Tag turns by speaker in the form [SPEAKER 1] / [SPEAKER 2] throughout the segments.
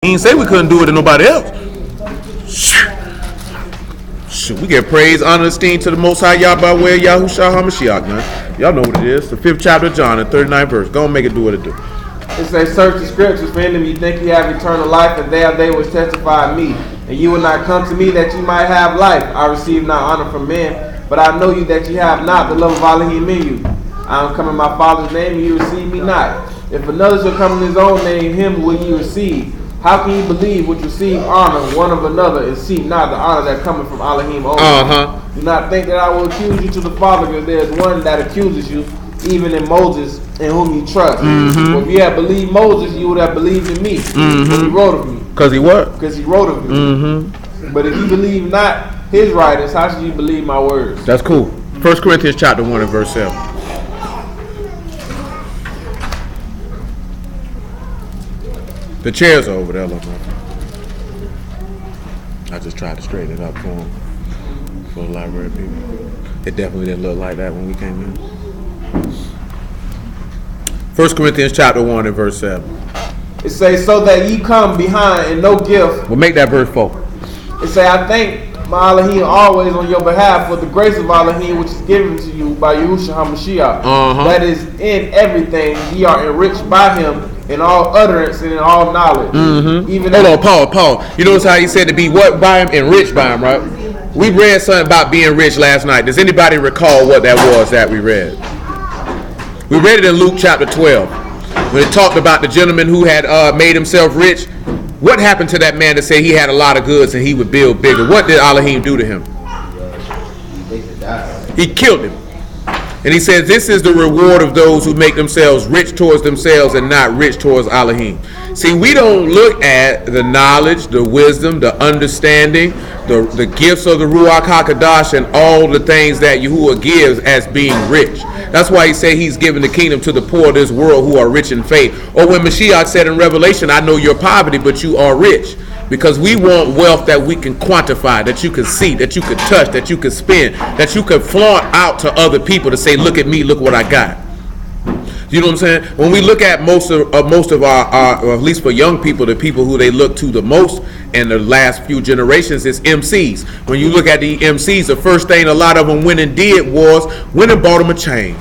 [SPEAKER 1] He didn't say we couldn't do it to nobody else. Shoot, we get praise, honor, and esteem to the Most High Yah by way of Yahushua HaMashiach, man. Y'all know what it is. The 5th chapter of John, the 39th verse. Go and make it do what it do.
[SPEAKER 2] It says, search the scriptures, for in them you think you have eternal life, and there they will testify of me. And you will not come to me that you might have life. I receive not honor from men, but I know you that you have not the love of Elohim in you. I am come in my Father's name, and you receive me not. If another shall come in his own name, him will you receive. How can you believe which receive honor one of another and seek not the honor that cometh from Elohim only? Do not think that I will accuse you to the Father, because there is one that accuses you, even in Moses, in whom you trust. For if you had believed Moses, you would have believed in me, because he wrote of me.
[SPEAKER 1] Because he what?
[SPEAKER 2] Because he wrote of me. But if you believe not his writings, how should you believe my words?
[SPEAKER 1] That's cool. 1 Corinthians chapter 1 and verse 7. The chairs are over there, look. I just tried to straighten it up for them, for the library people. It definitely didn't look like that when we came in. 1 Corinthians chapter 1 and verse 7.
[SPEAKER 2] It says, so that ye come behind in no gift.
[SPEAKER 1] We'll make that verse 4.
[SPEAKER 2] It say, I thank my Elohim always on your behalf for the grace of Elohim which is given to you by Yahushua HaMashiach. That is in everything ye are enriched by him in all utterance and in all knowledge. Even
[SPEAKER 1] hold on, Paul. You notice how he said to be what by him? Enriched by him, right? We read something about being rich last night. Does anybody recall what that was that we read? We read it in Luke chapter 12. When it talked about the gentleman who had made himself rich. What happened to that man to say he had a lot of goods and he would build bigger? What did Elohim do to him? He killed him. And he says, this is the reward of those who make themselves rich towards themselves and not rich towards Elohim. See, we don't look at the knowledge, the wisdom, the understanding, the gifts of the Ruach HaKadosh and all the things that Yahuwah gives as being rich. That's why he said he's given the kingdom to the poor of this world who are rich in faith. Or when Mashiach said in Revelation, I know your poverty, but you are rich. Because we want wealth that we can quantify, that you can see, that you can touch, that you can spend, that you can flaunt out to other people to say, look at me, look what I got. You know what I'm saying? When we look at most of our, or at least for young people, the people who they look to the most in the last few generations is MCs. When you look at the MCs, the first thing a lot of them went and did was went and bought them a chain,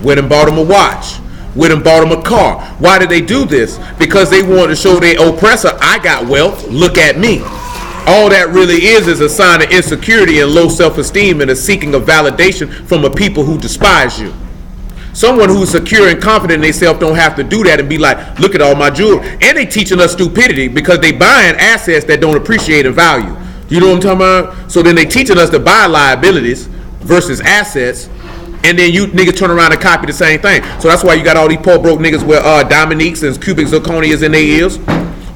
[SPEAKER 1] went and bought them a watch, went and bought them a car. Why did they do this? Because they wanted to show their oppressor, I got wealth, look at me. All that really is a sign of insecurity and low self-esteem and a seeking of validation from a people who despise you. Someone who's secure and confident in themselves don't have to do that and be like, look at all my jewelry. And they teaching us stupidity because they buying assets that don't appreciate in value. You know what I'm talking about? So then they teaching us to buy liabilities versus assets. And then you niggas turn around and copy the same thing. So that's why you got all these poor broke niggas with Dominiques and cubic zirconias in their ears.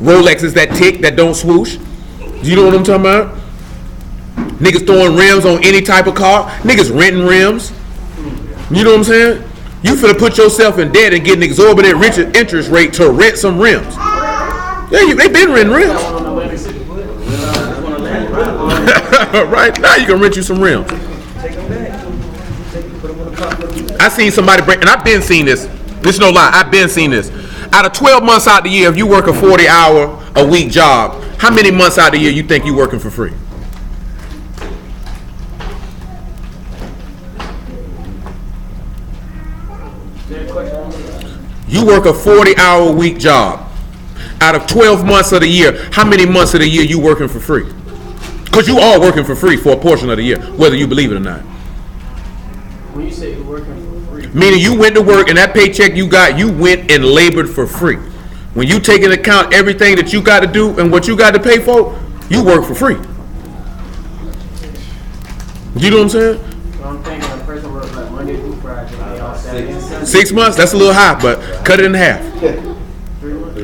[SPEAKER 1] Rolexes that tick, that don't swoosh. You know what I'm talking about? Niggas throwing rims on any type of car. Niggas renting rims. You know what I'm saying? You finna put yourself in debt and get an exorbitant rich interest rate to rent some rims. Yeah, they been renting rims. Right now you can rent you some rims. I seen somebody break, and I've been seeing this. This is no lie. I've been seeing this. Out of 12 months out the year, if you work a 40-hour-a-week job, how many months out the year you think you working for free? You work a 40-hour-a-week job. Out of 12 months of the year, how many months of the year you working for free? Because you are working for free for a portion of the year, whether you believe it or not.
[SPEAKER 3] When you say you're working for free,
[SPEAKER 1] meaning you went to work and that paycheck you got, you went and labored for free. When you take into account everything that you got to do and what you got to pay for, you work for free. You know what I'm saying?
[SPEAKER 3] I'm thinking a person works like Monday through Friday, they all Saturday and Sunday.
[SPEAKER 1] 6 months, that's a little high, but cut it in half.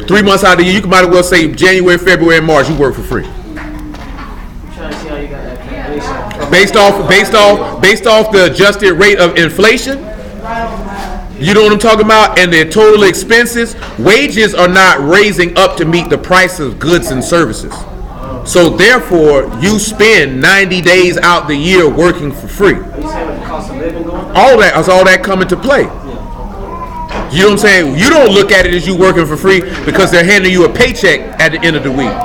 [SPEAKER 1] 3 months out of the year, you might as well say January, February, and March, you work for free.
[SPEAKER 3] I'm trying to see how you got that calculation.
[SPEAKER 1] Based off the adjusted rate of inflation, you know what I'm talking about, and their total expenses, wages are not raising up to meet the price of goods and services. So therefore, you spend 90 days out the year working for free.
[SPEAKER 3] Are you saying with the cost of living going up?
[SPEAKER 1] All that come into play. You know what I'm saying? You don't look at it as you working for free because they're handing you a paycheck at the end of the week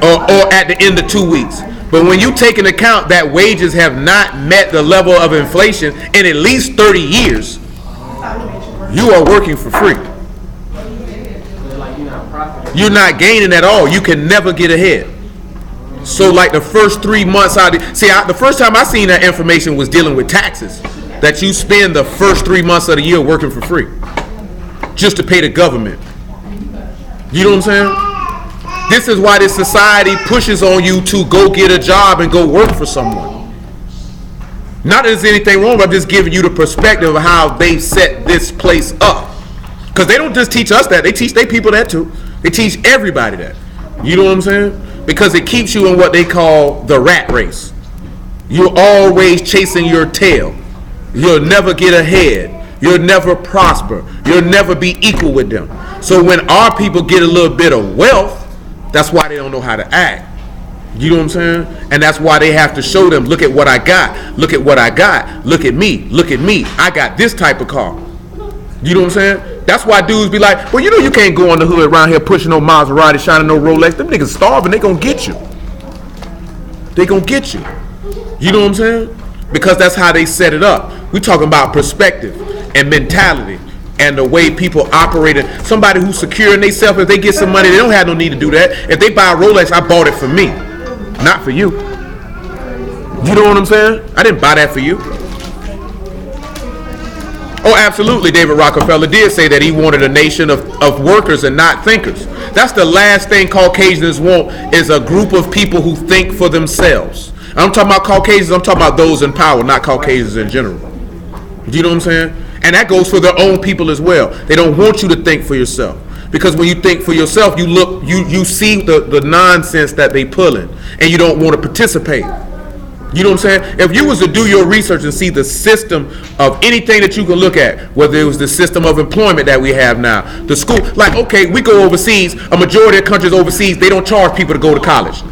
[SPEAKER 1] or at the end of 2 weeks. But when you take into account that wages have not met the level of inflation in at least 30 years, you are working for free. You're not gaining at all. You can never get ahead. So like the first 3 months the first time I seen that information was dealing with taxes. That you spend the first 3 months of the year working for free. Just to pay the government. You know what I'm saying? This is why this society pushes on you to go get a job and go work for someone. Not that there's anything wrong, but I'm just giving you the perspective of how they set this place up. Because they don't just teach us that, they teach their people that too. They teach everybody that. You know what I'm saying? Because it keeps you in what they call the rat race. You're always chasing your tail. You'll never get ahead. You'll never prosper. You'll never be equal with them. So when our people get a little bit of wealth, that's why they don't know how to act. You know what I'm saying? And that's why they have to show them, look at what I got. Look at what I got. Look at me. Look at me. I got this type of car. You know what I'm saying? That's why dudes be like, well, you know you can't go on the hood around here pushing no Maserati, shining no Rolex. Them niggas starving. They gonna get you. They gonna get you. You know what I'm saying? Because that's how they set it up. We talking about perspective and mentality. And the way people operating, somebody who's secure in themselves, if they get some money, they don't have no need to do that. If they buy a Rolex, I bought it for me, not for you. You know what I'm saying? I didn't buy that for you. Oh, absolutely. David Rockefeller did say that he wanted a nation of workers and not thinkers. That's the last thing Caucasians want, is a group of people who think for themselves. I'm talking about Caucasians, I'm talking about those in power, not Caucasians in general. You know what I'm saying? And that goes for their own people as well. They don't want you to think for yourself. Because when you think for yourself, you see the nonsense that they pulling, and you don't want to participate. You know what I'm saying? If you was to do your research and see the system of anything that you can look at, whether it was the system of employment that we have now, the school, like, okay, we go overseas, a majority of countries overseas, they don't charge people to go to college.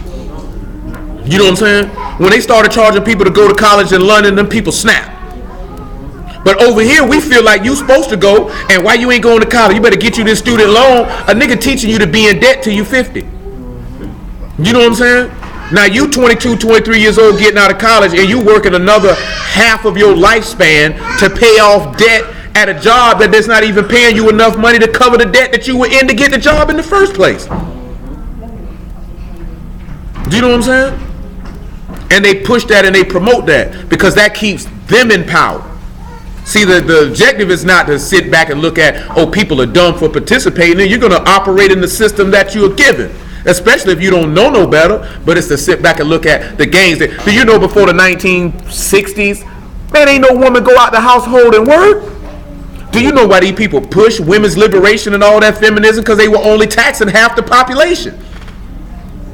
[SPEAKER 1] You know what I'm saying? When they started charging people to go to college in London, them people snapped. But over here, we feel like you supposed to go, and why you ain't going to college? You better get you this student loan. A nigga teaching you to be in debt till you 50. You know what I'm saying? Now you 22, 23 years old getting out of college, and you working another half of your lifespan to pay off debt at a job that that's not even paying you enough money to cover the debt that you were in to get the job in the first place. Do you know what I'm saying? And they push that and they promote that because that keeps them in power. See, the objective is not to sit back and look at, oh, people are dumb for participating. You're going to operate in the system that you're given, especially if you don't know no better. But it's to sit back and look at the gains. Do you know before the 1960s, man, ain't no woman go out the household and work? Do you know why these people push women's liberation and all that feminism? Because they were only taxing half the population.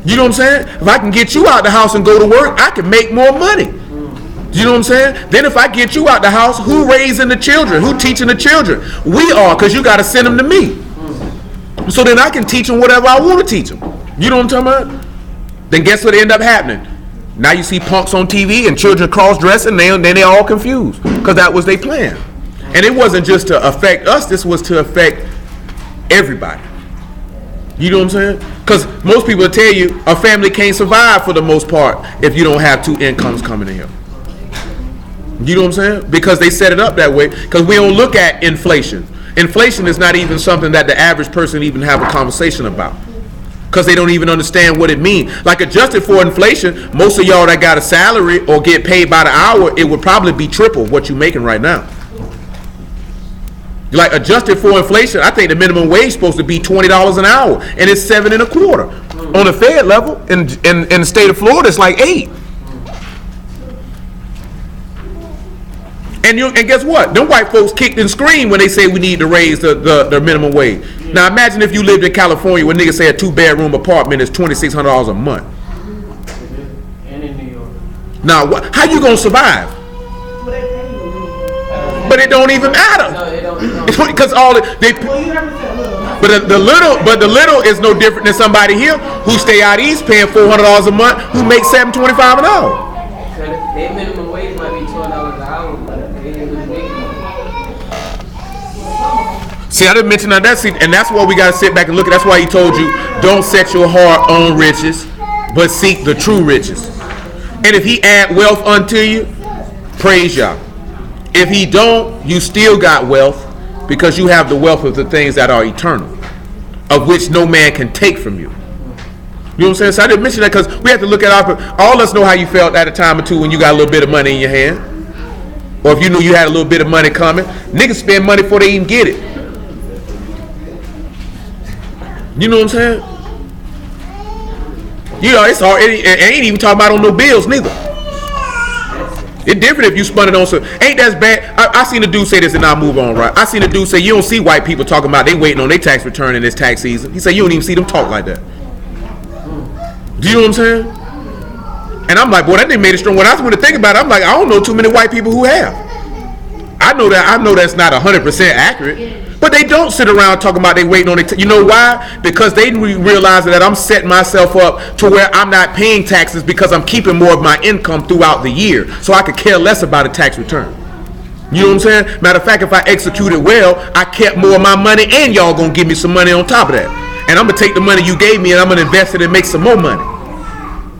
[SPEAKER 1] You know what I'm saying? If I can get you out the house and go to work, I can make more money. You know what I'm saying? Then if I get you out the house, who raising the children? Who teaching the children? We are, because you got to send them to me. So then I can teach them whatever I want to teach them. You know what I'm talking about? Then guess what end up happening? Now you see punks on TV and children cross-dressing, then they all confused because that was their plan. And it wasn't just to affect us, this was to affect everybody. You know what I'm saying? Because most people will tell you a family can't survive for the most part if you don't have two incomes coming in here. You know what I'm saying? Because they set it up that way. Because we don't look at inflation. Inflation is not even something that the average person even have a conversation about. Because they don't even understand what it means. Like adjusted for inflation, most of y'all that got a salary or get paid by the hour, it would probably be triple what you're making right now. Like adjusted for inflation, I think the minimum wage is supposed to be $20 an hour, and it's $7.25. On the Fed level, in the state of Florida, it's like $8. And guess what? Them white folks kicked and screamed when they say we need to raise the minimum wage. Yeah. Now imagine if you lived in California where niggas say a 2-bedroom apartment is $2,600 a month.
[SPEAKER 3] And in New York.
[SPEAKER 1] Now how you gonna survive? But it don't even matter. No, it don't. Because all they. But the little is no different than somebody here who stay out east paying $400 a month who makes $7.25 an hour.
[SPEAKER 3] Their minimum wage might be $12 an hour, but they ain't really making it.
[SPEAKER 1] See, I didn't mention that. And that's why we got to sit back and look at. That's why he told you, don't set your heart on riches, but seek the true riches. And if he add wealth unto you, praise Yah. If he don't, you still got wealth, because you have the wealth of the things that are eternal, of which no man can take from you. You know what I'm saying? So I didn't mention that because we have to look at all of us know how you felt at a time or two when you got a little bit of money in your hand. Or if you knew you had a little bit of money coming. Niggas spend money before they even get it. You know what I'm saying? You know, it's hard. It ain't even talking about on no bills neither. It's different if you spun it on some. Ain't that bad? I seen a dude say this, and I'll move on, right? I seen a dude say, you don't see white people talking about they waiting on their tax return in this tax season. He said, you don't even see them talk like that. Do you know what I'm saying? And I'm like, boy, that thing made it strong. When I went to think about it, I'm like, I don't know too many white people who have. I know that's not 100% accurate, but they don't sit around talking about they waiting on it. You know why? Because they realize that I'm setting myself up to where I'm not paying taxes because I'm keeping more of my income throughout the year, so I could care less about a tax return. You know what I'm saying? Matter of fact, if I execute it well, I kept more of my money, and y'all gonna give me some money on top of that. And I'm gonna take the money you gave me and I'm gonna invest it and make some more money.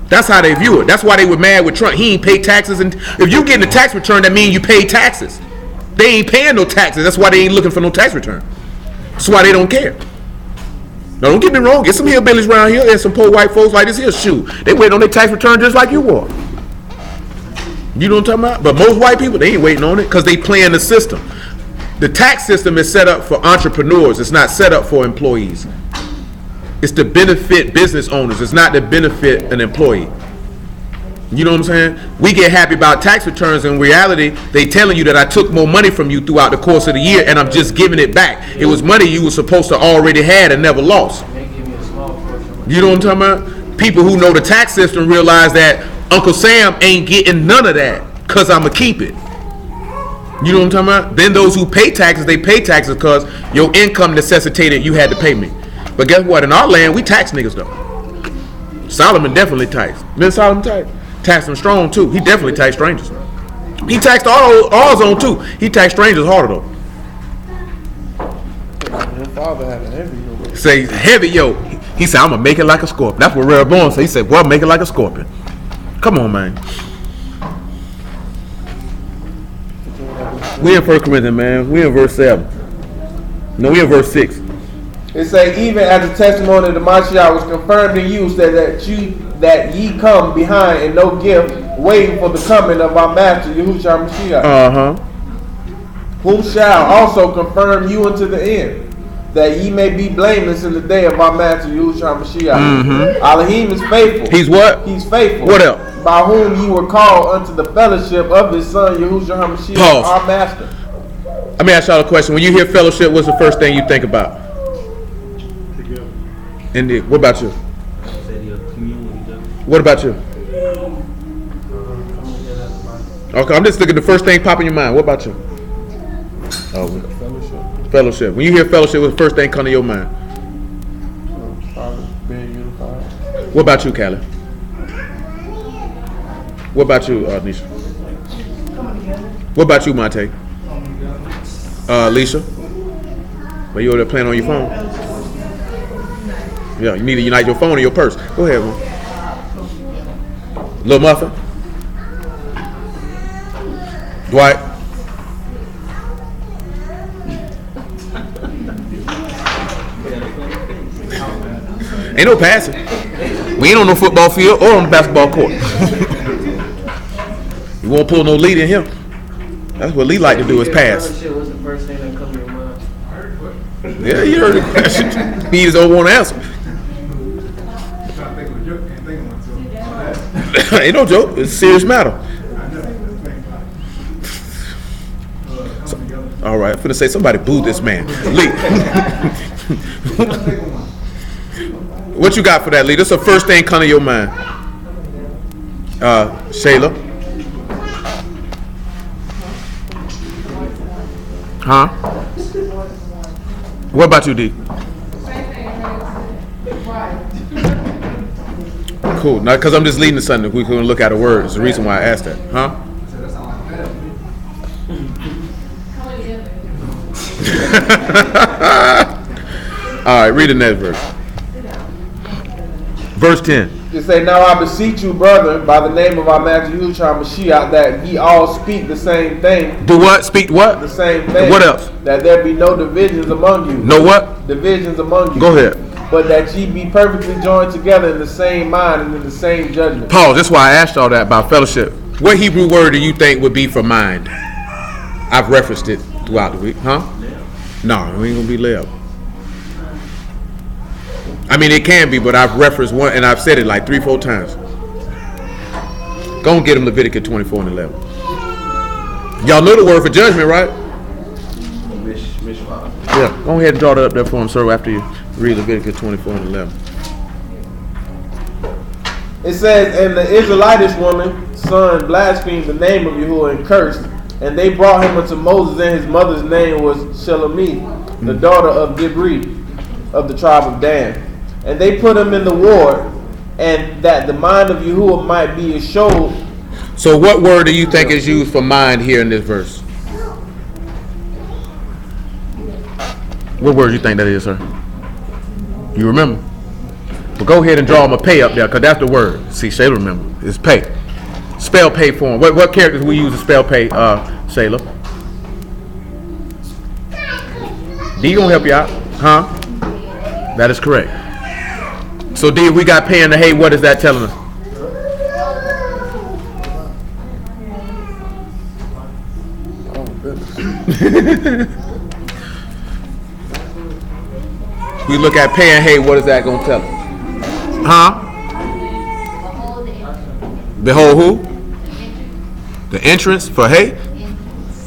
[SPEAKER 1] That's how they view it. That's why they were mad with Trump. He ain't paid taxes, and if you getting a tax return, that means you paid taxes. They ain't paying no taxes. That's why they ain't looking for no tax return. That's why they don't care. Now, don't get me wrong. Get some hillbillies around here and some poor white folks like this here. Shoot, they waiting on their tax return just like you are. You know what I'm talking about? But most white people, they ain't waiting on it because they playing the system. The tax system is set up for entrepreneurs. It's not set up for employees. It's to benefit business owners. It's not to benefit an employee. You know what I'm saying? We get happy about tax returns. In reality, they telling you that I took more money from you throughout the course of the year and I'm just giving it back. It was money you were supposed to already had and never lost. You know what I'm talking about? People who know the tax system realize that Uncle Sam ain't getting none of that because I'm going to keep it. You know what I'm talking about? Then those who pay taxes, they pay taxes because your income necessitated you had to pay me. But guess what? In our land, we tax niggas though. Solomon definitely taxed. Didn't Solomon tax? Taxed them strong too. He definitely taxed strangers. He taxed all his own too. He taxed strangers harder though.
[SPEAKER 2] Your father had a heavy yoke.
[SPEAKER 1] Say heavy yoke. He said, I'm gonna make it like a scorpion. That's what Rehoboam said. He said, well, make it like a scorpion. Come on, man. We in 1 Corinthians, man. We in verse 7. No, we in verse 6.
[SPEAKER 2] It say, even as the testimony of the Mashiach was confirmed in you, said that ye come behind in no gift, waiting for the coming of our master Yahushua Mashiach. Whom shall also confirm you unto the end, that ye may be blameless in the day of our master Yahushua Mashiach. Elohim is faithful.
[SPEAKER 1] He's what?
[SPEAKER 2] He's faithful.
[SPEAKER 1] What else?
[SPEAKER 2] By whom ye were called unto the fellowship of his son Yahushua Mashiach,
[SPEAKER 1] Pause.
[SPEAKER 2] our master.
[SPEAKER 1] Let me ask y'all a question. When you hear fellowship, what's the first thing you think about? Indeed. What about you? What about you? Okay, I'm just looking at the first thing pop in your mind. What about you? Oh,
[SPEAKER 2] Fellowship.
[SPEAKER 1] fellowship. When you hear fellowship, what's the first thing come to your mind?
[SPEAKER 2] Being unified.
[SPEAKER 1] What about you, Callie? What about you, Nisha? What about you, Monte? Alicia? Are you over there playing on your phone? Yeah, you need to unite your phone and your purse. Go ahead, man. Little Muffin? Dwight? Ain't no passing. We ain't on no football field or on the basketball court. You won't pull no lead in him. That's what Lee like to do is pass.
[SPEAKER 3] Fellowship was the first thing that come to your mind.
[SPEAKER 1] Yeah, you heard the question. He just don't want to answer. Ain't no joke. It's a serious matter. All right, I'm finna say somebody booed this man. Lee. What you got for that, Lee? That's the first thing come to your mind. Shayla. Huh? What about you, D? Cool. Now, because I'm just leading to something, we can look at a word. It's the reason why I asked that. Huh? All right, read the next verse. Verse 10.
[SPEAKER 2] It say, now I beseech you, brethren, by the name of our Master Yahushua Mashiach, that ye all speak the same thing.
[SPEAKER 1] Do what? Speak what?
[SPEAKER 2] The same thing.
[SPEAKER 1] What else?
[SPEAKER 2] That there be no divisions among you.
[SPEAKER 1] No what?
[SPEAKER 2] Divisions among you.
[SPEAKER 1] Go ahead.
[SPEAKER 2] But that ye be perfectly joined together in the same mind and in the same judgment.
[SPEAKER 1] Paul, that's why I asked all that about fellowship. What Hebrew word do you think would be for mind? I've referenced it throughout the week. Huh? No, it ain't going to be lib. I mean, it can be, but I've referenced one, and I've said it like 3-4 times. Go and get them Leviticus 24 and 11. Y'all know the word for judgment, right?
[SPEAKER 3] Mishphat.
[SPEAKER 1] Yeah, go ahead and draw that up there for him, sir, after you read Leviticus 24 and 11.
[SPEAKER 2] It says, and the Israelitish woman's son blasphemed the name of Yahuwah and cursed, and they brought him unto Moses, and his mother's name was Shelomith, the daughter of Dibri, of the tribe of Dan. And they put him in the ward, and that the mind of Yahuwah might be assured.
[SPEAKER 1] So what word do you think is used for mind here in this verse? What word do you think that is, sir? You remember? Well, go ahead and draw him a pay up there, because that's the word. See, Shayla remember. It's pay. Spell pay form. What characters we use to spell pay, Shayla? D gonna help you out. Huh? That is correct. So D, we got pay in the hay. What is that telling us? We look at pay and hay. What is that gonna tell us? Huh? Behold who? The entrance for hay?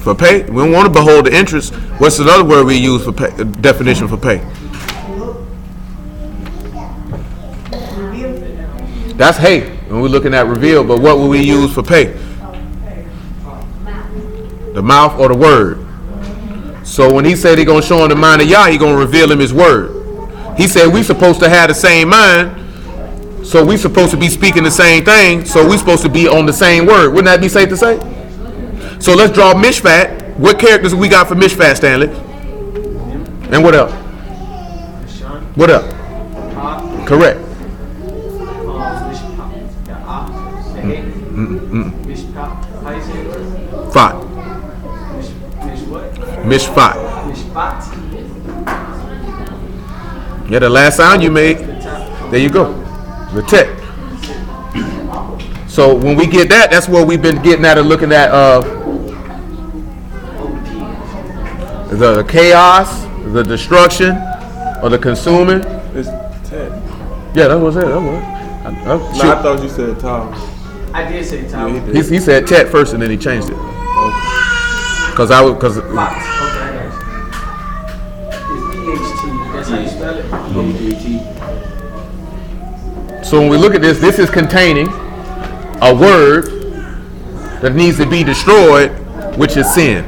[SPEAKER 1] For pay? We don't want to behold the entrance. What's the other word we use for pay, definition for pay? That's hay when we're looking at reveal, but what will we use for pay? The mouth or the word? So when he said he's going to show him the mind of Yah, he's going to reveal him his word. He said we supposed to have the same mind, so we supposed to be speaking the same thing, so we supposed to be on the same word. Wouldn't that be safe to say? So let's draw mishphat. What characters we got for mishphat, Stanley? And what else? What else? Correct. Fat. Mishphat. Yeah, the last sound you made. There you go. The tech. So when we get that, that's what we've been getting at and looking at the chaos, the destruction, or the consuming.
[SPEAKER 4] It's Ted.
[SPEAKER 1] Yeah, that was it. That was.
[SPEAKER 4] No, I thought you said Tom.
[SPEAKER 3] I did say Tom.
[SPEAKER 4] Yeah, he did.
[SPEAKER 1] He said Tet first, and then he changed it. Cause I was
[SPEAKER 3] Okay, I got you. It's EHT. That's how you spell it?
[SPEAKER 1] So when we look at this, this is containing a word that needs to be destroyed, which is sin.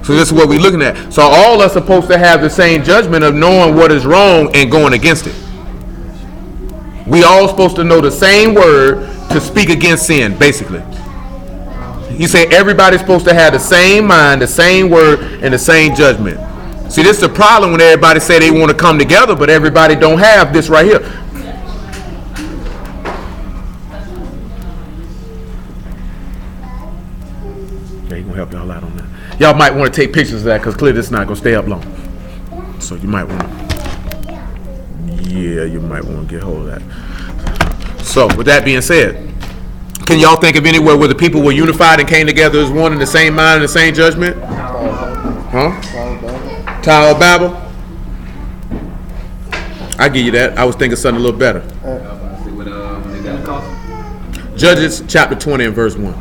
[SPEAKER 1] So this is what we're looking at. So all are supposed to have the same judgment of knowing what is wrong and going against it. We all supposed to know the same word to speak against sin, basically. He said everybody's supposed to have the same mind, the same word, and the same judgment. See, this is the problem when everybody say they want to come together, but everybody don't have this right here. Yeah, he gonna help y'all out on that. Y'all might want to take pictures of that because clearly it's not gonna stay up long. So you might want to. Yeah, you might want to get hold of that. So, with that being said, can y'all think of anywhere where the people were unified and came together as one in the same mind and the same judgment? Huh? Tower of Babel? I give you that. I was thinking something a little better. Judges chapter 20 and verse 1.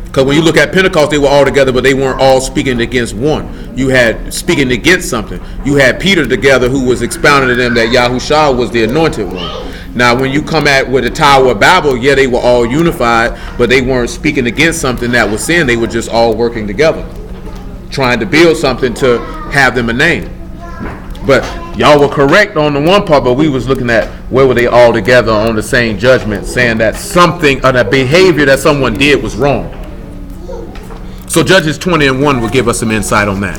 [SPEAKER 1] Because when you look at Pentecost, they were all together, but they weren't all speaking against one. You had speaking against something. You had Peter together who was expounding to them that Yahushua was the anointed one. Now, when you come at with the Tower of Babel, yeah, they were all unified, but they weren't speaking against something that was sin. They were just all working together, trying to build something to have them a name. But y'all were correct on the one part, but we was looking at where were they all together on the same judgment, saying that something or the behavior that someone did was wrong. So Judges 20:1 will give us some insight on that.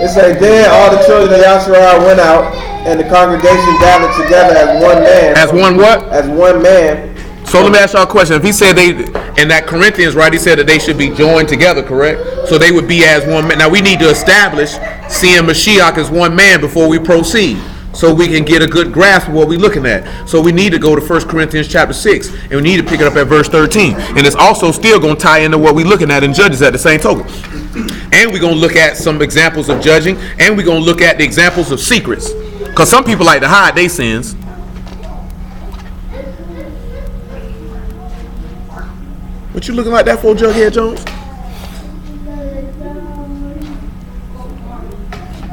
[SPEAKER 2] It say, then all the children of Yasharal went out, and the congregation gathered together as one man.
[SPEAKER 1] As one what?
[SPEAKER 2] As one man.
[SPEAKER 1] So let me ask y'all a question. If he said they, in that Corinthians, right, he said that they should be joined together, correct? So they would be as one man. Now we need to establish seeing Mashiach as one man before we proceed, so we can get a good grasp of what we're looking at. So we need to go to 1 Corinthians chapter 6, and we need to pick it up at verse 13. And it's also still going to tie into what we're looking at in Judges at the same token. And we're going to look at some examples of judging, and we're going to look at the examples of secrets. Because some people like to hide their sins. What you looking like that for, Jughead Jones?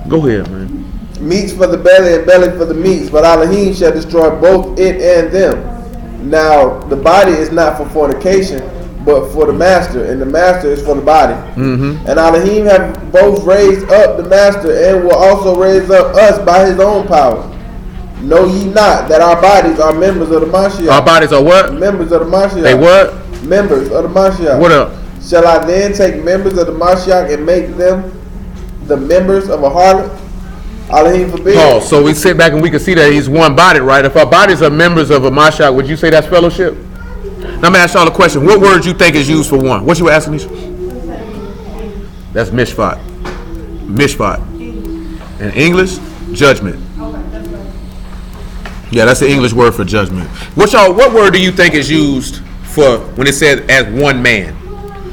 [SPEAKER 1] Go ahead, man.
[SPEAKER 2] Meats for the belly and belly for the meats, but Elohim shall destroy both it and them. Now the body is not for fornication, but for the master, and the master is for the body. And Elohim have both raised up the master, and will also raise up us by his own power. Know ye not that our bodies are members of the Mashiach?
[SPEAKER 1] Our bodies are what?
[SPEAKER 2] Members of the Mashiach.
[SPEAKER 1] They what?
[SPEAKER 2] Members of the Mashiach.
[SPEAKER 1] What up?
[SPEAKER 2] Shall I then take members of the Mashiach and make them the members of a harlot? Elohim forbid.
[SPEAKER 1] Paul, so we sit back and we can see that he's one body, right? If our bodies are members of a Mashiach, would you say that's fellowship? Now I'm going to ask y'all a question. What word you think is used for one? What you were asking, Nisha? That's mishphat. Mishphat. In English, judgment. Yeah, that's the English word for judgment. What word do you think is used for when it says as one man?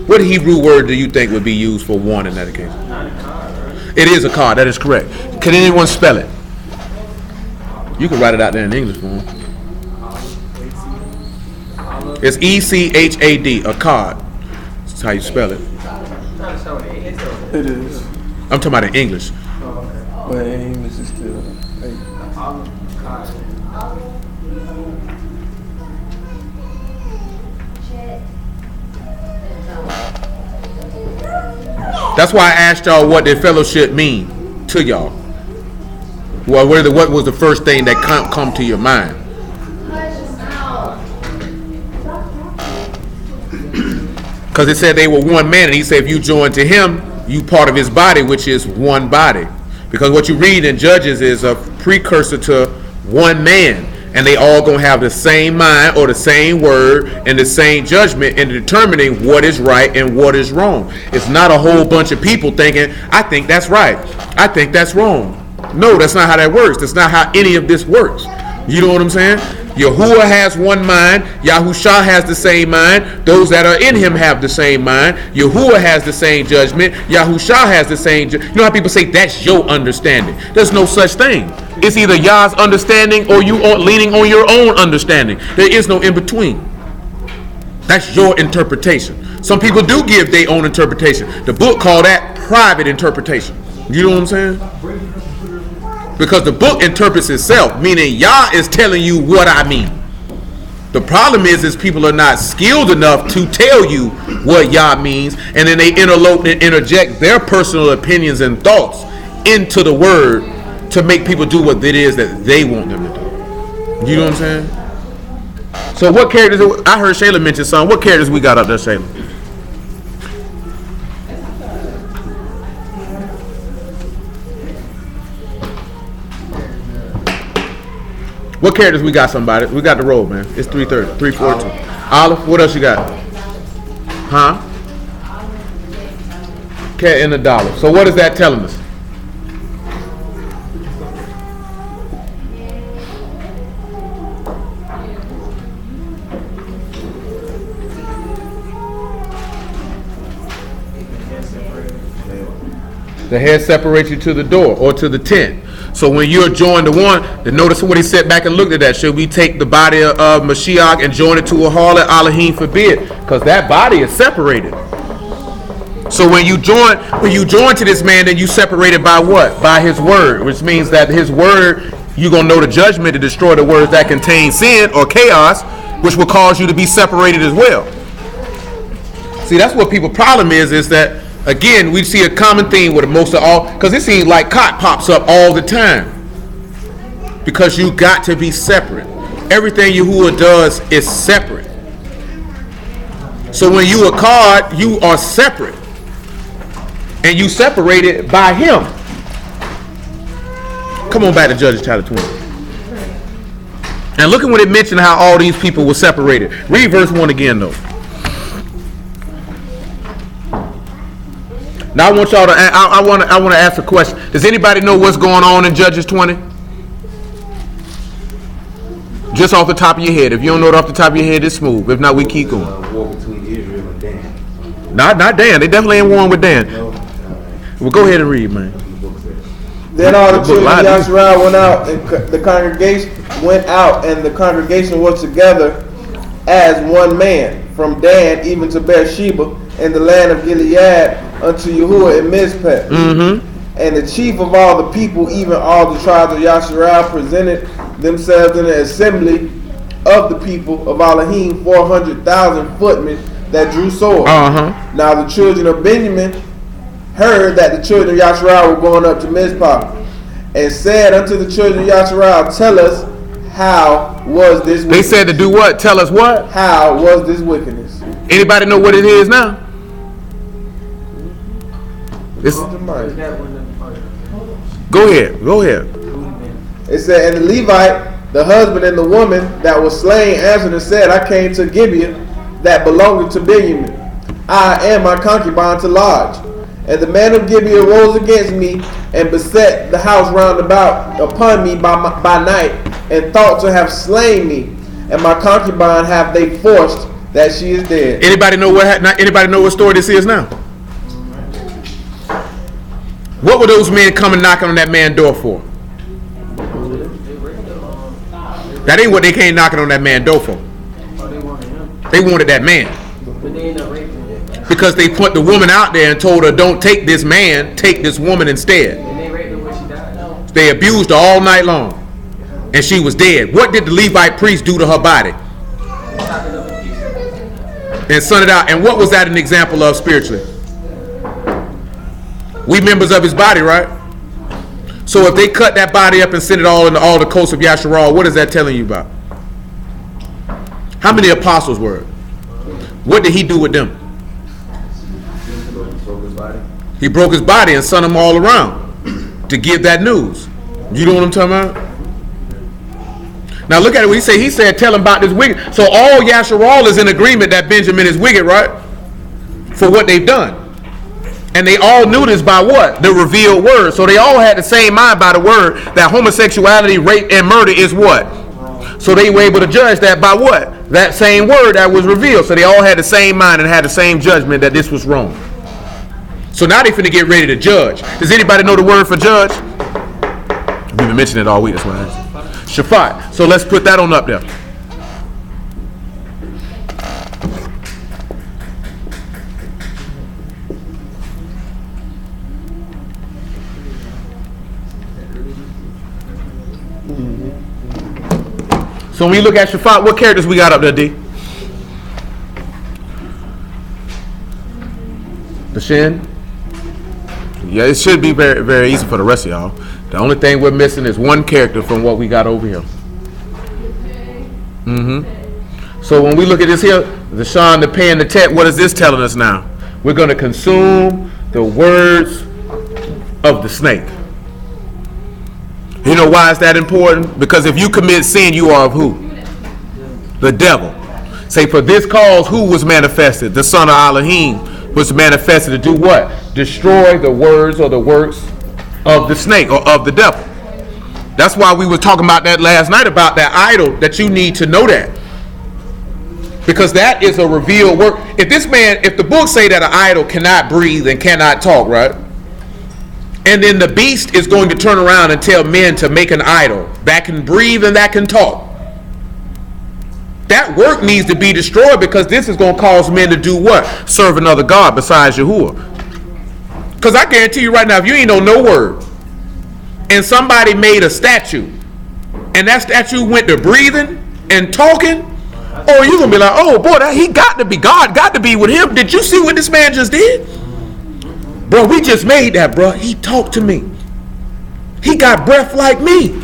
[SPEAKER 1] What Hebrew word do you think would be used for one in that occasion? It is a car, that is correct. Can anyone spell it? You can write it out there in English for him. It's ECHAD, a card. That's how you spell it.
[SPEAKER 4] It is.
[SPEAKER 1] I'm talking about in English.
[SPEAKER 4] But in English is still.
[SPEAKER 1] That's why I asked y'all what did fellowship mean to y'all. Well, what was the first thing that come to your mind? Because it said they were one man, and he said if you join to him, you part of his body, which is one body. Because what you read in Judges is a precursor to one man, and they all gonna have the same mind or the same word and the same judgment in determining what is right and what is wrong. It's not a whole bunch of people thinking, I think that's right, I think that's wrong. No, that's not how that works. That's not how any of this works. You know what I'm saying? Yahuwah has one mind. Yahusha has the same mind. Those that are in him have the same mind. Yahuwah has the same judgment. Yahusha has the same You know how people say that's your understanding? There's no such thing. It's either Yah's understanding or you are leaning on your own understanding. There is no in between. That's your interpretation. Some people do give their own interpretation. The book called that private interpretation. You know what I'm saying? Because the book interprets itself, meaning Yah is telling you what I mean. The problem is people are not skilled enough to tell you what Yah means, and then they interlope and interject their personal opinions and thoughts into the word to make people do what it is that they want them to do. You know what I'm saying? So what characters, I heard Shayla mention some. What characters we got up there, Shayla? What characters we got, somebody? We got the roll, man. It's 3:30, 3:42. Olive, what else you got? Huh? Cat and a dollar. So what is that telling us? The head separates you to the door or to the tent. So when you're joined to one, then notice what he said back and looked at that. Should we take the body of Mashiach and join it to a harlot? Elohim forbid, because that body is separated. So when you join to this man, then you separated by what? By his word, which means that his word, you're gonna know the judgment to destroy the words that contain sin or chaos, which will cause you to be separated as well. See, that's what people's problem is that Again, we see a common theme with most of all, because it seems like cot pops up all the time. Because you got to be separate. Everything Yahuwah does is separate. So when you are called, you are separate. And you separated by him. Come on back to Judges chapter 20. And look at when it mentioned how all these people were separated. Read verse 1 again though. Now I want y'all to. I want to ask a question. Does anybody know what's going on in Judges 20? Just off the top of your head. If you don't know it off the top of your head, it's smooth. If not, we keep going.
[SPEAKER 5] War between Israel and Dan.
[SPEAKER 1] Not Dan. They definitely ain't warring with Dan. Well, go ahead and read, man.
[SPEAKER 2] Then all the children of Yasharal went out, and the congregation was together as one man, from Dan even to Beersheba, in the land of Gilead, unto Yahuwah in Mishphat. And the chief of all the people, even all the tribes of Yasharal, presented themselves in the assembly of the people of Elohim, 400,000 footmen that drew swords. Now the children of Benjamin heard that the children of Yasharal were going up to Mizpah, and said unto the children of Yasharal, tell us, how was this wickedness?
[SPEAKER 1] They said to do what? Tell us what?
[SPEAKER 2] How was this wickedness?
[SPEAKER 1] Anybody know what it is now? It's, go ahead.
[SPEAKER 2] It said, and the Levite, the husband and the woman that was slain, answered and said, I came to Gibeah that belonged to Benjamin. I and my concubine to lodge. And the man of Gibeah rose against me and beset the house round about upon me by night, and thought to have slain me. And my concubine have they forced that she is dead.
[SPEAKER 1] Anybody know what story this is now? What were those men coming knocking on that man's door for? That ain't what they came knocking on that man's door for. They wanted that man. Because they put the woman out there and told her, don't take this man, take this woman instead. They abused her all night long. And she was dead. What did the Levite priest do to her body? And sun it out. And what was that an example of spiritually? We members of his body, right? So if they cut that body up and send it all into all the coasts of Yasharal, what is that telling you about? How many apostles were it? What did he do with them? He broke his body and sent them all around to give that news. You know what I'm talking about? Now look at it. What he said, tell him about this wicked. So all Yasharal is in agreement that Benjamin is wicked, right? For what they've done. And they all knew this by what? The revealed word. So they all had the same mind by the word that homosexuality, rape, and murder is what? So they were able to judge that by what? That same word that was revealed. So they all had the same mind and had the same judgment that this was wrong. So now they finna get ready to judge. Does anybody know the word for judge? We've been mentioning it all week. That's why I asked. Mishphat. So let's put that on up there. So when you look at Mishphat, what characters we got up there, D? The Shin? Yeah, it should be very, very easy for the rest of y'all. The only thing we're missing is one character from what we got over here. So when we look at this here, the Shan, the Pei, and the Tet, what is this telling us now? We're going to consume the words of the snake. You know why is that important? Because if you commit sin, you are of who? The devil. Say, for this cause, who was manifested? The son of Elohim was manifested to do what? Destroy the words or the works of the snake or of the devil. That's why we were talking about that last night, about that idol, that you need to know that. Because that is a revealed work. If the book say that an idol cannot breathe and cannot talk, right? And then the beast is going to turn around and tell men to make an idol that can breathe and that can talk. That work needs to be destroyed, because this is going to cause men to do what? Serve another God besides Yahuwah. Because I guarantee you right now, if you ain't know no word, and somebody made a statue, and that statue went to breathing and talking, or you're going to be like, oh boy, he got to be, God got to be with him. Did you see what this man just did? Bro, we just made that, bro. He talked to me. He got breath like me.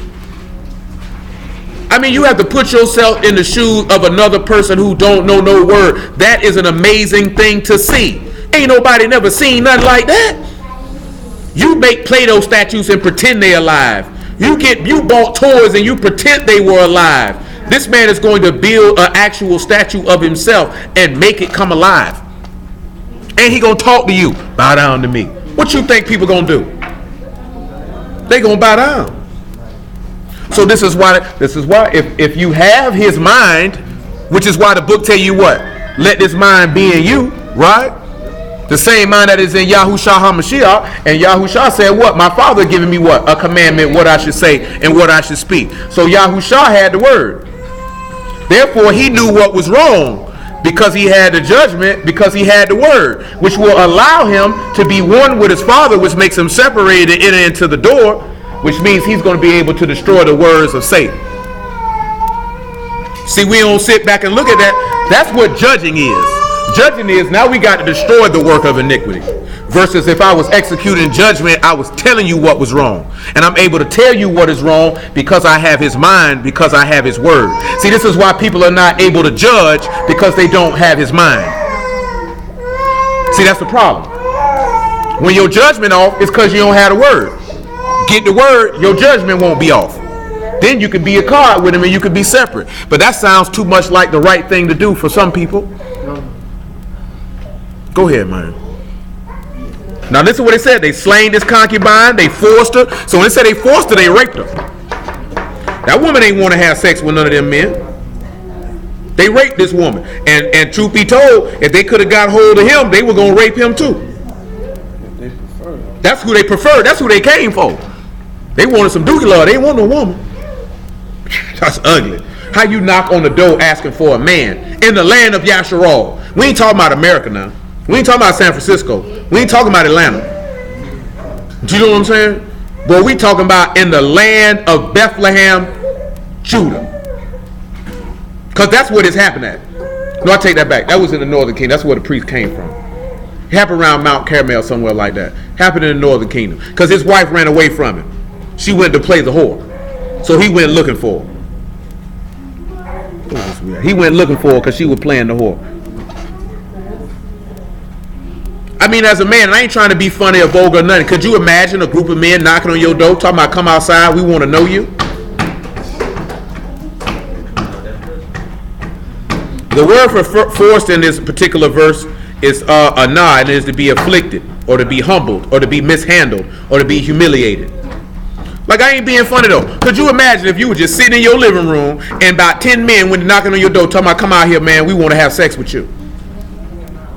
[SPEAKER 1] I mean, you have to put yourself in the shoes of another person who don't know no word. That is an amazing thing to see. Ain't nobody never seen nothing like that. You make Play-Doh statues and pretend they're alive. You bought toys and you pretend they were alive. This man is going to build an actual statue of himself and make it come alive. And he gonna talk to you. Bow down to me. What you think people gonna do? They gonna bow down. So this is why if you have his mind, which is why the book tell you what? Let this mind be in you, right? The same mind that is in Yahushua HaMashiach. And Yahushua said what? My Father giving me what? A commandment, what I should say and what I should speak. So Yahushua had the word. Therefore, he knew what was wrong because he had the judgment, because he had the word, which will allow him to be one with his Father, which makes him separated and enter into the door, which means he's going to be able to destroy the words of Satan. See, we don't sit back and look at that. That's what judging is. Judging is now we got to destroy the work of iniquity. Versus if I was executing judgment, I was telling you what was wrong. And I'm able to tell you what is wrong because I have his mind, because I have his word. See, this is why people are not able to judge, because they don't have his mind. See, that's the problem. When your judgment off, it's because you don't have the word. Get the word, your judgment won't be off. Then you could be a card with him and you could be separate. But that sounds too much like the right thing to do for some people. Go ahead, man. Now listen what they said. They slain this concubine. They forced her. So when they said they forced her, they raped her. That woman ain't want to have sex with none of them men. They raped this woman. And truth be told, if they could have got hold of him, they were going to rape him too. That's who they preferred. That's who they came for. They wanted some dookie love. They didn't want no woman. That's ugly. How you knock on the door asking for a man in the land of Yasharal? We ain't talking about America now. We ain't talking about San Francisco. We ain't talking about Atlanta. Do you know what I'm saying? But we talking about in the land of Bethlehem, Judah. Because that's what it's happened at. No, I take that back. That was in the northern kingdom. That's where the priest came from. It happened around Mount Carmel, somewhere like that. Happened in the northern kingdom. Because his wife ran away from him. She went to play the whore. So he went looking for her. He went looking for her because she was playing the whore. I mean, as a man, and I ain't trying to be funny or vulgar or nothing. Could you imagine a group of men knocking on your door, talking about come outside, we want to know you? The word for forced in this particular verse is anah, and it is to be afflicted, or to be humbled, or to be mishandled, or to be humiliated. Like, I ain't being funny though. Could you imagine if you were just sitting in your living room and about 10 men went knocking on your door talking about come out here, man, we want to have sex with you?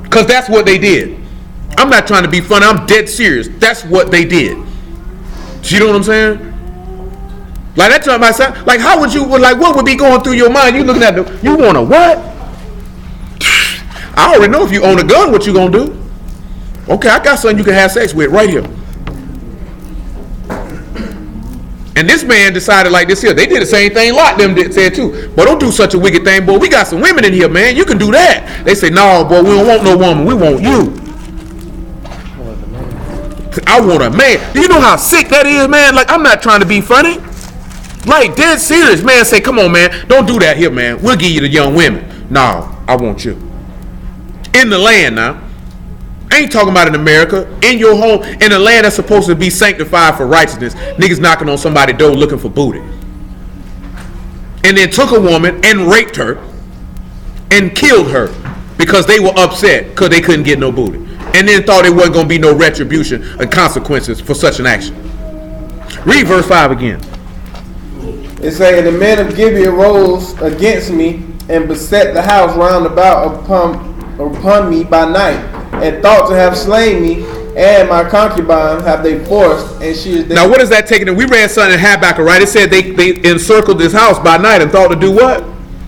[SPEAKER 1] Because that's what they did. I'm not trying to be funny. I'm dead serious. That's what they did. You know what I'm saying? Like that time I said, like how would you, like what would be going through your mind? You looking at the, you want a what? I already know if you own a gun, what you gonna do? Okay, I got something you can have sex with right here. And this man decided like this here. They did the same thing Lot them said too. Boy, don't do such a wicked thing, boy. We got some women in here, man. You can do that. They say, no, boy, we don't want no woman. We want you. I want a man. Do you know how sick that is, man? Like, I'm not trying to be funny. Like, dead serious. Man, say, come on, man. Don't do that here, man. We'll give you the young women. No, I want you. In the land now. I ain't talking about in America. In your home, in a land that's supposed to be sanctified for righteousness. Niggas knocking on somebody's door looking for booty. And then took a woman and raped her and killed her because they were upset because they couldn't get no booty. And then thought there wasn't going to be no retribution and consequences for such an action. Read verse 5 again.
[SPEAKER 2] It say, and the men of Gibeah rose against me and beset the house round about upon me by night, and thought to have slain me, and my concubine have they forced, and she is dead. Now what is that taking? We read something in Habakkuk, right? It said they encircled this house by night and thought to do what?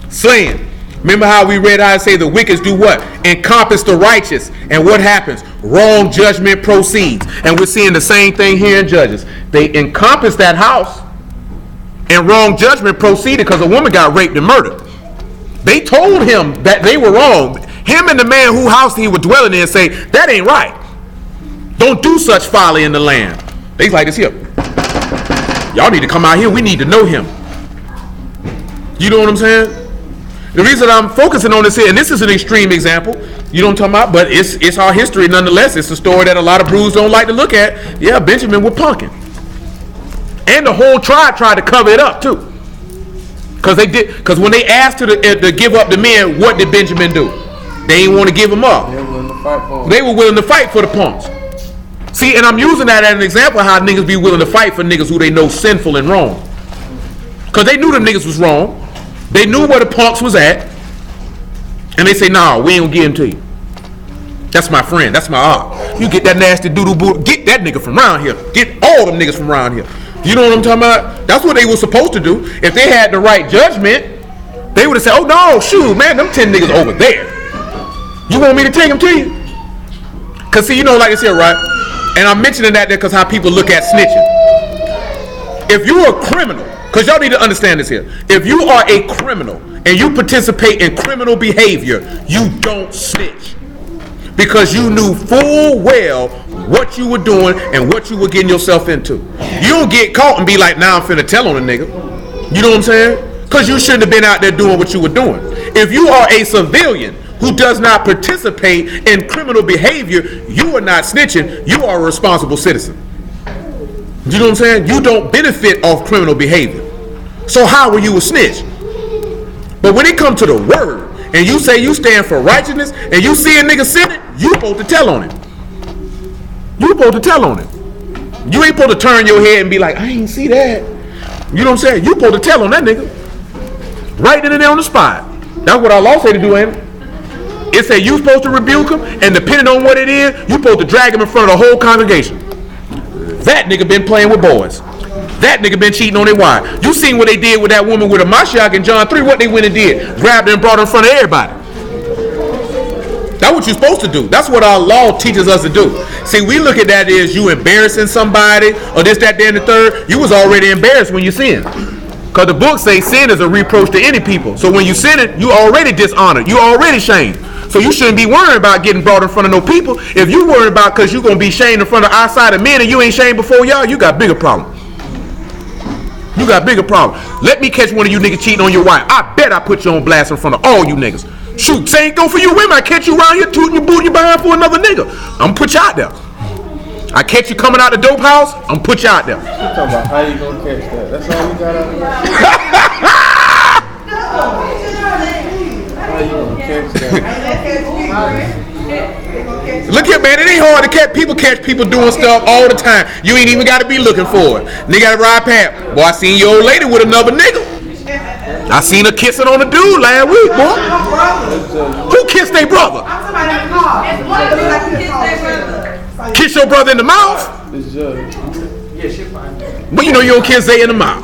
[SPEAKER 2] Slaying. Remember how we read how it say the wicked do what? Encompass the righteous. And what happens? Wrong judgment proceeds. And we're seeing the same thing here in Judges. They encompassed that house and wrong judgment proceeded because a woman got raped and murdered. They told him that they were wrong. Him and the man whose house he was dwelling in say, that ain't right.
[SPEAKER 1] Don't do such folly in the land. They like this here. Y'all need to come out here. We need to know him. You know what I'm saying? The reason I'm focusing on this here, and this is an extreme example, you know what I'm talking about, but it's our history nonetheless. It's a story that a lot of brews don't like to look at. Yeah, Benjamin was punking. And the whole tribe tried to cover it up too. Because when they asked to give up the men, what did Benjamin do? They didn't want to give them up.
[SPEAKER 4] They were willing to fight for them.
[SPEAKER 1] They were willing to fight for the punks. See, and I'm using that as an example of how niggas be willing to fight for niggas who they know sinful and wrong. Because they knew the niggas was wrong. They knew where the punks was at. And they say, nah, we ain't gonna give him to you. That's my friend. That's my op. You get that nasty doodle boo. Get that nigga from around here. Get all them niggas from around here. You know what I'm talking about? That's what they were supposed to do. If they had the right judgment, they would have said, oh no, shoot, man, them 10 niggas over there. You want me to take them to you? Because see, you know, like I said, right? And I'm mentioning that there because how people look at snitching. If you're a criminal, because y'all need to understand this here. If you are a criminal and you participate in criminal behavior, you don't snitch. Because you knew full well what you were doing and what you were getting yourself into. You don't get caught and be like, now I'm finna tell on a nigga. You know what I'm saying? Because you shouldn't have been out there doing what you were doing. If you are a civilian who does not participate in criminal behavior, you are not snitching. You are a responsible citizen. You know what I'm saying? You don't benefit off criminal behavior. So how were you a snitch? But when it comes to the word, and you say you stand for righteousness, and you see a nigga sinning, you supposed to tell on him. You supposed to tell on him. You ain't supposed to turn your head and be like, I ain't see that. You know what I'm saying? You supposed to tell on that nigga. Right then and there on the spot. That's what our law say to do, ain't it? It say you supposed to rebuke him, and depending on what it is, you supposed to drag him in front of the whole congregation. That nigga been playing with boys. That nigga been cheating on their wife. You seen what they did with that woman with a Mashiach in John 3, what they went and did. Grabbed her and brought her in front of everybody. That's what you're supposed to do. That's what our law teaches us to do. See, we look at that as you embarrassing somebody, or this, that, there, and the third. You was already embarrassed when you sinned. Because the book says sin is a reproach to any people. So when you sin it, you already dishonored. You already shamed. So you shouldn't be worrying about getting brought in front of no people. If you worry about because you're going to be shamed in front of outside of men and you ain't shamed before y'all, you got bigger problems. You got bigger problems. Let me catch one of you niggas cheating on your wife. I bet I put you on blast in front of all you niggas. Shoot, same go for you women. I catch you around here tooting your booty behind for another nigga. I'm put you out there. I catch you coming out the dope house, I'm put you out there.
[SPEAKER 4] You talking about how you gonna catch that? That's all you got out of that? How you gonna catch that?
[SPEAKER 1] Look here, man, it ain't hard to catch people doing stuff all the time. You ain't even got to be looking for it. Nigga got to ride past. Boy, I seen your old lady with another nigga. I seen her kissing on a dude last week, boy. Who kissed their brother? Kiss your brother in the mouth?
[SPEAKER 4] This judge.
[SPEAKER 1] But you know you don't kiss Zay in the mouth.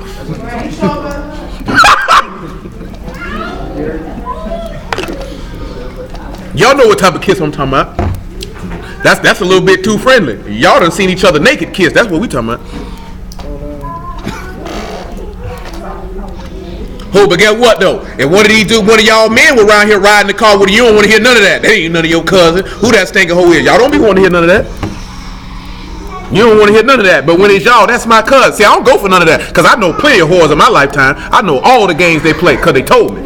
[SPEAKER 1] Y'all know what type of kiss I'm talking about. That's a little bit too friendly. Y'all done seen each other naked kiss. That's what we talking about. Oh, but guess what though? If one of y'all men were around here riding the car with you, don't want to hear none of that. That ain't none of your cousin. Who that stinking hoe is? Y'all don't be wanting to hear none of that. You don't want to hear none of that. But when it's y'all, that's my cousin. See, I don't go for none of that. Because I know plenty of whores in my lifetime. I know all the games they play because they told me.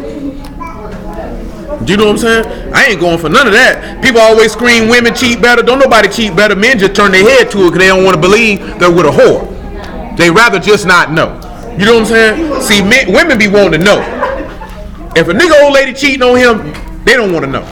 [SPEAKER 1] Do you know what I'm saying? I ain't going for none of that. People always scream women cheat better. Don't nobody cheat better. Men just turn their head to it because they don't want to believe they're with a whore. They rather just not know. You know what I'm saying? See, women be wanting to know. If a nigga old lady cheating on him, they don't want to know.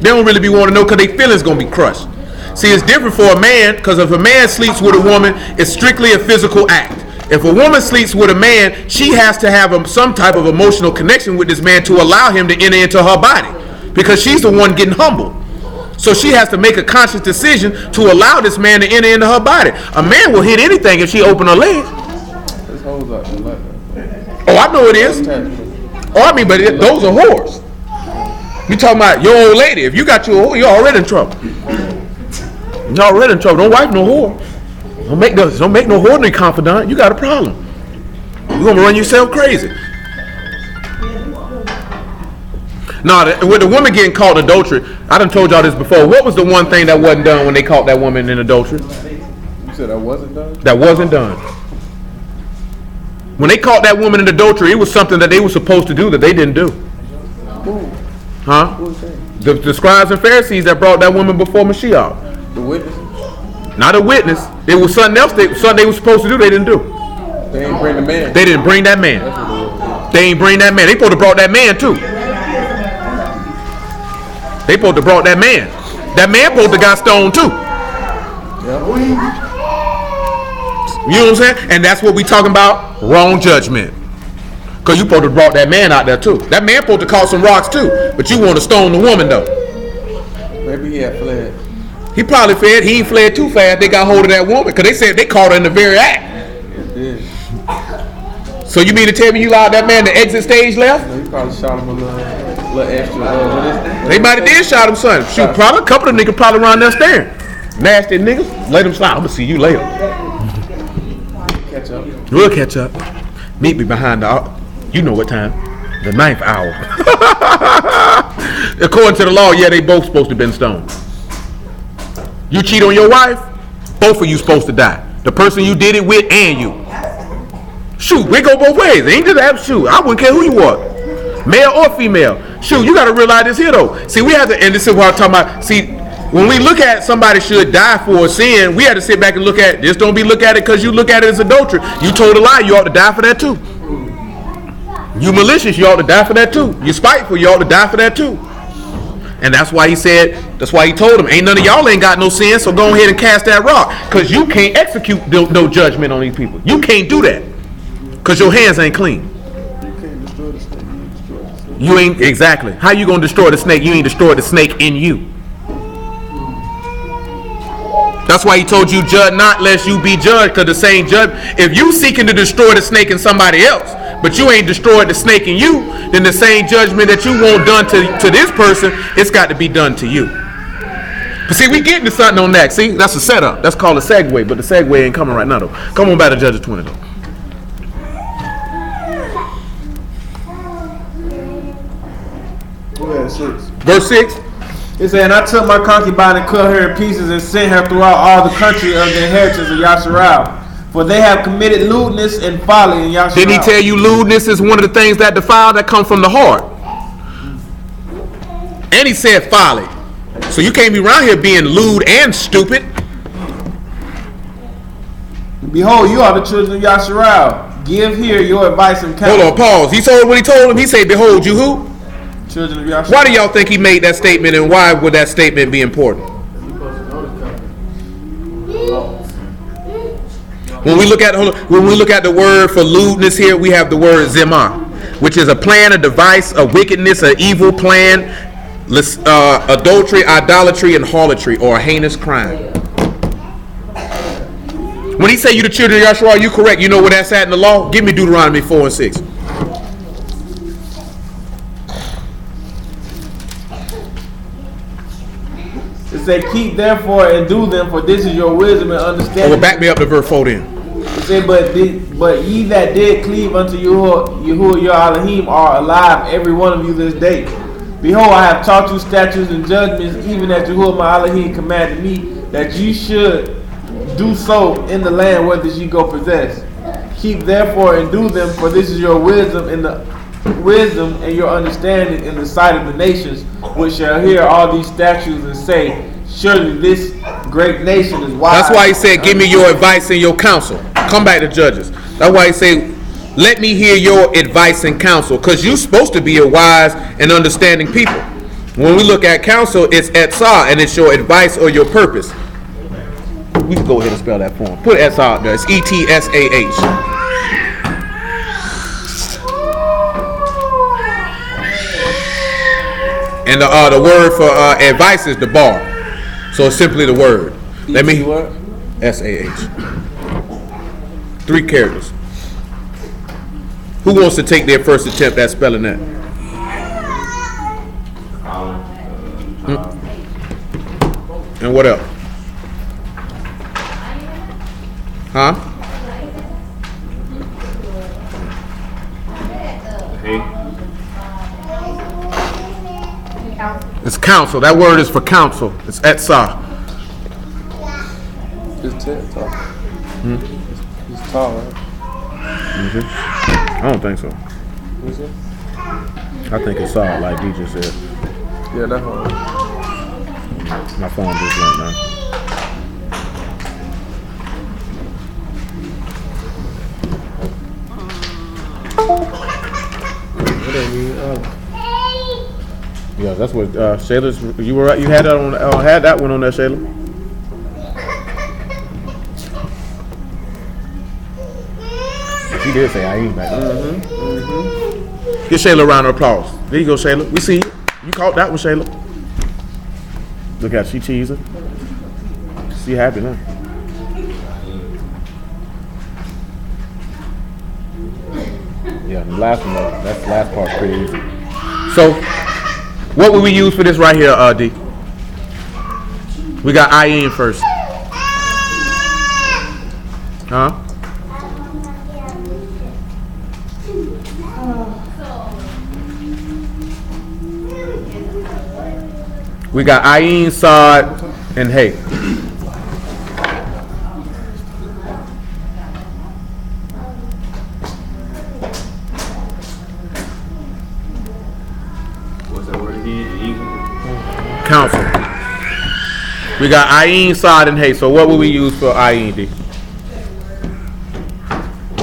[SPEAKER 1] They don't really be wanting to know because their feelings going to be crushed. See, it's different for a man because if a man sleeps with a woman, it's strictly a physical act. If a woman sleeps with a man, she has to have some type of emotional connection with this man to allow him to enter into her body because she's the one getting humbled. So she has to make a conscious decision to allow this man to enter into her body. A man will hit anything if she open her legs.
[SPEAKER 4] There's hoes out there like that.
[SPEAKER 1] Oh, I know it is. Oh, I mean, but those are whores. You talking about your old lady. If you got your whore, you're already in trouble. You're already in trouble. Don't wife no whore. Don't make no ordinary confidant. You got a problem. You're gonna run yourself crazy. No, with the woman getting caught in adultery, I done told y'all this before. What was the one thing that wasn't done when they caught that woman in adultery?
[SPEAKER 4] You said that wasn't done?
[SPEAKER 1] That wasn't done. When they caught that woman in adultery, it was something that they were supposed to do that they didn't do.
[SPEAKER 4] Who?
[SPEAKER 1] Huh?
[SPEAKER 4] Who was that?
[SPEAKER 1] The scribes and Pharisees that brought that woman before Mashiach.
[SPEAKER 4] The witnesses?
[SPEAKER 1] Not a witness. It was something else. Something they were supposed to do. They didn't do.
[SPEAKER 4] They ain't bring the man.
[SPEAKER 1] They didn't bring that man. They ain't bring that man. They supposed to brought that man too. They supposed to brought that man. That man supposed to got stoned too. You know what I'm saying? And that's what we talking about. Wrong judgment. Cause you supposed to brought that man out there too. That man supposed to caught some rocks too. But you want to stone the woman though.
[SPEAKER 4] Maybe he had fled.
[SPEAKER 1] He probably fled. He ain't fled too fast. They got hold of that woman because they said they caught her in the very act.
[SPEAKER 4] Yeah.
[SPEAKER 1] So you mean to tell me you allowed that man to exit stage left?
[SPEAKER 4] He probably shot him a little extra.
[SPEAKER 1] They might have did shot him, son. Shoot, probably a couple of niggas probably around there staring. Nasty niggas. Let him slide. I'm gonna see you later.
[SPEAKER 4] Catch up.
[SPEAKER 1] We'll catch up. Meet me behind the. You know what time? The 9th hour. According to the law, yeah, they both supposed to have been stoned. You cheat on your wife, both of you supposed to die. The person you did it with and you. Shoot, we go both ways. It ain't just that. Shoot, I wouldn't care who you are, male or female. Shoot, you got to realize this here though. See, we have to, and this is what I'm talking about. See, when we look at somebody should die for a sin, we have to sit back and look at. Just don't be look at it because you look at it as adultery. You told a lie, you ought to die for that too. You malicious, you ought to die for that too. You spiteful, you ought to die for that too. And that's why he said, that's why he told them, ain't none of y'all ain't got no sin, so go ahead and cast that rock. Because you can't execute no judgment on these people. You can't do that. Because your hands ain't clean.
[SPEAKER 4] You can't destroy the snake. You destroy the snake.
[SPEAKER 1] You ain't, exactly. How you going to destroy the snake? You ain't destroyed the snake in you. That's why he told you, judge not lest you be judged, because the same judge, if you seeking to destroy the snake in somebody else, but you ain't destroyed the snake in you, then the same judgment that you want done to this person, it's got to be done to you. But see, we getting to something on that. See, that's a setup. That's called a segue, but the segue ain't coming right now though. Come on back to Judges 20 though.
[SPEAKER 2] Go ahead, 6.
[SPEAKER 1] Verse 6.
[SPEAKER 2] It said, and I took my concubine and cut her in pieces and sent her throughout all the country of the inheritance of Yasharal. For they have committed lewdness and folly in Yasharal.
[SPEAKER 1] Didn't he tell you lewdness is one of the things that defile that come from the heart? And he said folly. So you can't be around here being lewd and stupid.
[SPEAKER 2] Behold, you are the children of Yasharal. Give here your advice and counsel.
[SPEAKER 1] Hold on, pause. He told what he told him. He said, behold, you who?
[SPEAKER 2] Children of Yasharal.
[SPEAKER 1] Why do y'all think he made that statement, and why would that statement be important? When we look at the word for lewdness here, we have the word zemar, which is a plan, a device, a wickedness, an evil plan, adultery, idolatry, and harlotry, or a heinous crime. When he say you the children of Yahshua, you correct. You know where that's at in the law? Give me Deuteronomy 4 and 6.
[SPEAKER 2] It said, keep therefore and do them, for this is your wisdom and understanding.
[SPEAKER 1] Oh, well, back me up to verse 4 then.
[SPEAKER 2] It said, but ye that did cleave unto Yahuwah your Elohim are alive, every one of you this day. Behold, I have taught you statutes and judgments, even as Yahuwah my Elohim commanded me, that ye should do so in the land whether ye go possess. Keep therefore and do them, for this is your wisdom and your understanding in the sight of the nations, which shall hear all these statutes and say, surely this great nation is wise.
[SPEAKER 1] That's why he said, give me your advice and your counsel. Come back to Judges. That's why he said, let me hear your advice and counsel, because you're supposed to be a wise and understanding people. When we look at counsel, it's etzah, and it's your advice or your purpose. We can go ahead and spell that for him. Put etzah out there. It's E-T-S-A-H. And the word for advice is the bar. So it's simply the word. Let me
[SPEAKER 4] what?
[SPEAKER 1] S-A-H. 3 characters. Who wants to take their first attempt at spelling that? And what else? Huh? It's counsel. That word is for counsel. It's etzah.
[SPEAKER 4] It's TED Talk. He's tall, right?
[SPEAKER 1] I don't think so.
[SPEAKER 4] What's it?
[SPEAKER 1] I think it's solid, like D just said.
[SPEAKER 4] Yeah, that one.
[SPEAKER 1] My phone just went now.
[SPEAKER 4] What that mean?
[SPEAKER 1] Yeah, that's what Shayla's. You were right. You had that on. Had that one on there, Shayla. She did say I ain't back. Give Shayla a round of applause. There you go, Shayla. We see you. You caught that one, Shayla. Look at she cheesing. She happy now. Yeah, the last one. That's the last part. Pretty easy. So, what would we use for this right here, D? We got ayin first. Huh? We got ayin, sod, and hay.
[SPEAKER 5] What's that word again?
[SPEAKER 1] Counsel. We got ayin, sod, and hay. So what would we use for ayin, D?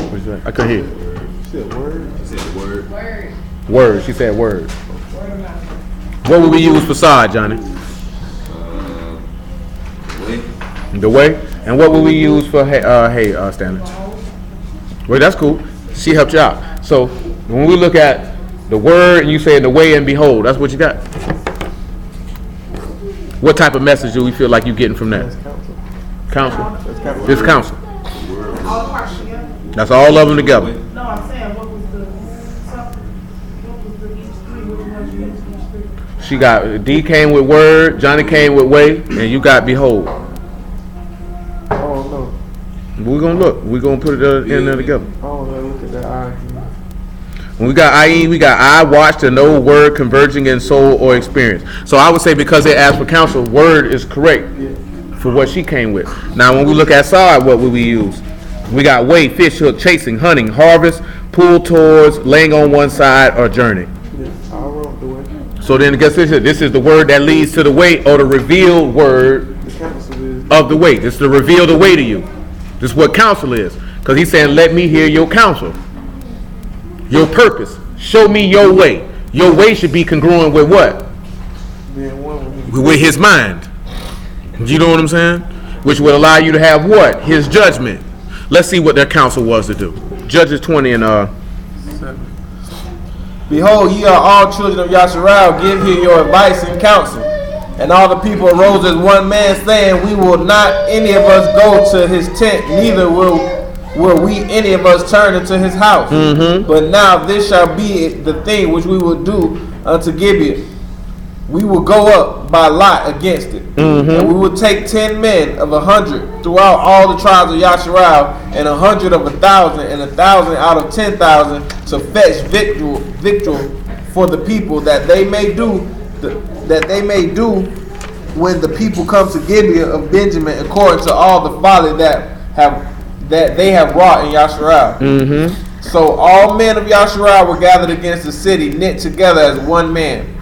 [SPEAKER 1] What's that? I couldn't hear you.
[SPEAKER 4] She said word.
[SPEAKER 5] He said word.
[SPEAKER 1] Word. She said word. What would we use for sod, Johnny?
[SPEAKER 5] Way.
[SPEAKER 1] The way. And what would we use for hay, Stanley? Well, that's cool. She helped you out. So when we look at the word and you say the way and behold, that's what you got. What type of message do we feel like you're getting from that?
[SPEAKER 4] That's counsel.
[SPEAKER 1] Counsel.
[SPEAKER 4] That's counsel.
[SPEAKER 1] This counsel.
[SPEAKER 6] All parts together?
[SPEAKER 1] That's all of them together.
[SPEAKER 6] No, I'm saying, what was the each three, which ones you used each three?
[SPEAKER 1] She got D came with word, Johnny came with way, and you got behold.
[SPEAKER 4] Oh no.
[SPEAKER 1] We're gonna look. We're gonna put it in there together.
[SPEAKER 4] Oh no, look at that eye.
[SPEAKER 1] When we got ayin, we got eye, watch, to know, word, converging in soul or experience. So I would say because they asked for counsel, word is correct for what she came with. Now when we look at sod, what would we use? We got way, fish hook, chasing, hunting, harvest, pull towards, laying on one side, or journey.
[SPEAKER 4] Yeah, I wrote the way.
[SPEAKER 1] So then guess this is the word that leads to the way, or the revealed word
[SPEAKER 4] The counsel is.
[SPEAKER 1] of the way. This is to reveal the way to you. This is what counsel is. Because he's saying, let me hear your counsel. Your purpose. Show me your way. Your way should be congruent with what?
[SPEAKER 4] Being one with him.
[SPEAKER 1] With his mind. You know what I'm saying? Which would allow you to have what? His judgment. Let's see what their counsel was to do. Judges 20 and
[SPEAKER 2] Behold, ye are all children of Yasharal, give here your advice and counsel. And all the people arose as one man, saying, we will not any of us go to his tent, neither will we any of us turn into his house. But now this shall be the thing which we will do unto Gibeah. We will go up by lot against it, and we will take 10 men of 100 throughout all the tribes of Yasharal, and 100 of 1,000, and 1,000 out of 10,000 to fetch victual for the people, that they may do when the people come to Gibeah of Benjamin, according to all the folly that they have wrought in Yasharal. So all men of Yasharal were gathered against the city, knit together as one man.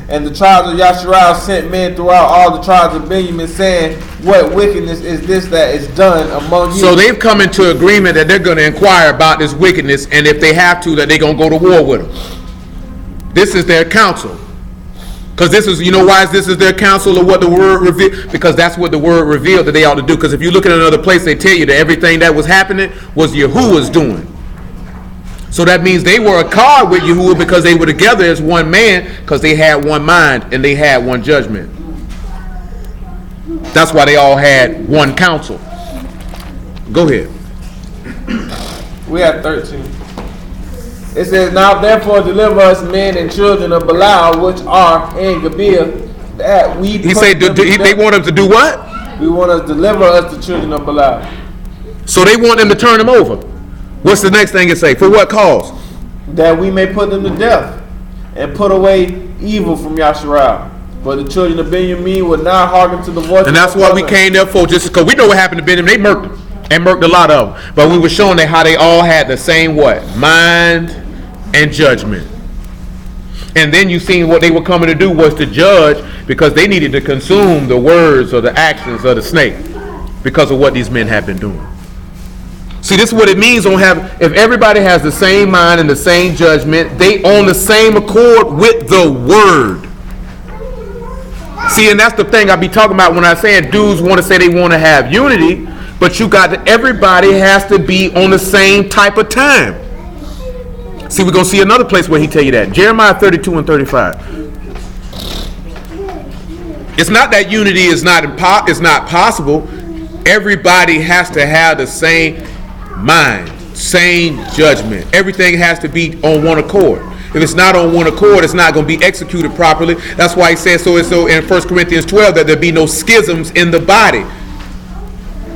[SPEAKER 2] And the tribes of Yasharal sent men throughout all the tribes of Benjamin, saying, what wickedness is this that is done among you?
[SPEAKER 1] so they've come into agreement that they're going to inquire about this wickedness, and if they have to, that they're going to go to war with them. This is their counsel. Because this is, you know why this is their counsel, or what the word revealed? Because that's what the word revealed that they ought to do. Because if you look at another place, they tell you that everything that was happening was Yahuwah's doing. So that means they were a card with Yahuwah because they were together as one man, because they had one mind and they had one judgment. That's why they all had one counsel. Go ahead.
[SPEAKER 2] We have 13. It says, now therefore deliver us men and children of Belial, which are in Gibeah, that we
[SPEAKER 1] He said they want them to do what?
[SPEAKER 2] We want us to deliver us the children of Belial.
[SPEAKER 1] So they want them to turn them over. What's the next thing it say? For what cause?
[SPEAKER 2] That we may put them to death, and put away evil from Yasharal. But the children of Benjamin would not hearken to the voice
[SPEAKER 1] And that's
[SPEAKER 2] of
[SPEAKER 1] what
[SPEAKER 2] their
[SPEAKER 1] we came there for, just because we know what happened to Benjamin. They murked him, and murked a lot of them. But we were showing them how they all had the same what? Mind and judgment. And then you seen what they were coming to do was to judge, because they needed to consume the words or the actions of the snake because of what these men had been doing. See, this is what it means if everybody has the same mind and the same judgment, they on the same accord with the word. See, and that's the thing I be talking about when I say dudes want to say they want to have unity, but you got to, everybody has to be on the same type of time. See, we're going to see another place where he tell you that. Jeremiah 32 and 35. It's not that unity is not possible. Everybody has to have the same mind, same judgment. Everything has to be on one accord. If it's not on one accord, it's not going to be executed properly. That's why he says so in 1 Corinthians 12 that there be no schisms in the body.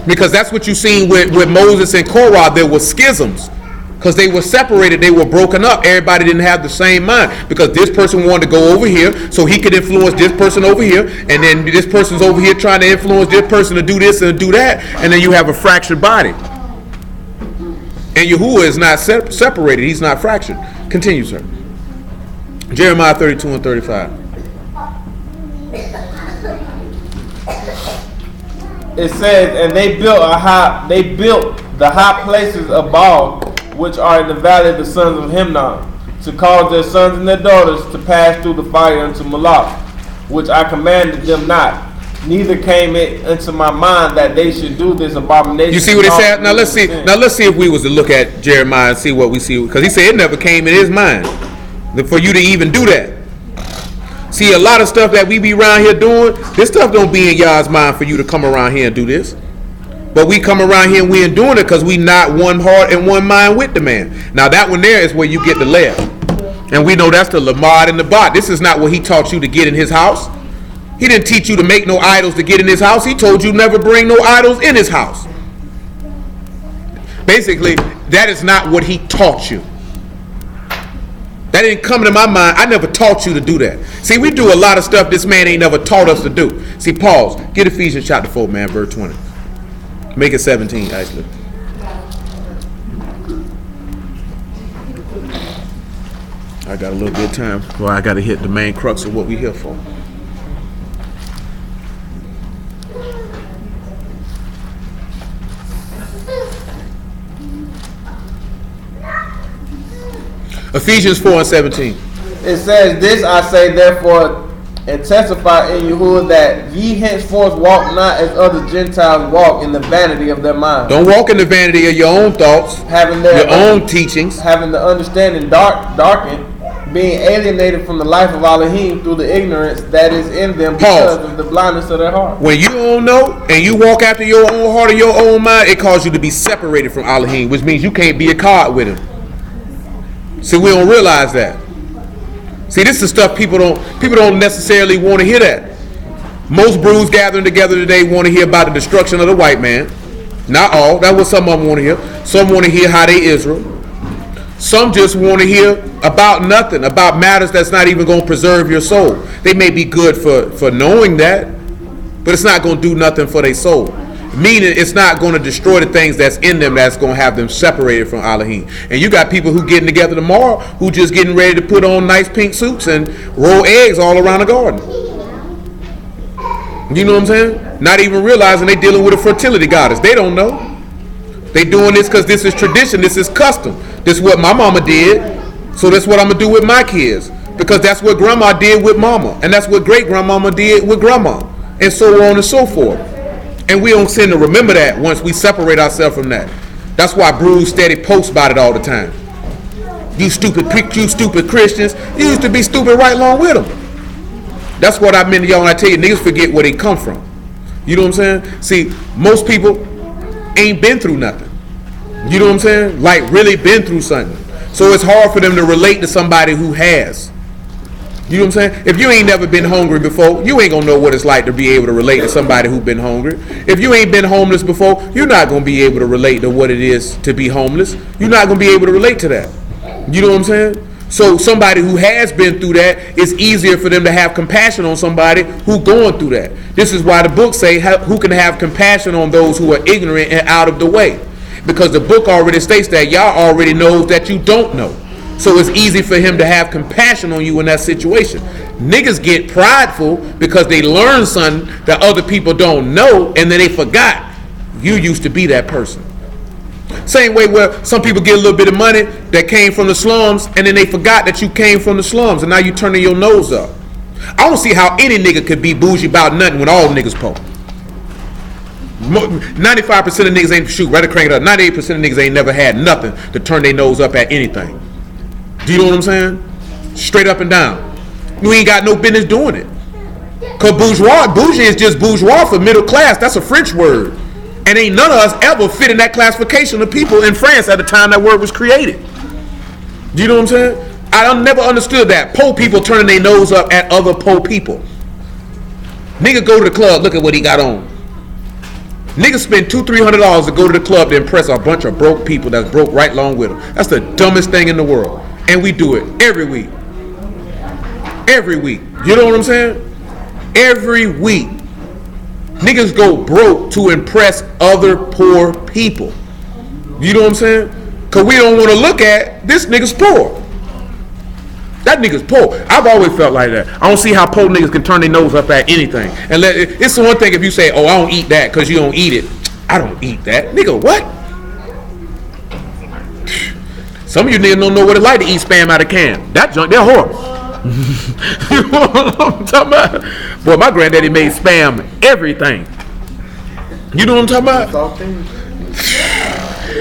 [SPEAKER 1] Because that's what you seen with Moses and Korah. There were schisms. Because they were separated, they were broken up. Everybody didn't have the same mind. Because this person wanted to go over here so he could influence this person over here. And then this person's over here trying to influence this person to do this and do that. And then you have a fractured body. And Yahuwah is not separated. He's not fractured. Continue, sir. Jeremiah 32 and 35.
[SPEAKER 2] It says, and they built the high places of Baal, which are in the valley of the sons of Himnon, to cause their sons and their daughters to pass through the fire unto Moloch, which I commanded them not. Neither came it into my mind that they should do this abomination.
[SPEAKER 1] You see what it said? Now let's see if we was to look at Jeremiah and see what we see, because he said it never came in his mind for you to even do that. See, a lot of stuff that we be around here doing, this stuff don't be in y'all's mind for you to come around here and do this. But we come around here and we ain't doing it because we not one heart and one mind with the man. Now that one there is where you get the laugh. And we know that's the Lamad and the Bot. This is not what he taught you to get in his house. He didn't teach you to make no idols to get in his house. He told you never bring no idols in his house. Basically, that is not what he taught you. That didn't come to my mind. I never taught you to do that. See, we do a lot of stuff this man ain't never taught us to do. See, pause. Get Ephesians chapter 4, man, verse 20. Make it 17, actually. I got a little bit of time. Well, I got to hit the main crux of what we here for. Ephesians 4 and 17.
[SPEAKER 2] It says, this I say therefore, and testify in Yahuwah, that ye henceforth walk not as other Gentiles walk, in the vanity of their mind.
[SPEAKER 1] Don't walk in the vanity of your own thoughts,
[SPEAKER 2] having their
[SPEAKER 1] your own teachings,
[SPEAKER 2] having the understanding darkened, being alienated from the life of Elohim through the ignorance that is in them because of the blindness of their heart.
[SPEAKER 1] When you don't know and you walk after your own heart or your own mind, it causes you to be separated from Elohim, which means you can't be a card with him. See, we don't realize that. See, this is stuff people don't necessarily want to hear that. Most brews gathering together today want to hear about the destruction of the white man. Not all. That's what some of them want to hear. Some want to hear how they Israel. Some just want to hear about nothing, about matters that's not even going to preserve your soul. They may be good for knowing that, but it's not going to do nothing for their soul. Meaning it's not going to destroy the things that's in them that's going to have them separated from Elohim. And you got people who getting together tomorrow who just getting ready to put on nice pink suits and roll eggs all around the garden. You know what I'm saying? Not even realizing they dealing with a fertility goddess. They don't know. They doing this because this is tradition. This is custom. This is what my mama did. So that's what I'm going to do with my kids. Because that's what grandma did with mama. And that's what great grandmama did with grandma. And so on and so forth. And we don't seem to remember that once we separate ourselves from that. That's why Bruce steady posts about it all the time. You stupid Christians. You used to be stupid right along with them. That's what I meant to y'all when I tell you niggas forget where they come from. You know what I'm saying? See, most people ain't been through nothing. You know what I'm saying? Like really been through something. So it's hard for them to relate to somebody who has. You know what I'm saying? If you ain't never been hungry before, you ain't gonna know what it's like to be able to relate to somebody who's been hungry. If you ain't been homeless before, you're not gonna be able to relate to what it is to be homeless. You're not gonna be able to relate to that. You know what I'm saying? So somebody who has been through that, it's easier for them to have compassion on somebody who going through that. This is why the book say who can have compassion on those who are ignorant and out of the way. Because the book already states that y'all already knows that you don't know. So it's easy for him to have compassion on you in that situation. Niggas get prideful because they learn something that other people don't know, and then they forgot you used to be that person. Same way where some people get a little bit of money that came from the slums, and then they forgot that you came from the slums, and now you turning your nose up. I don't see how any nigga could be bougie about nothing when all niggas poor. 95% of niggas ain't, shoot, rather crank it up, 98% of niggas ain't never had nothing to turn their nose up at anything. Do you know what I'm saying? Straight up and down. You ain't got no business doing it. Cause bougie is just bourgeois for middle class. That's a French word. And ain't none of us ever fit in that classification of people in France at the time that word was created. Do you know what I'm saying? I never understood that. Poor people turning their nose up at other poor people. Nigga go to the club, look at what he got on. Niggas spend $200-300 to go to the club to impress a bunch of broke people that's broke right along with them. That's the dumbest thing in the world. And we do it every week. Every week. You know what I'm saying? Every week. Niggas go broke to impress other poor people. You know what I'm saying? Because we don't want to look at this nigga's poor. That nigga's poor. I've always felt like that. I don't see how poor niggas can turn their nose up at anything. And it's the one thing if you say, oh, I don't eat that because you don't eat it. I don't eat that. Nigga, what? Some of you niggas don't know what it's like to eat Spam out of can. That junk, they're horrible. You know what I'm talking about? Boy, my granddaddy made Spam everything. You know what I'm talking about?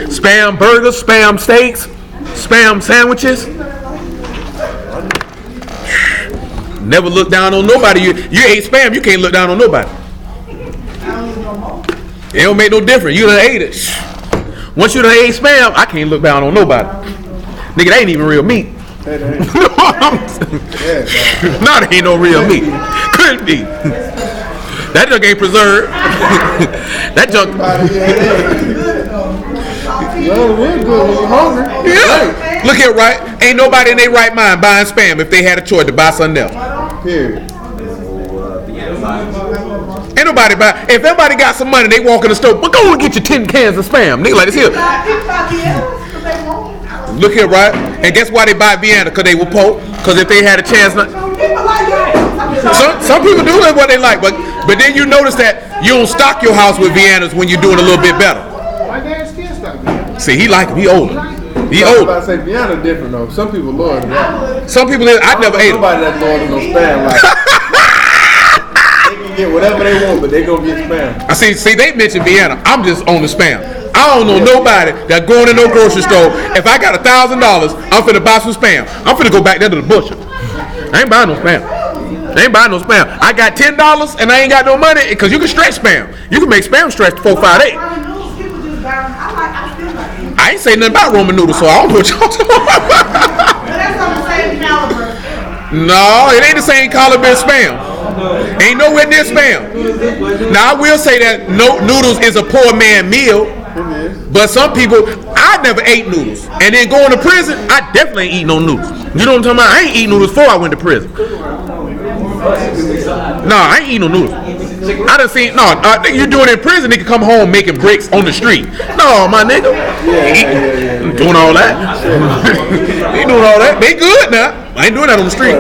[SPEAKER 1] Spam burgers, Spam steaks, Spam sandwiches. Never look down on nobody. You ate Spam, you can't look down on nobody. It don't make no difference. You done ate it. Once you done ate Spam, I can't look down on nobody. Nigga, that ain't even real meat. No, that ain't no real meat. Couldn't be. That junk ain't preserved. That junk. Yeah. Look here, right? Ain't nobody in their right mind buying Spam if they had a choice to buy something else.
[SPEAKER 2] Period.
[SPEAKER 1] Ain't nobody buy. If everybody got some money, they walk in the store. But go and get your 10 cans of Spam. Nigga, like this here. Look here, right? And guess why they buy Vienna? Because they were poor. Because if they had a chance, some people do like what they like, but then you notice that you don't stock your house with Viennas when you're doing a little bit better.
[SPEAKER 4] My dad's kids stock Vienna.
[SPEAKER 1] See, he like him. He older. He older.
[SPEAKER 2] I say Vienna different though. Some people love that.
[SPEAKER 1] Some people, I never ate them.
[SPEAKER 2] Nobody that loves no Spam. Like, they can get whatever they want, but they gonna get Spam.
[SPEAKER 1] I see. They mentioned Vienna. I'm just on the Spam. I don't know nobody that going to no grocery store. If I got $1,000, I'm finna buy some Spam. I'm finna go back there to the butcher. I ain't buying no Spam. I got $10 and I ain't got no money because you can stretch Spam. You can make Spam stretch to 4, 5, 8. I ain't say nothing about Roman noodles, so I don't know what y'all talking about. No, it ain't the same caliber as Spam. Ain't nowhere near Spam. Now I will say that noodles is a poor man meal. But some people, I never ate noodles. And then going to prison, I definitely ain't eat no noodles. You know what I'm talking about? I ain't eat noodles before I went to prison. No, I ain't eat no noodles. I done seen, you doing it in prison, nigga come home making bricks on the street. No, my nigga. Ain't doing all that. Ain't doing all that. They good now. I ain't doing that on the street.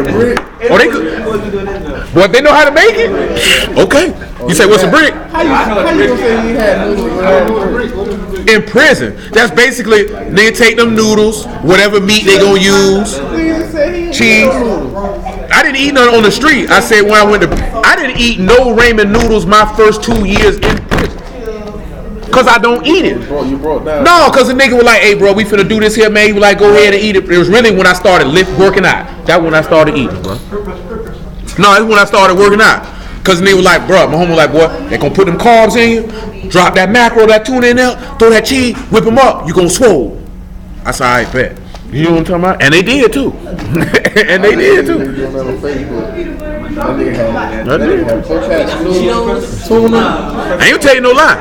[SPEAKER 1] Oh, they good. But they know how to make it. Okay. You say, what's a brick?
[SPEAKER 2] How you gonna say you had noodles
[SPEAKER 1] in prison? That's basically they take them noodles, whatever meat they gonna use, cheese. I didn't eat none on the street. I said when I didn't eat no ramen noodles my first 2 years in prison. Cause I don't eat it.
[SPEAKER 2] You broke down.
[SPEAKER 1] No, cause the nigga was like, hey bro, we finna do this here, man. He was like, go ahead and eat it. It was really when I started working out. That's when I started eating, bro. No, it's when I started working out. Cause the nigga was like, bro, my homie was like, boy, they gonna put them carbs in you, drop that mackerel, that tuna in there, throw that cheese, whip them up, you gonna swole. I said, I bet. You know what I'm talking about? And they did too. And they did too. I ain't gonna tell you no lie.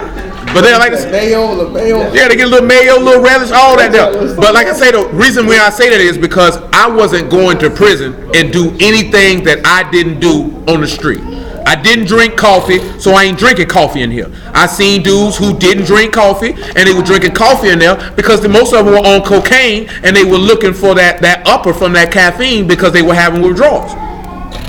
[SPEAKER 1] But they like to,
[SPEAKER 2] Mayo.
[SPEAKER 1] yeah, they get a little mayo, a little relish, all that there. But like I say, the reason why I say that is because I wasn't going to prison and do anything that I didn't do on the street. I didn't drink coffee, so I ain't drinking coffee in here. I seen dudes who didn't drink coffee, and they were drinking coffee in there because most of them were on cocaine, and they were looking for that upper from that caffeine because they were having withdrawals.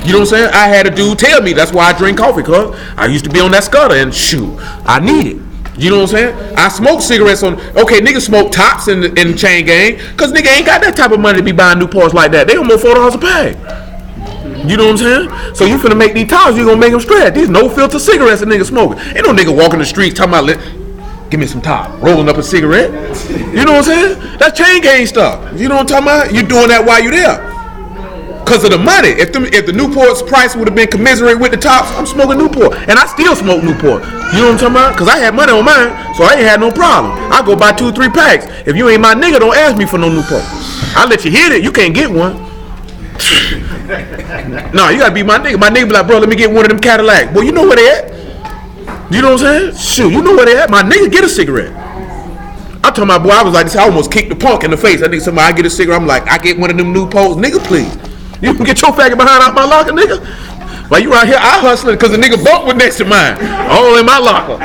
[SPEAKER 1] You know what I'm saying? I had a dude tell me that's why I drink coffee, cause I used to be on that scudder and shoot, I need it. You know what I'm saying? I smoke cigarettes on. Okay, niggas smoke tops in the chain gang, cause nigga ain't got that type of money to be buying Newports like that. They almost $4 a pack. You know what I'm saying? So you finna make these towels, you gonna make them straight. These no filter cigarettes a nigga smoking. Ain't no nigga walking the streets talking about, give me some top, rolling up a cigarette. You know what I'm saying? That's chain gang stuff. You know what I'm talking about? You doing that while you there. Cause of the money. If the Newport's price would have been commensurate with the tops, I'm smoking Newport. And I still smoke Newport. You know what I'm talking about? Cause I had money on mine, so I ain't had no problem. I go buy 2-3 packs. If you ain't my nigga, don't ask me for no Newport. I let you hit it, you can't get one. No, you gotta be my nigga. My nigga be like, bro, let me get one of them Cadillacs. Boy, you know where they at? You know what I'm saying? Shoot, you know where they at? My nigga get a cigarette. I told my boy, I was like this, I almost kicked the punk in the face. I think somebody, I get a cigarette, I'm like, I get one of them Newports. Nigga, please. You can get your faggot behind out my locker, nigga. While you out here, I hustling because the nigga bunk was next to mine. All in my locker.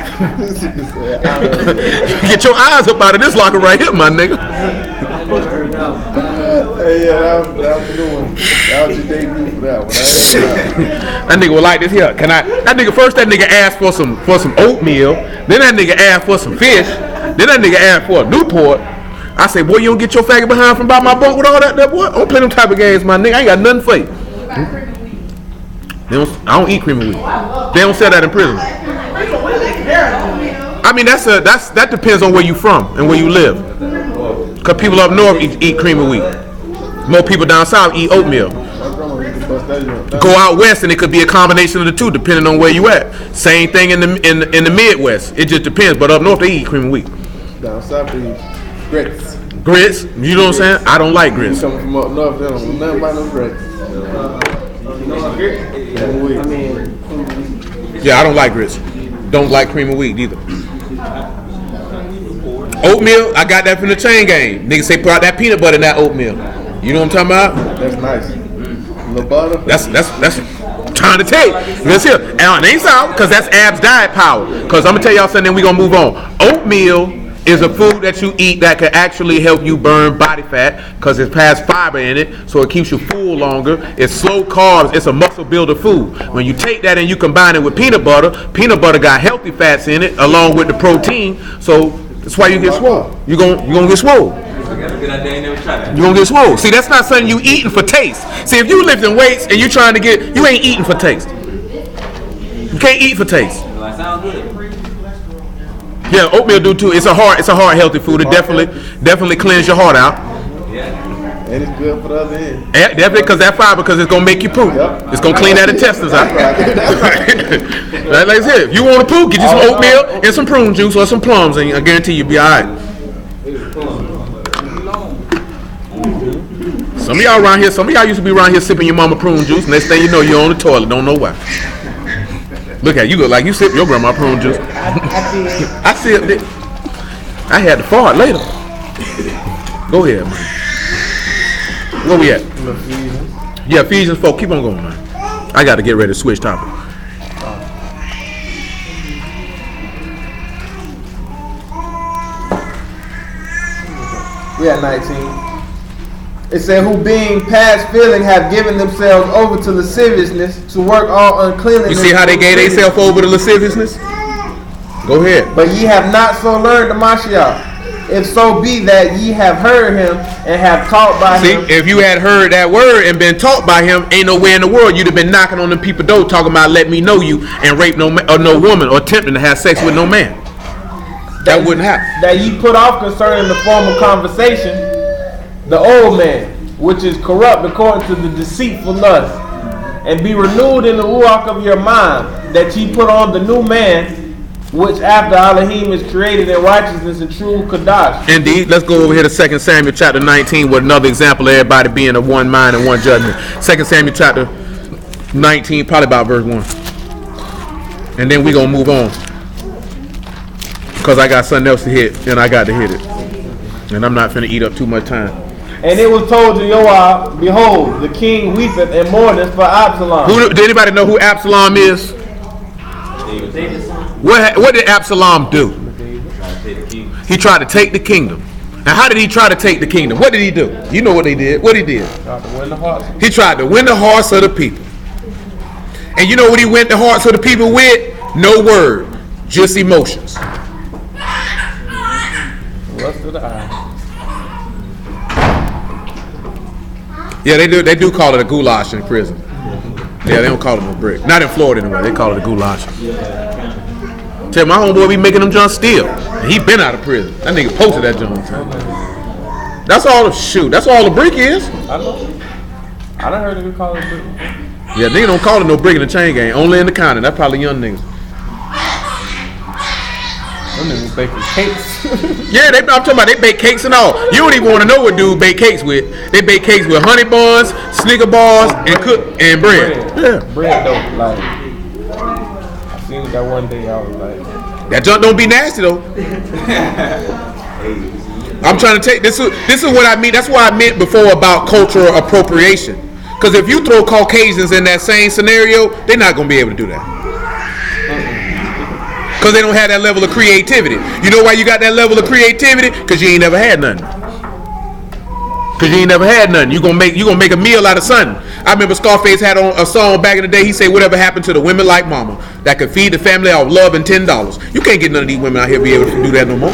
[SPEAKER 1] Get your eyes up out of this locker right here, my nigga.
[SPEAKER 2] Hey, yeah, that was a good one. That was your debut for that one.
[SPEAKER 1] That nigga was like this here. That nigga asked for some oatmeal. Then that nigga asked for some fish. Then that nigga asked for a Newport. I say, boy, you don't get your faggot behind from by my bunk with all that boy? I don't play them type of games, my nigga. I ain't got nothing for you. I don't eat cream of wheat. They don't sell that in prison. I mean, that depends on where you from and where you live. Cause people up north eat cream of wheat. More people down south eat oatmeal. Go out west and it could be a combination of the two, depending on where you at. Same thing in the Midwest. It just depends. But up north they eat cream of wheat.
[SPEAKER 2] Down south they eat grits.
[SPEAKER 1] Grits, you know what I'm saying? I don't like grits.
[SPEAKER 2] Coming from up north, they don't know nothing about no grits.
[SPEAKER 1] Yeah, I don't like grits. Don't like cream of wheat either. Oatmeal, I got that from the chain gang. Niggas say put out that peanut butter in that oatmeal. You know what I'm talking about?
[SPEAKER 2] That's nice. A little butter.
[SPEAKER 1] That's trying to take. Let's hear. And it ain't sour because that's Ab's diet power. Because I'm gonna tell y'all something, then we gonna move on. Oatmeal is a food that you eat that can actually help you burn body fat because it has fiber in it, so it keeps you full longer. It's slow carbs. It's a muscle builder food. When you take that and you combine it with peanut butter got healthy fats in it along with the protein. So that's why you get swole. You gonna get swole. You gonna get swole. See, that's not something you eating for taste. See, if you lifting weights and you trying to get, you ain't eating for taste. You can't eat for taste. Yeah, oatmeal do too. It's a hard healthy food. It definitely cleans your heart out.
[SPEAKER 2] And it's good for the other end.
[SPEAKER 1] Definitely because that fiber, because it's gonna make you poop.
[SPEAKER 2] Yep.
[SPEAKER 1] It's gonna clean that intestines out. Like I said, if you want to poop, get you some oatmeal and some prune juice or some plums, and I guarantee you'll be all right. Some of y'all around here, some of y'all used to be around here sipping your mama prune juice. Next thing you know, you're on the toilet. Don't know why. Look at you, look like you sip your grandma prune juice. I sipped it. I had to fart later. Go ahead, man. Where we at? Yeah, Ephesians 4. Keep on going, man. I got to get ready to switch topic.
[SPEAKER 2] We at 19. It said, who being past feeling have given themselves over to lasciviousness to work all uncleanliness.
[SPEAKER 1] You see how they gave themselves over to lasciviousness? Go ahead.
[SPEAKER 2] But ye have not so learned the Mashiach. If so be that ye have heard him and have taught by him.
[SPEAKER 1] See, if you had heard that word and been taught by him, ain't nowhere in the world you'd have been knocking on them people's door talking about let me know you and rape no woman or attempting to have sex with no man. That wouldn't happen.
[SPEAKER 2] That ye put off concerning the former conversation, the old man, which is corrupt according to the deceitful lust, and be renewed in the ruach of your mind, that ye put on the new man, which after Elohim is created in righteousness and true Kadash.
[SPEAKER 1] Indeed. Let's go over here to 2 Samuel chapter 19 with another example of everybody being of one mind and one judgment. 2 Samuel chapter 19, probably about verse 1. And then we're going to move on. Cause I got something else to hit, and I got to hit it, and I'm not finna eat up too much time.
[SPEAKER 2] And it was told to Joab, behold, the king weepeth and mourneth for Absalom.
[SPEAKER 1] Did anybody know who Absalom is? What did Absalom do? He tried to take the kingdom. And how did he try to take the kingdom? What did he do? You know what he did. What he did? He tried to win the hearts of the people. And you know what he went the hearts of the people with? No word, just emotions.
[SPEAKER 2] Lust of the eye.
[SPEAKER 1] Yeah, they do call it a goulash in prison. Yeah, they don't call it a brick. Not in Florida anyway. They call it a goulash. Tell my homeboy be making them junk still. And he been out of prison. That nigga posted that junk. That's all that's all the brick is.
[SPEAKER 2] I know. I done heard it call it a brick.
[SPEAKER 1] Yeah, nigga don't call it no brick in the chain gang. Only in the county. That's probably young niggas.
[SPEAKER 2] Them niggas baking cakes.
[SPEAKER 1] Yeah, I'm talking about they bake cakes and all. You don't even want to know what dude bake cakes with. They bake cakes with honey buns, Snicker bars, and bread. Yeah.
[SPEAKER 2] Bread though, like I seen it that one day. I was like,
[SPEAKER 1] that junk don't be nasty though. I'm trying to take this is what I mean. That's what I meant before about cultural appropriation. Because if you throw Caucasians in that same scenario, they're not gonna be able to do that. Because they don't have that level of creativity. You know why you got that level of creativity? Because you ain't never had nothing. You gonna make a meal out of something. I remember Scarface had on a song back in the day. He said, "Whatever happened to the women like Mama that could feed the family off love and $10?" You can't get none of these women out here be able to do that no more.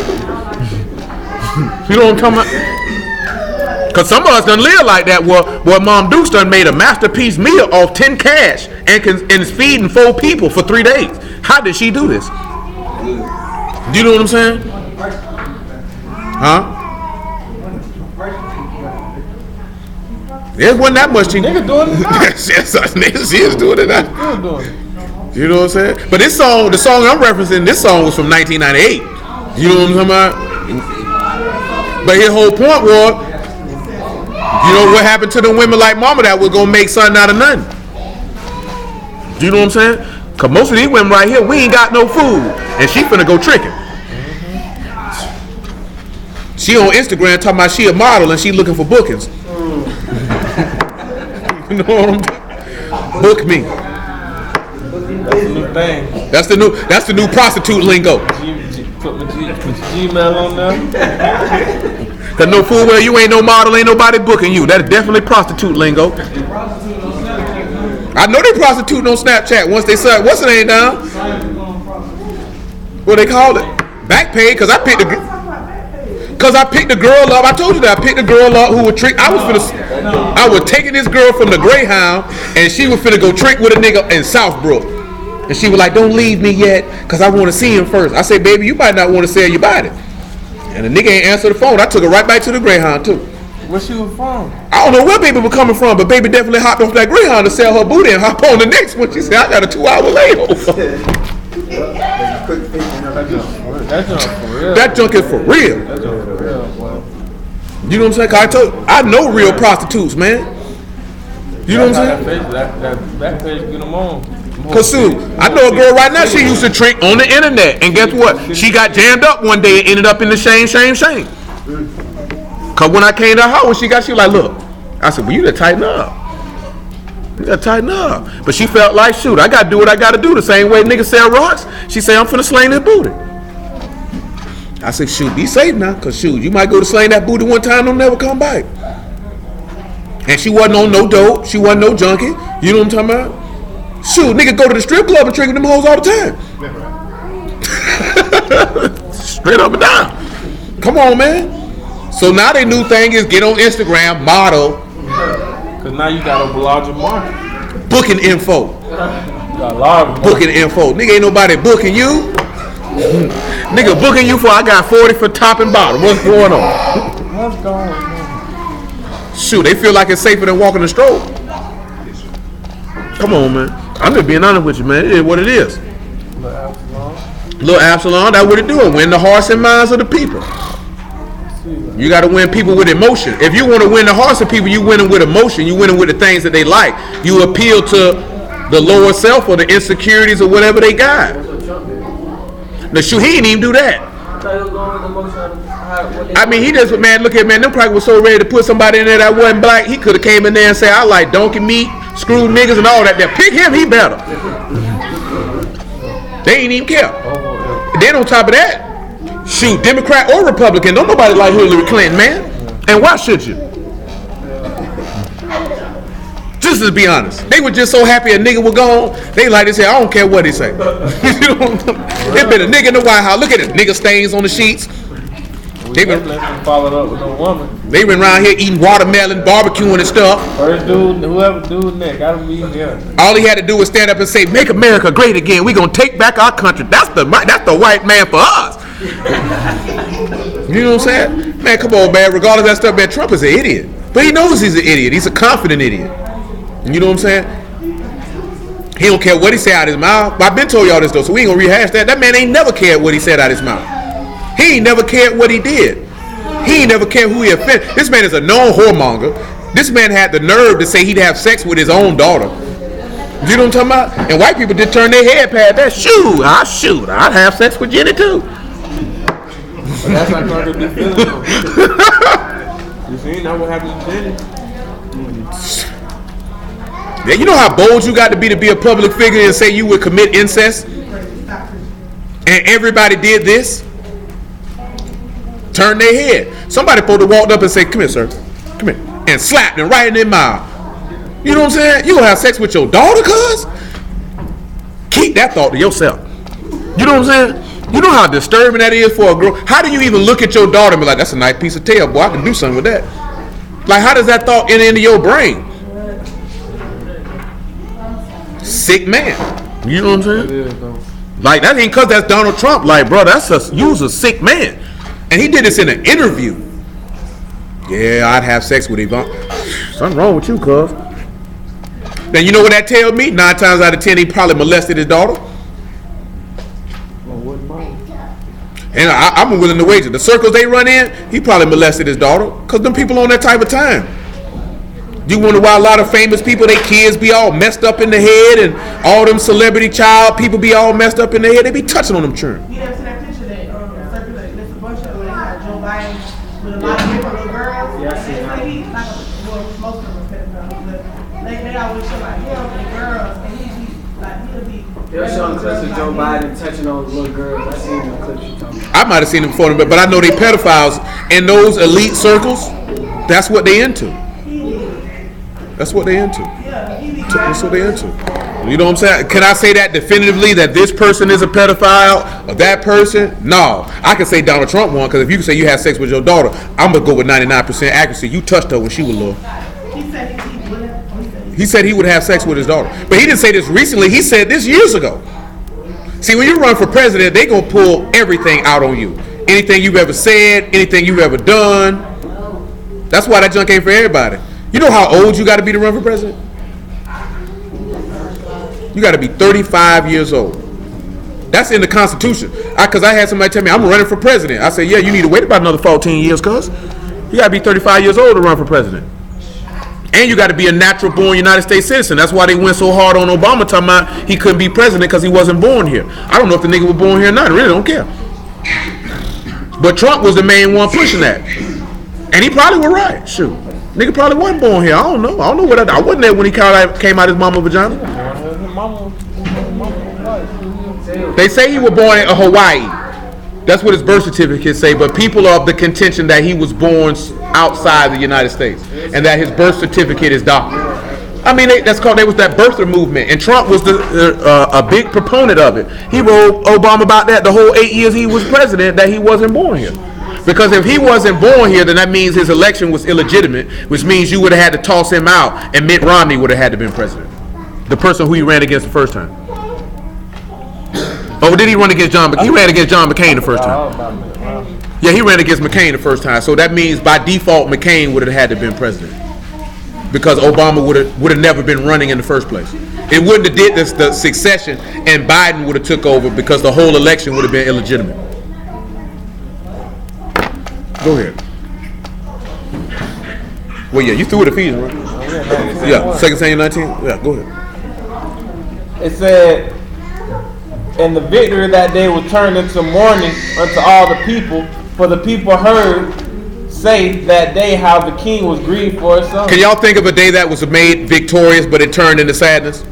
[SPEAKER 1] You know what I'm talking about? Because some of us done live like that. Well, Mom Dukes done made a masterpiece meal off 10 cash and is feeding 4 people for 3 days. How did she do this? Do you know what I'm saying? Huh? There wasn't that much cheating.
[SPEAKER 2] nigga doing it now.
[SPEAKER 1] Niggas is doing it now.
[SPEAKER 2] Still doing it.
[SPEAKER 1] You know what I'm saying? But the song I'm referencing, this song was from 1998. You know what I'm talking about? But his whole point was, you know what happened to the women like Mama that was gonna make something out of nothing? You know what I'm saying? Cause most of these women right here, we ain't got no food, and she finna go tricking. She on Instagram talking about she a model and she looking for bookings. You know what I'm saying? Book me.
[SPEAKER 2] That's the new thing.
[SPEAKER 1] That's the new prostitute lingo.
[SPEAKER 2] Put your Gmail on there.
[SPEAKER 1] Cause no fool, well, you ain't no model, ain't nobody booking you. That is definitely prostitute lingo. I know they prostituting on Snapchat once they said, what's the name down? What they call it? Back pay, cause I picked the girl up. I told you that I picked the girl up who would trick. I was taking this girl from the Greyhound, and she was finna go trick with a nigga in Southbrook. And she was like, don't leave me yet, cause I want to see him first. I said, baby, you might not want to sell your body. And the nigga ain't answer the phone. I took her right back to the Greyhound too.
[SPEAKER 2] Where she was from?
[SPEAKER 1] I don't know where baby was coming from, but baby definitely hopped off that Greyhound to sell her booty and hop on the next one. She said, I got a 2-hour layover. That junk is for real.
[SPEAKER 2] That junk for real, boy.
[SPEAKER 1] You know what I'm saying? Cause I know real prostitutes, man. You know what I'm saying?
[SPEAKER 2] That page get them on.
[SPEAKER 1] Cause Sue, I know a girl right now, she used to trick on the internet, and guess what? She got jammed up one day and ended up in the shame. Cause when I came to her house, she was like, look. I said, well, you gotta tighten up. But she felt like, shoot, I gotta do what I gotta do. The same way niggas sell rocks. She said, I'm finna slang that booty. I said, shoot, be safe now, cause shoot, you might go to slang that booty one time, don't never come back. And she wasn't on no dope, she wasn't no junkie. You know what I'm talking about? Shoot, nigga go to the strip club and tricking them hoes all the time. Straight up and down. Come on, man. So now their new thing is get on Instagram, model.
[SPEAKER 2] Cause now you got a larger market.
[SPEAKER 1] Booking info.
[SPEAKER 2] Got a larger
[SPEAKER 1] booking info. Nigga ain't nobody booking you. Nigga booking you for I got 40 for top and bottom. What's going on?
[SPEAKER 2] What's going on?
[SPEAKER 1] Shoot, they feel like it's safer than walking the stroll. Come on, man. I'm just being honest with you, man. It is what it is. Little Absalom, that's what it do. Win the hearts and minds of the people. You got to win people with emotion. If you want to win the hearts of people, you win them with emotion. You win them with the things that they like. You appeal to the lower self or the insecurities or whatever they got. Now, shoot, he didn't even do that.
[SPEAKER 3] thought he was going with the motion of what they
[SPEAKER 1] I mean, he just, man, look at, man, them crackers was so ready to put somebody in there that wasn't black, he could have came in there and said, I like donkey meat, screw niggas and all that there. Pick him, he better. They ain't even care. Then on top of that, shoot, Democrat or Republican, don't nobody like Hillary Clinton, man. And why should you? Just to be honest, they were just so happy a nigga was gone. They like to say, I don't care what he say. You know, there been a nigga in the White House. Look at it, nigga stains on the sheets. They been
[SPEAKER 4] followed up with no woman.
[SPEAKER 1] They been around here eating watermelon, barbecuing and stuff.
[SPEAKER 4] First dude, whoever dude next, gotta be here.
[SPEAKER 1] All he had to do was stand up and say, "Make America great again. We gonna take back our country." That's the white man for us. You know what I'm saying? Man, come on, man. Regardless of that stuff, man, Trump is an idiot. But he knows he's an idiot. He's a confident idiot. You know what I'm saying? He don't care what he say out of his mouth. But I've been told y'all this though, so we ain't gonna rehash that. That man ain't never cared what he said out of his mouth. He ain't never cared what he did. He ain't never cared who he offended. This man is a known whoremonger. This man had the nerve to say he'd have sex with his own daughter. You know what I'm talking about? And white people did turn their head past that. Shoot, I'd have sex with Jenny too.
[SPEAKER 2] But that's not going to be feeling. You see, now what happened to Jenny?
[SPEAKER 1] Yeah, you know how bold you got to be a public figure and say you would commit incest? And everybody did this? Turn their head. Somebody supposed to walk up and say, "Come here, sir. Come here." And slapped them right in their mouth. You know what I'm saying? You gonna have sex with your daughter, cuz? Keep that thought to yourself. You know what I'm saying? You know how disturbing that is for a girl? How do you even look at your daughter and be like, "That's a nice piece of tail, boy. I can do something with that." Like, how does that thought enter into your brain? Sick man. You know what I'm saying? Like, that ain't cause that's Donald Trump. Like, bro, you was a sick man. And he did this in an interview. Yeah, I'd have sex with Yvonne. Something wrong with you, cuz. Then you know what that tells me? 9 times out of 10, he probably molested his daughter. And I'm willing to wager. The circles they run in, he probably molested his daughter. Because them people on that type of time. You wonder why a lot of famous people, their kids be all messed up in the head, and all them celebrity child people be all messed up in the head. They be touching on them children.
[SPEAKER 6] You never seen that picture that circulated? There's a bunch of where they had Joe Biden with a lot of different little girls.
[SPEAKER 3] Yeah, I see
[SPEAKER 6] It's
[SPEAKER 3] that.
[SPEAKER 6] like he's like most of them are pedophiles, but they always show like him and girls, and he'll be.
[SPEAKER 3] They'll show clips of Joe Biden touching on little girls. I seen the clips you talking about.
[SPEAKER 1] I might have seen them before, but I know they pedophiles in those elite circles. That's what they into. That's what they into. That's what they into. You know what I'm saying? Can I say that definitively that this person is a pedophile or that person? No. I can say Donald Trump won, because if you can say you had sex with your daughter, I'm going to go with 99% accuracy. You touched her when she was little. He said he would have sex with his daughter. But he didn't say this recently. He said this years ago. See, when you run for president, they going to pull everything out on you. Anything you've ever said, anything you've ever done. That's why that junk ain't for everybody. You know how old you got to be to run for president? You got to be 35 years old. That's in the Constitution. Because I had somebody tell me, I'm running for president. I said, yeah, you need to wait about another 14 years, cuz. You got to be 35 years old to run for president. And you got to be a natural-born United States citizen. That's why they went so hard on Obama, talking about he couldn't be president because he wasn't born here. I don't know if the nigga was born here or not. I really don't care. But Trump was the main one pushing that. And he probably was right. Shoot. Nigga probably wasn't born here. I don't know. What I wasn't there when he came out his mama's vagina. They say he was born in Hawaii. That's what his birth certificate say. But people are of the contention that he was born outside the United States and that his birth certificate is doctored. I mean, there was that birther movement, and Trump was a big proponent of it. He wrote Obama about that the whole 8 years he was president, that he wasn't born here. Because if he wasn't born here, then that means his election was illegitimate, which means you would have had to toss him out, and Mitt Romney would have had to been president. The person who he ran against the first time. Oh, did he run against John McCain? He ran against John McCain the first time. Yeah, he ran against McCain the first time. So that means by default, McCain would have had to been president. Because Obama would have never been running in the first place. It wouldn't have did this, the succession, and Biden would have took over because the whole election would have been illegitimate. Go ahead. Well, yeah, you threw it Ephesians, right? Yeah, 2 Samuel 19. Yeah, go ahead.
[SPEAKER 2] It said, And the victory that day was turned into mourning unto all the people, for the people heard say that day how the king was grieved for his son.
[SPEAKER 1] Can y'all think of a day that was made victorious, but it turned into sadness?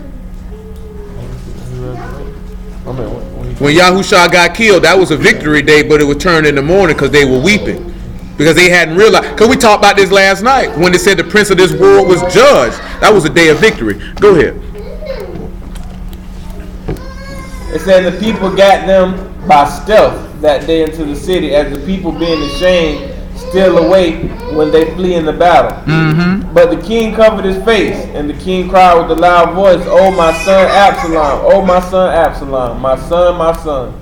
[SPEAKER 1] When Yahusha got killed, that was a victory day, but it was turned into mourning because they were weeping. Because they hadn't realized. Because we talked about this last night when they said the prince of this world was judged. That was a day of victory. Go ahead.
[SPEAKER 2] It said the people got them by stealth that day into the city, as the people being ashamed steal away when they flee in the battle. But the king covered his face, and the king cried with a loud voice, "Oh my son Absalom, oh my son Absalom, my son, my son."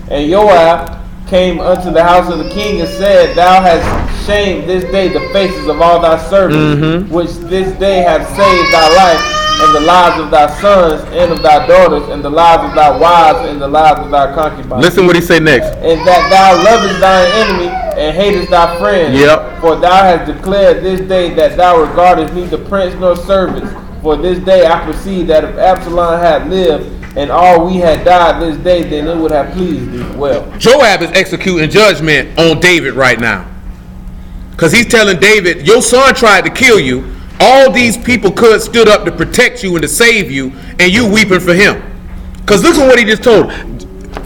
[SPEAKER 2] And Joab came unto the house of the king and said, "Thou hast shamed this day the faces of all thy servants, which this day have saved thy life, and the lives of thy sons and of thy daughters, and the lives of thy wives and the lives of thy concubines.
[SPEAKER 1] Listen what he say next.
[SPEAKER 2] And that thou lovest thine enemy and hatest thy friend.
[SPEAKER 1] Yep.
[SPEAKER 2] For thou hast declared this day that thou regardest neither prince nor servants. For this day I perceive that if Absalom had lived and all we had died this day, then it would have pleased thee well."
[SPEAKER 1] Joab is executing judgment on David right now. Because he's telling David, your son tried to kill you. All these people could stood up to protect you and to save you, and you weeping for him. Because look at what he just told.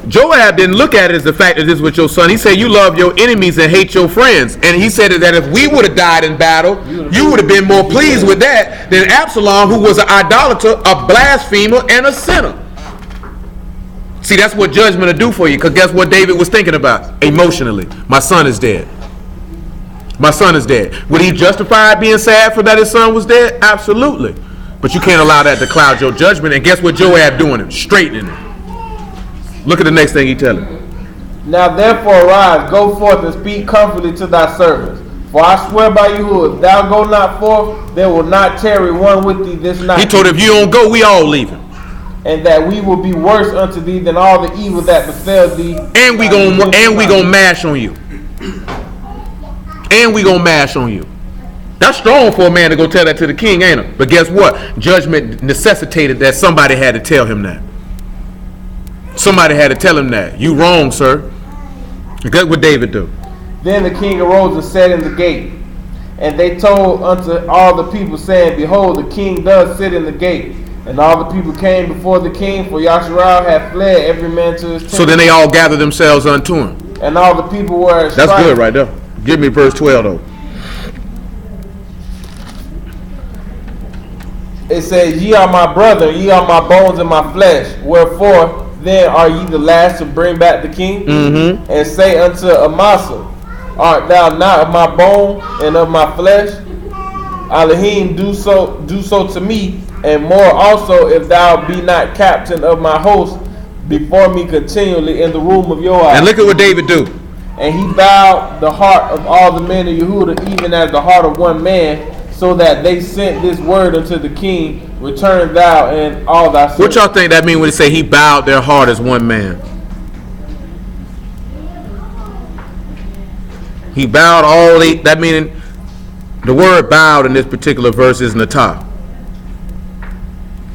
[SPEAKER 1] Joab didn't look at it as the fact that this was your son. He said you love your enemies and hate your friends. And he said that if we would have died in battle, you would have been more pleased with that than Absalom, who was an idolater, a blasphemer, and a sinner. See, that's what judgment will do for you. Because guess what David was thinking about emotionally? My son is dead. My son is dead. Would he justify being sad for that his son was dead? Absolutely. But you can't allow that to cloud your judgment. And guess what Joab doing? It straightening it. Look at the next thing he telling.
[SPEAKER 2] "Now therefore arise, go forth and speak comfortably to thy servants. For I swear by you, who if thou go not forth, there will not tarry one with thee this night.
[SPEAKER 1] He told him, if you don't go, we all leaving.
[SPEAKER 2] And that we will be worse unto thee than all the evil that befell thee.
[SPEAKER 1] And we gonna mash on you. And we gonna mash on you." That's strong for a man to go tell that to the king, ain't it? But guess what? Judgment necessitated that somebody had to tell him that. Somebody had to tell him that. You wrong, sir. Guess what David do?
[SPEAKER 2] Then the king arose and sat in the gate. And they told unto all the people, saying, "Behold, the king does sit in the gate." And all the people came before the king, for Yasharal had fled every man to his tent.
[SPEAKER 1] So then they all gathered themselves unto him.
[SPEAKER 2] And all the people were at
[SPEAKER 1] That's
[SPEAKER 2] strife.
[SPEAKER 1] good right there. Give me verse 12 though.
[SPEAKER 2] It says, "Ye are my brother, ye are my bones and my flesh. Wherefore then are ye the last to bring back the king?" And say unto Amasa, "Art thou not of my bone and of my flesh? Elohim do so to me, and more also, if thou be not captain of my host before me continually in the room of your eyes."
[SPEAKER 1] And look at what David do.
[SPEAKER 2] And he bowed the heart of all the men of Yehuda, even as the heart of one man, so that they sent this word unto the king, "Return thou and all thy servants."
[SPEAKER 1] What y'all think that mean when they say he bowed their heart as one man? He bowed all eight. That meaning the word bowed in this particular verse is natah.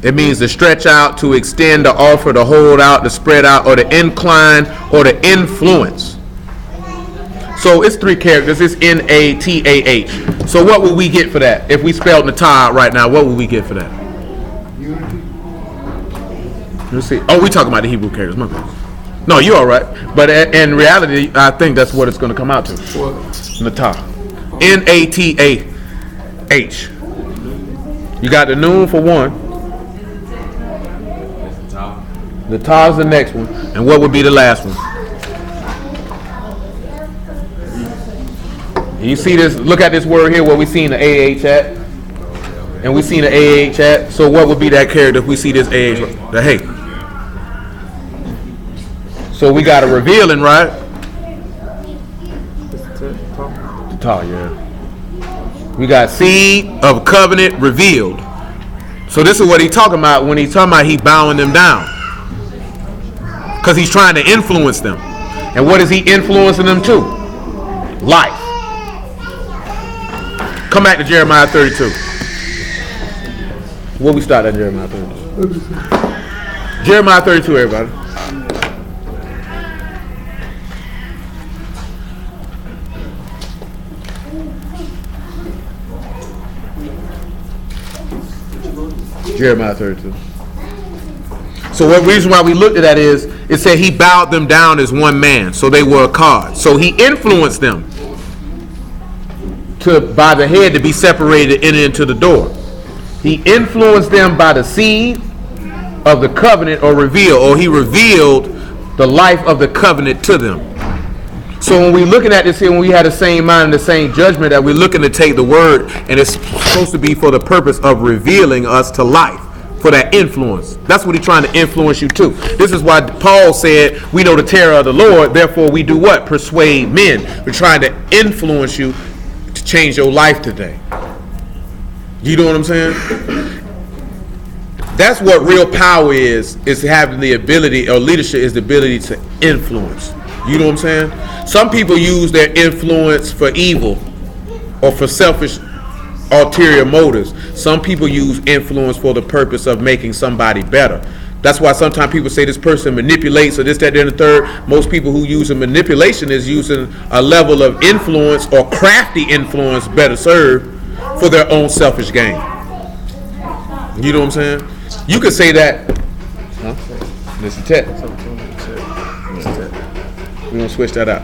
[SPEAKER 1] It means to stretch out, to extend, to offer, to hold out, to spread out, or to incline, or to influence. So it's three characters. It's N-A-T-A-H. So what would we get for that? If we spelled natah right now, what would we get for that? Let's see. Oh, we talking about the Hebrew characters. My bad. No, you're all right. But in reality, I think that's what it's going to come out to. Natah. N-A-T-A-H. You got the noon for one. The ta is the next one. And what would be the last one? You see this? Look at this word here where we seen the AH at. And we seen the AH at. So what would be that character if we see this AH? The hey. So we got a revealing, right? The ta, yeah. We got seed of covenant revealed. So this is what he's talking about when he's talking about he bowing them down. Because he's trying to influence them. And what is he influencing them to? Life. Come back to Jeremiah 32. Where we start at Jeremiah 32? Jeremiah 32, everybody. Jeremiah 32. So the reason why we looked at that is, it said he bowed them down as one man. So they were a card. So he influenced them by the head to be separated and enter into the door. He influenced them by the seed of the covenant or reveal, or he revealed the life of the covenant to them. So when we're looking at this here, when we had the same mind and the same judgment, that we're looking to take the word, and it's supposed to be for the purpose of revealing us to life, for that influence. That's what he's trying to influence you to. This is why Paul said, we know the terror of the Lord, therefore we do what? Persuade men. We're trying to influence you to change your life today. You know what I'm saying? That's what real power is having the ability, or leadership is the ability to influence. You know what I'm saying? Some people use their influence for evil or for selfish ulterior motives. Some people use influence for the purpose of making somebody better. That's why sometimes people say this person manipulates, or this, that, and the third. Most people who use a manipulation is using a level of influence or crafty influence, better served, for their own selfish gain. You know what I'm saying? You could say that. Huh? Mr. Ted. We're going to switch that out.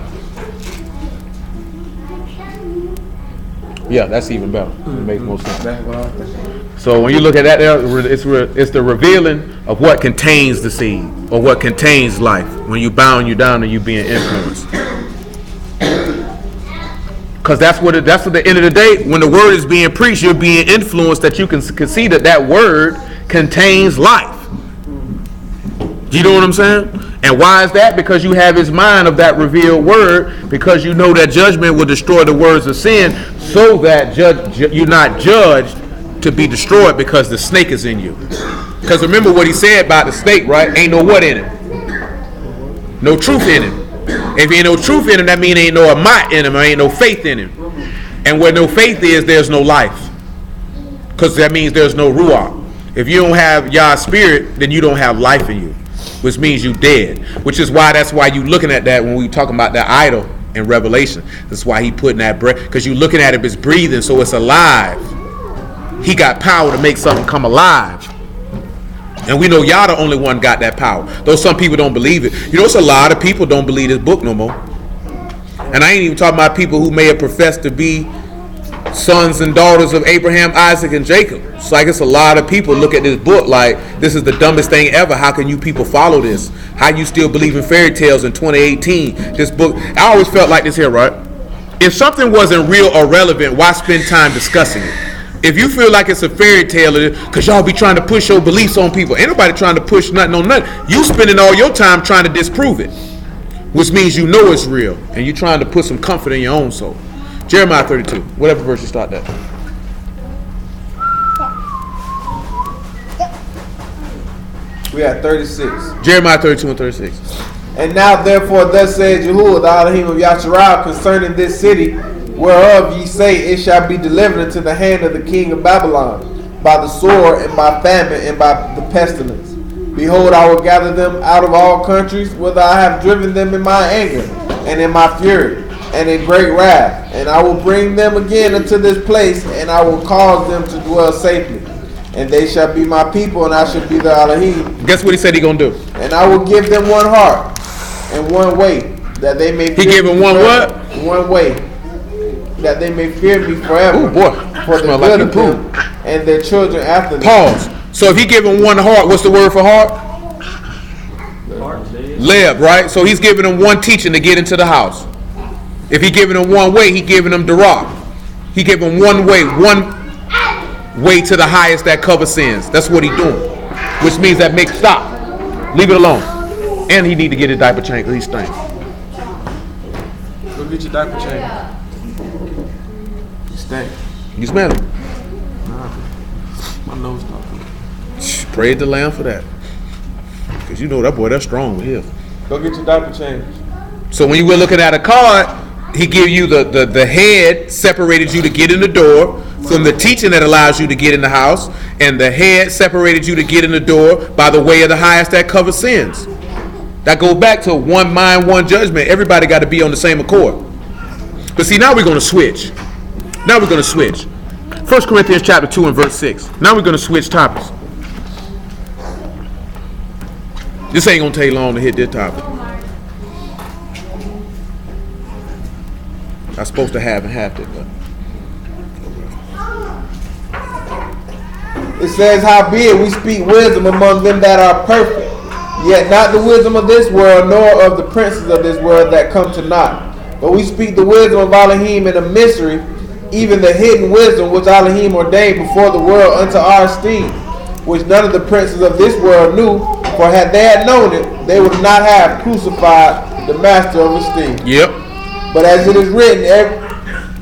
[SPEAKER 1] Yeah, that's even better. It makes more sense. So when you look at that, it's the revealing of what contains the seed, or what contains life. When you bound you down and you being influenced. Because that's what at the end of the day, when the word is being preached, you're being influenced, that you can see that word contains life. Do you know what I'm saying? And why is that? Because you have his mind of that revealed word, because you know that judgment will destroy the words of sin, so that you're not judged to be destroyed because the snake is in you. Because remember what he said about the snake, right? Ain't no what in it? No truth in it. If ain't no truth in him, that means ain't no amat in him, or ain't no faith in him. And where no faith is, there's no life. Because that means there's no ruach. If you don't have Yah's spirit, then you don't have life in you, which means you dead. Which is why that's why you looking at that when we talking about that idol in Revelation. That's why he putting that breath, because you looking at it, it's breathing, so it's alive. He got power to make something come alive. And we know y'all the only one got that power. Though some people don't believe it. You know, it's a lot of people don't believe this book no more. And I ain't even talking about people who may have professed to be sons and daughters of Abraham, Isaac, and Jacob. It's like it's a lot of people look at this book like this is the dumbest thing ever. How can you people follow this? How you still believe in fairy tales in 2018? This book, I always felt like this here, right? If something wasn't real or relevant, why spend time discussing it? If you feel like it's a fairy tale, because y'all be trying to push your beliefs on people. Ain't nobody trying to push nothing on nothing. You spending all your time trying to disprove it, which means you know it's real, and you trying to put some comfort in your own soul. Jeremiah 32, whatever verse you start that.
[SPEAKER 2] We at 36.
[SPEAKER 1] Jeremiah 32 and 36.
[SPEAKER 2] And now therefore thus said Yahuwah, the Elohim of Yasharal, concerning this city, whereof ye say it shall be delivered into the hand of the king of Babylon, by the sword, and by famine, and by the pestilence. Behold, I will gather them out of all countries, whither I have driven them in my anger, and in my fury, and in great wrath. And I will bring them again into this place, and I will cause them to dwell safely. And they shall be my people, and I shall be the Elohim.
[SPEAKER 1] Guess what he said he gonna do?
[SPEAKER 2] And I will give them one heart, and one way, that they may fear
[SPEAKER 1] He gave him one
[SPEAKER 2] forever.
[SPEAKER 1] what?
[SPEAKER 2] One way, that they may fear me forever.
[SPEAKER 1] Oh boy,
[SPEAKER 2] For the
[SPEAKER 1] smell
[SPEAKER 2] good
[SPEAKER 1] like
[SPEAKER 2] of them and their children after them.
[SPEAKER 1] Pause. So if he give him one heart, what's the word for heart? Leb, right? So he's giving them one teaching to get into the house. If he giving them one way, he giving them Dirach. He giving them one way to the highest that covers sins. That's what he doing. Which means that make stop. Leave it alone. And he need to get his diaper changed because he stinks.
[SPEAKER 2] Go get your diaper changed. You stink.
[SPEAKER 1] You smell him.
[SPEAKER 2] My nose talking.
[SPEAKER 1] Praise the Lamb for that. Because you know that boy, that's strong with him.
[SPEAKER 2] Go get your diaper changed.
[SPEAKER 1] So when you were looking at a card, he give you the head separated you to get in the door from the teaching that allows you to get in the house, and the head separated you to get in the door by the way of the highest that covers sins. That goes back to one mind, one judgment. Everybody got to be on the same accord. But see, now we're going to switch. 1 Corinthians chapter 2 and verse 6. Now we're going to switch topics. This ain't gonna take long to hit this topic. I'm supposed to have and have it, but
[SPEAKER 2] It says, howbeit we speak wisdom among them that are perfect, yet not the wisdom of this world, nor of the princes of this world that come to naught. But we speak the wisdom of Elohim in a mystery, even the hidden wisdom which Elohim ordained before the world unto our esteem, which none of the princes of this world knew, for had they had known it, they would not have crucified the master of esteem.
[SPEAKER 1] yep.
[SPEAKER 2] But as it is written,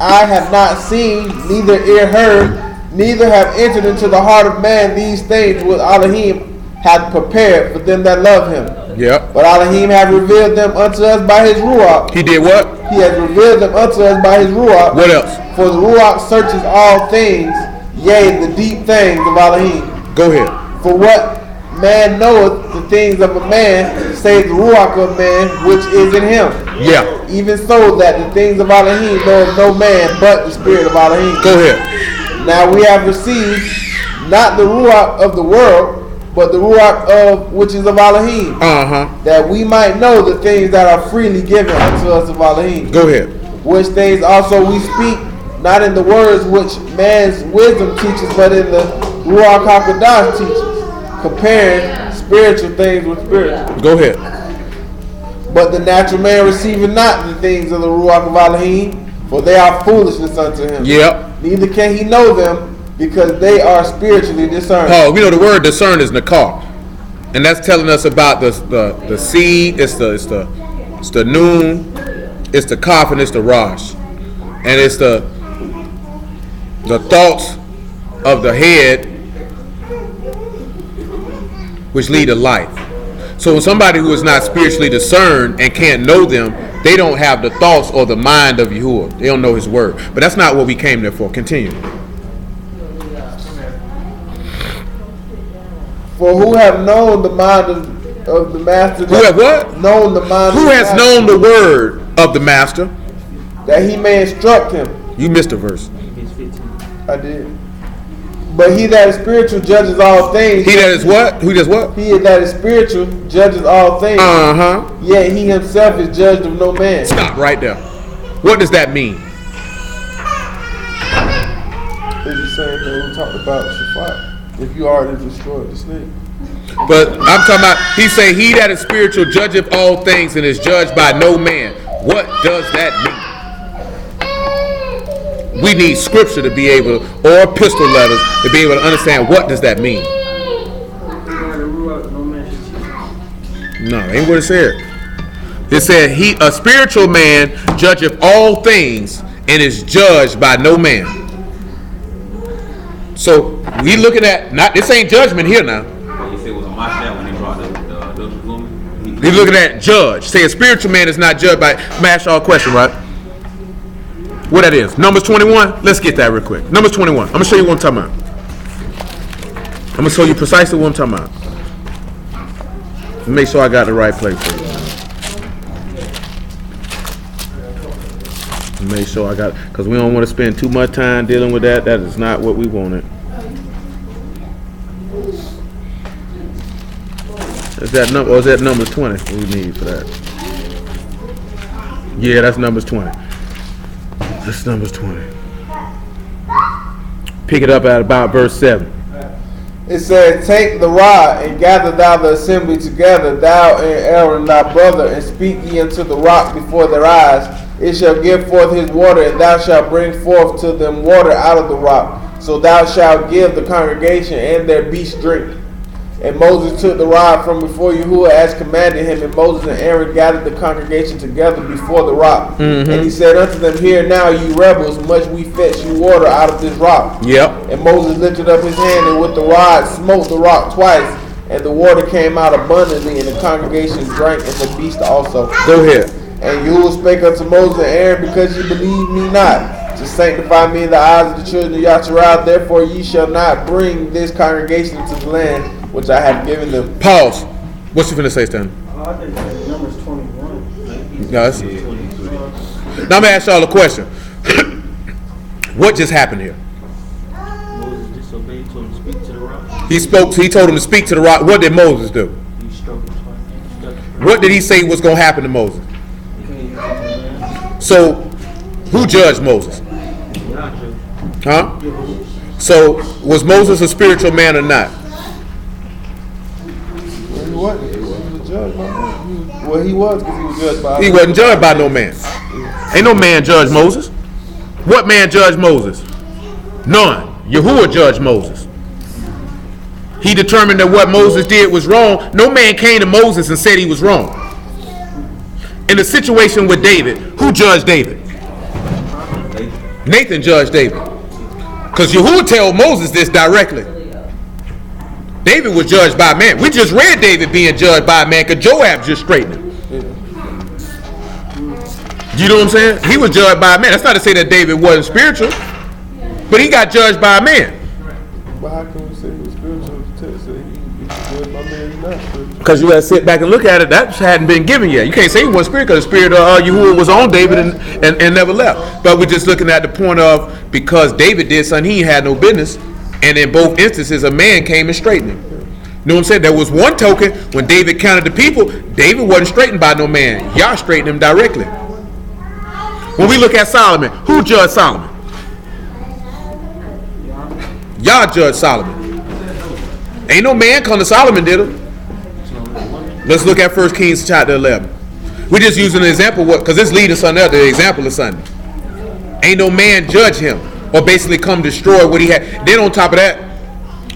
[SPEAKER 2] I have not seen, neither ear heard, neither have entered into the heart of man these things which Elohim hath prepared for them that love him.
[SPEAKER 1] Yep.
[SPEAKER 2] But Elohim hath revealed them unto us by his Ruach.
[SPEAKER 1] He did what?
[SPEAKER 2] He has revealed them unto us by his Ruach.
[SPEAKER 1] What else?
[SPEAKER 2] For the Ruach searches all things, yea, the deep things of Elohim.
[SPEAKER 1] Go ahead.
[SPEAKER 2] For what man knoweth the things of a man, save the Ruach of man, which is in him.
[SPEAKER 1] Yeah.
[SPEAKER 2] Even so that the things of Elohim knoweth no man but the spirit of Elohim.
[SPEAKER 1] Go ahead.
[SPEAKER 2] Now we have received not the Ruach of the world, but the Ruach of which is of Elohim, that we might know the things that are freely given unto us of Elohim.
[SPEAKER 1] Go ahead.
[SPEAKER 2] Which things also we speak, not in the words which man's wisdom teaches, but in the Ruach HaKodesh teaches, comparing spiritual things with spiritual.
[SPEAKER 1] Go ahead.
[SPEAKER 2] But the natural man receiveth not the things of the Ruach of Elohim, for they are foolishness unto him.
[SPEAKER 1] Yep.
[SPEAKER 2] Neither can he know them, because they are spiritually discerned.
[SPEAKER 1] Paul, we know the word discern is nakar, and that's telling us about the seed. It's the noon, it's the kaf, and it's the rosh, and it's the thoughts of the head which lead to life. So when somebody who is not spiritually discerned and can't know them, they don't have the thoughts or the mind of Yahuwah. They don't know his word. But that's not what we came there for. Continue.
[SPEAKER 2] For who have known the mind of the master?
[SPEAKER 1] Who have what?
[SPEAKER 2] Known the mind
[SPEAKER 1] Who
[SPEAKER 2] of the
[SPEAKER 1] has
[SPEAKER 2] master,
[SPEAKER 1] known the word of the master?
[SPEAKER 2] that he may instruct him.
[SPEAKER 1] You missed a verse.
[SPEAKER 2] I did. But he that is spiritual judges all things.
[SPEAKER 1] He that is what? Who does what?
[SPEAKER 2] He that is spiritual judges all things. Yet he himself is judged of no man.
[SPEAKER 1] Stop right there. What does that mean?
[SPEAKER 2] It's the same thing we talked about Shaphat. If you already destroyed the snake.
[SPEAKER 1] But I'm talking about, he say, he that is spiritual judgeth all things and is judged by no man. What does that mean? We need scripture to be able, or epistle letters, to be able to understand what does that mean. No, ain't what it said. It said, a spiritual man judgeth all things and is judged by no man. So we looking at, not, this ain't judgment here now.
[SPEAKER 5] You said it was a mishphat when they brought the woman.
[SPEAKER 1] He's looking at judge. Say a spiritual man is not judged by. I'm gonna ask y'all a question, right? What that is? Numbers 21. Let's get that real quick. Numbers 21. I'm gonna show you what I'm talking about. I'm gonna show you precisely what I'm talking about. Make sure I got the right place for you. Make sure I got, because we don't want to spend too much time dealing with that. That is not what we wanted. Is that number, or is that Numbers 20 we need for that? Yeah, that's Numbers 20. That's Numbers 20. Pick it up at about verse 7.
[SPEAKER 2] It said, take the rod and gather thou the assembly together, thou and Aaron thy brother, and speak ye unto the rock before their eyes. It shall give forth his water, and thou shalt bring forth to them water out of the rock. So thou shalt give the congregation and their beasts drink. And Moses took the rod from before Yahuwah as commanded him, and Moses and Aaron gathered the congregation together before the rock. And he said unto them, hear now, ye rebels, much we fetch you water out of this rock.
[SPEAKER 1] Yep.
[SPEAKER 2] And Moses lifted up his hand, and with the rod smote the rock twice, and the water came out abundantly, and the congregation drank, and the beast also.
[SPEAKER 1] Go ahead.
[SPEAKER 2] And Yahuwah spake unto Moses and Aaron, because ye believe me not, to sanctify me in the eyes of the children of Yasharal, therefore ye shall not bring this congregation into the land which I have given them.
[SPEAKER 1] Pause. What you finna say, Stan?
[SPEAKER 3] I think that's Numbers 21.
[SPEAKER 1] Yes. Now I'm gonna ask y'all a question. What just happened here?
[SPEAKER 5] Moses disobeyed, told him to speak to the rock.
[SPEAKER 1] He told him to speak to the rock. What did Moses do?
[SPEAKER 5] He struck him twice.
[SPEAKER 1] What did he say was going to happen to Moses? So, who judged Moses? Huh? So, was Moses a spiritual man or not?
[SPEAKER 2] He wasn't. He was a judge by man. Well, he was because he was judged by.
[SPEAKER 1] He wasn't judged by no man. Ain't no man judged Moses. What man judged Moses? None. Yahuwah judged Moses. He determined that what Moses did was wrong. No man came to Moses and said he was wrong. In the situation with David, who judged David? Nathan judged David. Because Yahuwah told Moses this directly. David was judged by man. We just read David being judged by man because Joab just straightened him. You know what I'm saying? He was judged by man. That's not to say that David wasn't spiritual, but he got judged by a man.
[SPEAKER 2] But how can we say he was spiritual? Say he was judged by man, he's not spiritual.
[SPEAKER 1] Because you got to sit back and look at it. That hadn't been given yet. You can't say he wasn't spiritual because the spirit of Yahuwah was on David and never left. But we're just looking at the point of because David did something he had no business, and in both instances a man came and straightened him. You know what I'm saying? There was one token when David counted the people, David wasn't straightened by no man. Yah straightened him directly. When we look at Solomon, who judged Solomon? Yah judged Solomon. Ain't no man come to Solomon, did him? Let's look at 1 Kings chapter 11. We're just using an example because this leading something else, the example of something. Ain't no man judge him or basically come destroy what he had. Then on top of that,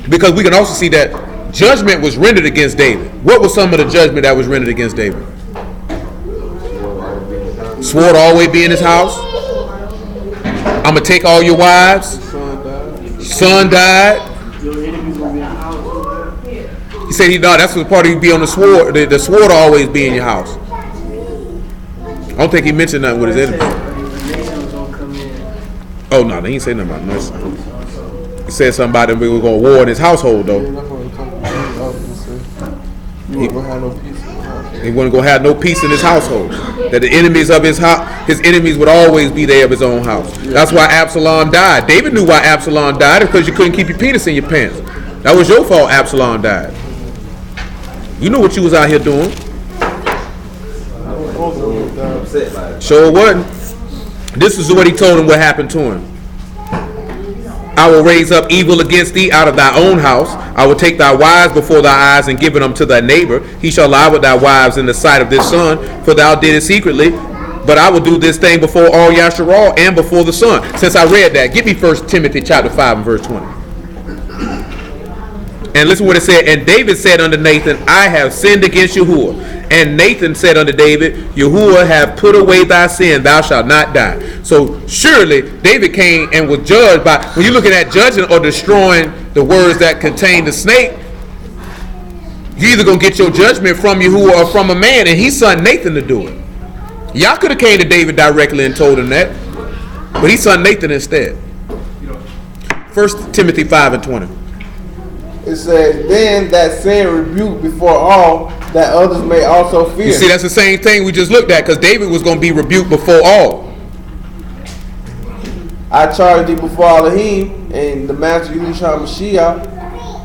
[SPEAKER 1] because we can also see that judgment was rendered against David. What was some of the judgment that was rendered against David? Swore to always be in his house. I'm going to take all your wives. Son died. He said that's what part he'd be on the sword. The sword to always be in your house. I don't think he mentioned nothing with his enemies. Oh no, he didn't say nothing about mercy. He said something about him. We were going to war in his household though. He wasn't going to have no peace in his household. That the enemies of his enemies would always be there of his own house. That's why Absalom died. David knew why Absalom died. Because you couldn't keep your penis in your pants. That was your fault Absalom died. You know what you was out here doing. Sure wasn't. This is what he told him what happened to him. I will raise up evil against thee out of thy own house. I will take thy wives before thy eyes and give them to thy neighbor. He shall lie with thy wives in the sight of this son, for thou did it secretly. But I will do this thing before all Yasharal and before the sun. Since I read that, give me 1 Timothy chapter 5 and verse 20. And listen what it said. And David said unto Nathan, I have sinned against Yahuwah. And Nathan said unto David, Yahuwah have put away thy sin, thou shalt not die. So surely David came and was judged by, when you're looking at judging or destroying the words that contain the snake, you're either going to get your judgment from Yahuwah or from a man, and he sent Nathan to do it. Y'all could have came to David directly and told him that, but he sent Nathan instead. 1 Timothy 5 and 20.
[SPEAKER 2] It says, then that sin rebuke before all, that others may also fear.
[SPEAKER 1] You see, that's the same thing we just looked at, because David was going to be rebuked before all.
[SPEAKER 2] I charge thee before Elohim and the Master Yahushua Mashiach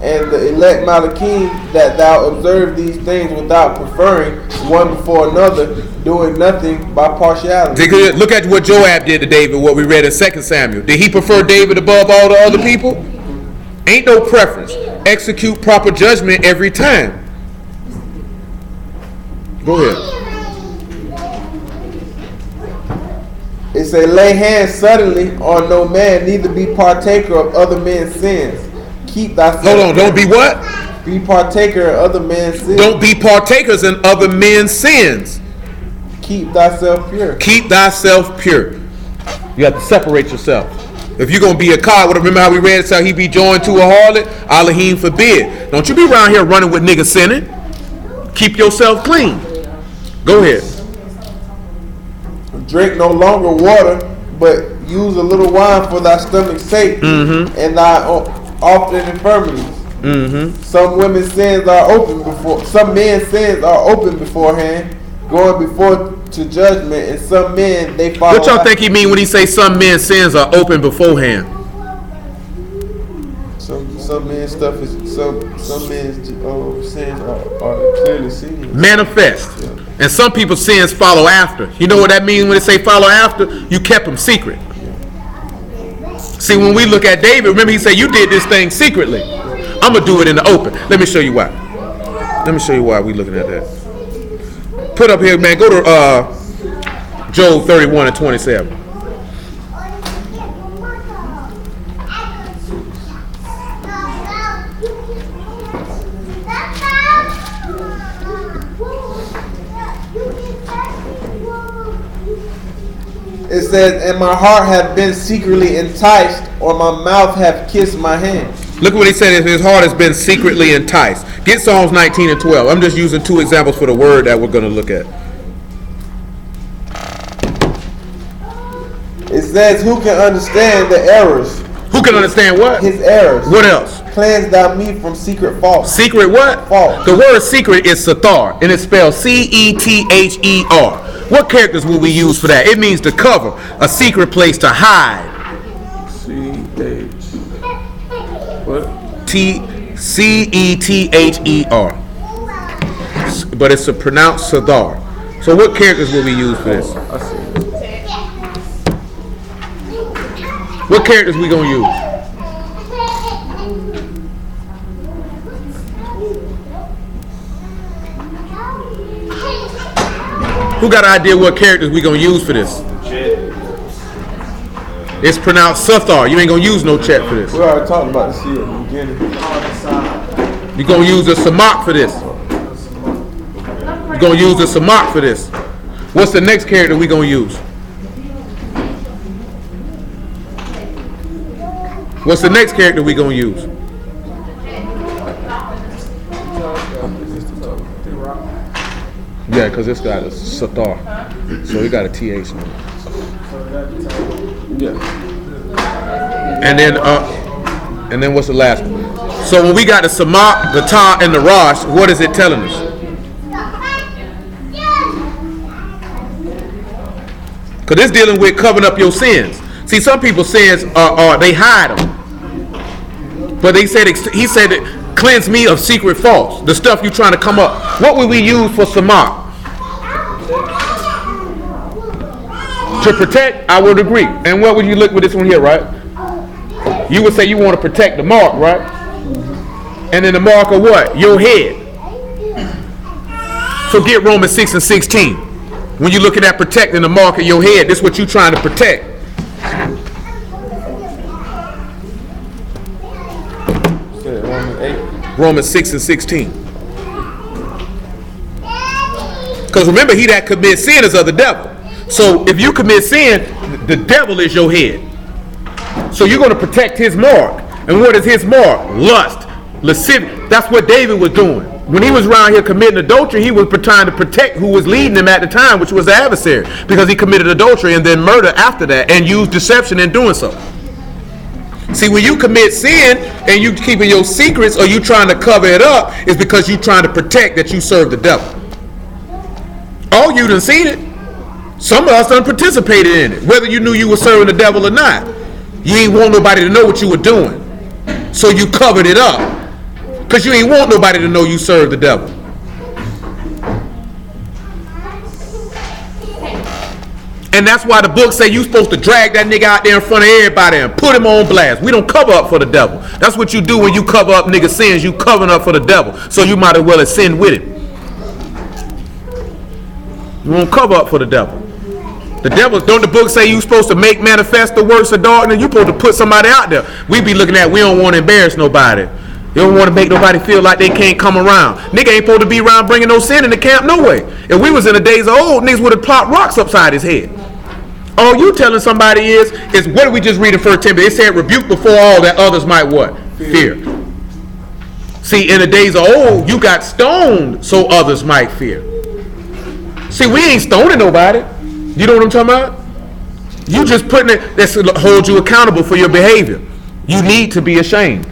[SPEAKER 2] and the elect Malachim that thou observe these things without preferring one before another, doing nothing by partiality.
[SPEAKER 1] Look at what Joab did to David, what we read in 2 Samuel. Did he prefer David above all the other people? Ain't no preference. Execute proper judgment every time. Go ahead.
[SPEAKER 2] It say, lay hands suddenly on no man, neither be partaker of other men's sins. Keep thyself.
[SPEAKER 1] Hold on, don't be what?
[SPEAKER 2] Be partaker of other men's sins.
[SPEAKER 1] Don't be partakers in other men's sins.
[SPEAKER 2] Keep thyself pure.
[SPEAKER 1] Keep thyself pure. You have to separate yourself. If you're going to be a cod, remember how we read it, how he be joined to a harlot? Elohim forbid. Don't you be around here running with niggas sinning. Keep yourself clean. Go ahead.
[SPEAKER 2] Drink no longer water, but use a little wine for thy stomach's sake and thy often infirmities. Some women's sins are open before. Some men's sins are open beforehand, going before to judgment, and some men they follow.
[SPEAKER 1] What y'all think he mean when he say some men's sins are open beforehand?
[SPEAKER 2] Some some men's stuff is some men's sins are clearly seen.
[SPEAKER 1] Manifest.
[SPEAKER 2] Yeah.
[SPEAKER 1] And some people's sins follow after. You know what that means when they say follow after? You kept them secret. See, when we look at David, remember he said, you did this thing secretly. I'm going to do it in the open. Let me show you why. Let me show you why we're looking at that. Put up here, man. Go to Job 31 and 27.
[SPEAKER 2] It says, and my heart hath been secretly enticed, or my mouth hath kissed my hand.
[SPEAKER 1] Look what he said, his heart has been secretly enticed. Get Psalms 19 and 12. I'm just using two examples for the word that we're going to look at.
[SPEAKER 2] It says, who can understand the errors?
[SPEAKER 1] Who can understand what?
[SPEAKER 2] His errors.
[SPEAKER 1] What else?
[SPEAKER 2] Cleanse thou me from secret faults.
[SPEAKER 1] Secret what?
[SPEAKER 2] Fault.
[SPEAKER 1] The word secret is sathar, and it's spelled C-E-T-H-E-R. What characters will we use for that? It means to cover, a secret place to hide.
[SPEAKER 4] C-H. What?
[SPEAKER 1] C-E-T-H-E-R. But it's pronounced sathar. So what characters will we use for this?
[SPEAKER 4] I see.
[SPEAKER 1] What characters we gonna use? Who got an idea what characters we gonna use for this? It's pronounced sathar. You ain't gonna use no chet for this.
[SPEAKER 2] We already talked about the seed in the beginning.
[SPEAKER 1] You gonna use a samak for this. You gonna use a samak for this. What's the next character we gonna use? What's the next character we gonna use? Yeah, because it's got a sathar, so it got a th.
[SPEAKER 2] Yeah.
[SPEAKER 1] And then what's the last one? So when we got the samak, the ta, and the rosh, what is it telling us? Because it's dealing with covering up your sins. See, some people's sins are they hide them. But he said cleanse me of secret faults. The stuff you trying to come up. What would we use for samak? To protect, I would agree. And what would you look with this one here, right? You would say you want to protect the mark, right? And then the mark of what? Your head. So get Romans 6 and 16. When you're looking at protecting the mark of your head, this is what you're trying to protect. Romans 6 and 16. Because remember, he that commits sin is of the devil. So if you commit sin, the devil is your head. So you're going to protect his mark. And what is his mark? Lust, lascivious. That's what David was doing. When he was around here committing adultery, he was trying to protect who was leading him at the time, which was the adversary, because he committed adultery and then murder after that and used deception in doing so. See, when you commit sin and you keeping your secrets or you trying to cover it up, is because you trying to protect that you serve the devil. Oh, you done seen it. Some of us done participated in it, whether you knew you were serving the devil or not. You ain't want nobody to know what you were doing, so you covered it up, because you ain't want nobody to know you served the devil. And that's why the book say you supposed to drag that nigga out there in front of everybody and put him on blast. We don't cover up for the devil. That's what you do when you cover up nigga sins. You covering up for the devil. So you might as well have sinned with him. You won't cover up for the devil. The devil, don't the book say you supposed to make manifest the works of darkness? You supposed to put somebody out there. We be looking at, we don't want to embarrass nobody. You don't want to make nobody feel like they can't come around. Nigga ain't supposed to be around bringing no sin in the camp no way. If we was in the days of old, niggas would have plopped rocks upside his head. All you telling somebody is what did we just read in 1 Timothy? It said rebuke before all that others might what? Fear. See, in the days of old, you got stoned so others might fear. See, we ain't stoning nobody. You know what I'm talking about? You just putting it, that's to hold you accountable for your behavior. You need to be ashamed.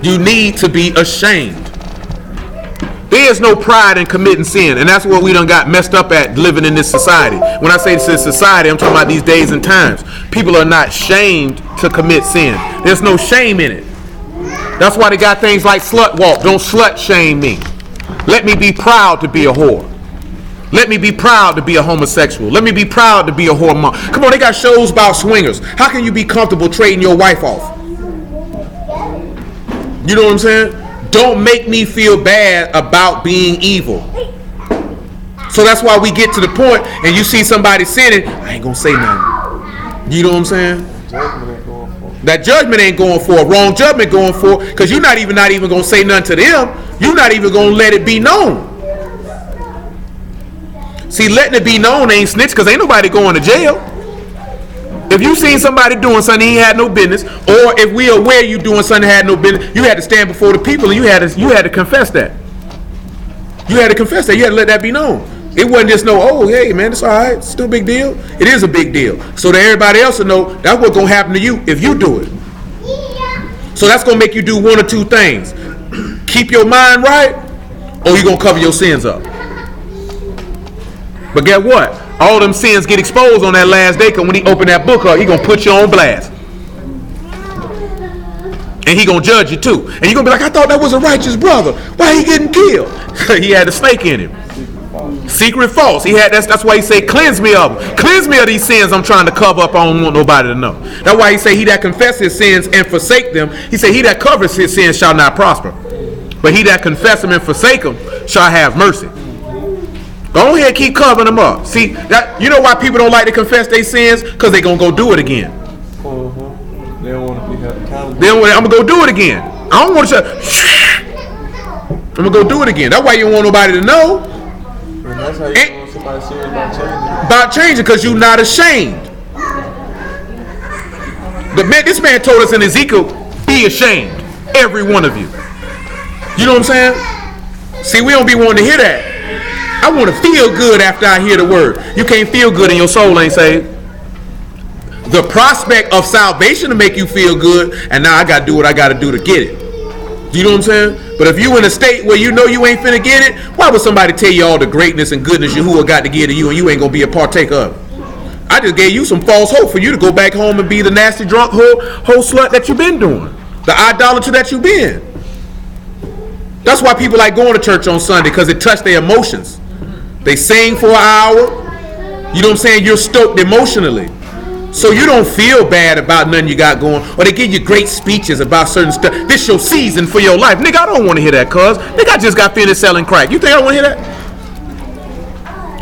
[SPEAKER 1] You need to be ashamed. There is no pride in committing sin, and that's what we done got messed up at living in this society. When I say this is society, I'm talking about these days and times. People are not shamed to commit sin. There's no shame in it. That's why they got things like slut walk. Don't slut shame me. Let me be proud to be a whore. Let me be proud to be a homosexual. Let me be proud to be a whore mom. Come on, they got shows about swingers. How can you be comfortable trading your wife off? You know what I'm saying? Don't make me feel bad about being evil. So that's why we get to the point and you see somebody sinning, I ain't gonna say nothing. You know what I'm saying? That judgment ain't going for, wrong judgment going for, because you're not even gonna say nothing to them. You're not even gonna let it be known. See, letting it be known ain't snitch, because ain't nobody going to jail. If you seen somebody doing something he had no business, or if we aware you doing something had no business, you had to stand before the people and you had to confess that. You had to confess that. You had to let that be known. It wasn't just no, oh, hey, man, it's all right. It's still a big deal. It is a big deal. So that everybody else will know that's what's going to happen to you if you do it. So that's going to make you do one or two things. Keep your mind right, or you're going to cover your sins up. But get what? All them sins get exposed on that last day, because when he open that book up, he going to put you on blast. And he going to judge you too. And you're going to be like, I thought that was a righteous brother. Why he getting killed? He had a snake in him. Secret false. He had that's why he say, cleanse me of them. Cleanse me of these sins I'm trying to cover up. I don't want nobody to know. That's why he say, he that confess his sins and forsake them. He say, he that covers his sins shall not prosper. But he that confess them and forsake them shall have mercy. Go ahead, keep covering them up. See, that you know why people don't like to confess their sins? Because they going to go do it again.
[SPEAKER 4] They don't want to be held accountable.
[SPEAKER 1] I'm going to go do it again. I don't want to say, I'm going to go do it again. That's why you don't want nobody to know.
[SPEAKER 4] And that's how you know somebody's serious about changing.
[SPEAKER 1] About changing, because you're not ashamed. This man told us in Ezekiel, be ashamed, every one of you. You know what I'm saying? See, we don't be wanting to hear that. I want to feel good after I hear the word. You can't feel good and your soul ain't saved. The prospect of salvation to make you feel good, and now I got to do what I got to do to get it. You know what I'm saying? But if you in a state where you know you ain't finna get it, why would somebody tell you all the greatness and goodness Yahuwah got to give to you and you ain't going to be a partaker of it? I just gave you some false hope for you to go back home and be the nasty drunk whole slut that you've been doing. The idolater that you've been. That's why people like going to church on Sunday, because it touched their emotions. They sing for an hour. You know what I'm saying? You're stoked emotionally. So you don't feel bad about nothing you got going. Or they give you great speeches about certain stuff. This your season for your life. Nigga, I don't want to hear that, cuz. Nigga, I just got finished selling crack. You think I want to hear that?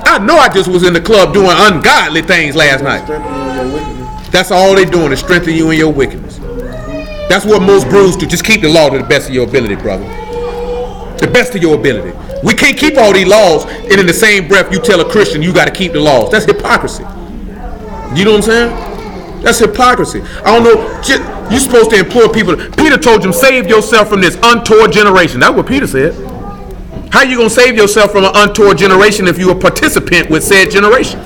[SPEAKER 1] I know I just was in the club doing ungodly things last night. That's all they doing, is strengthen you in your wickedness. That's what most brews do. Just keep the law to the best of your ability, brother. The best of your ability. We can't keep all these laws, and in the same breath you tell a Christian you got to keep the laws. That's hypocrisy. You know what I'm saying? That's hypocrisy. I don't know. You're supposed to implore people. Peter told them, save yourself from this untoward generation. That's what Peter said. How you going to save yourself from an untoward generation if you're a participant with said generation?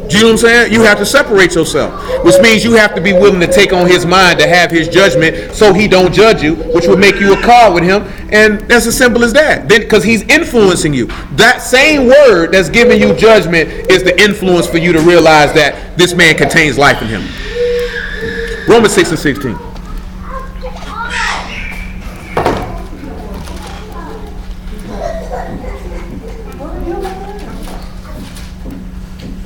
[SPEAKER 1] Do you know what I'm saying? You have to separate yourself, which means you have to be willing to take on his mind to have his judgment so he don't judge you, which would make you a car with him. And that's as simple as that. Then, because he's influencing you. That same word that's giving you judgment is the influence for you to realize that this man contains life in him. Romans 6:16.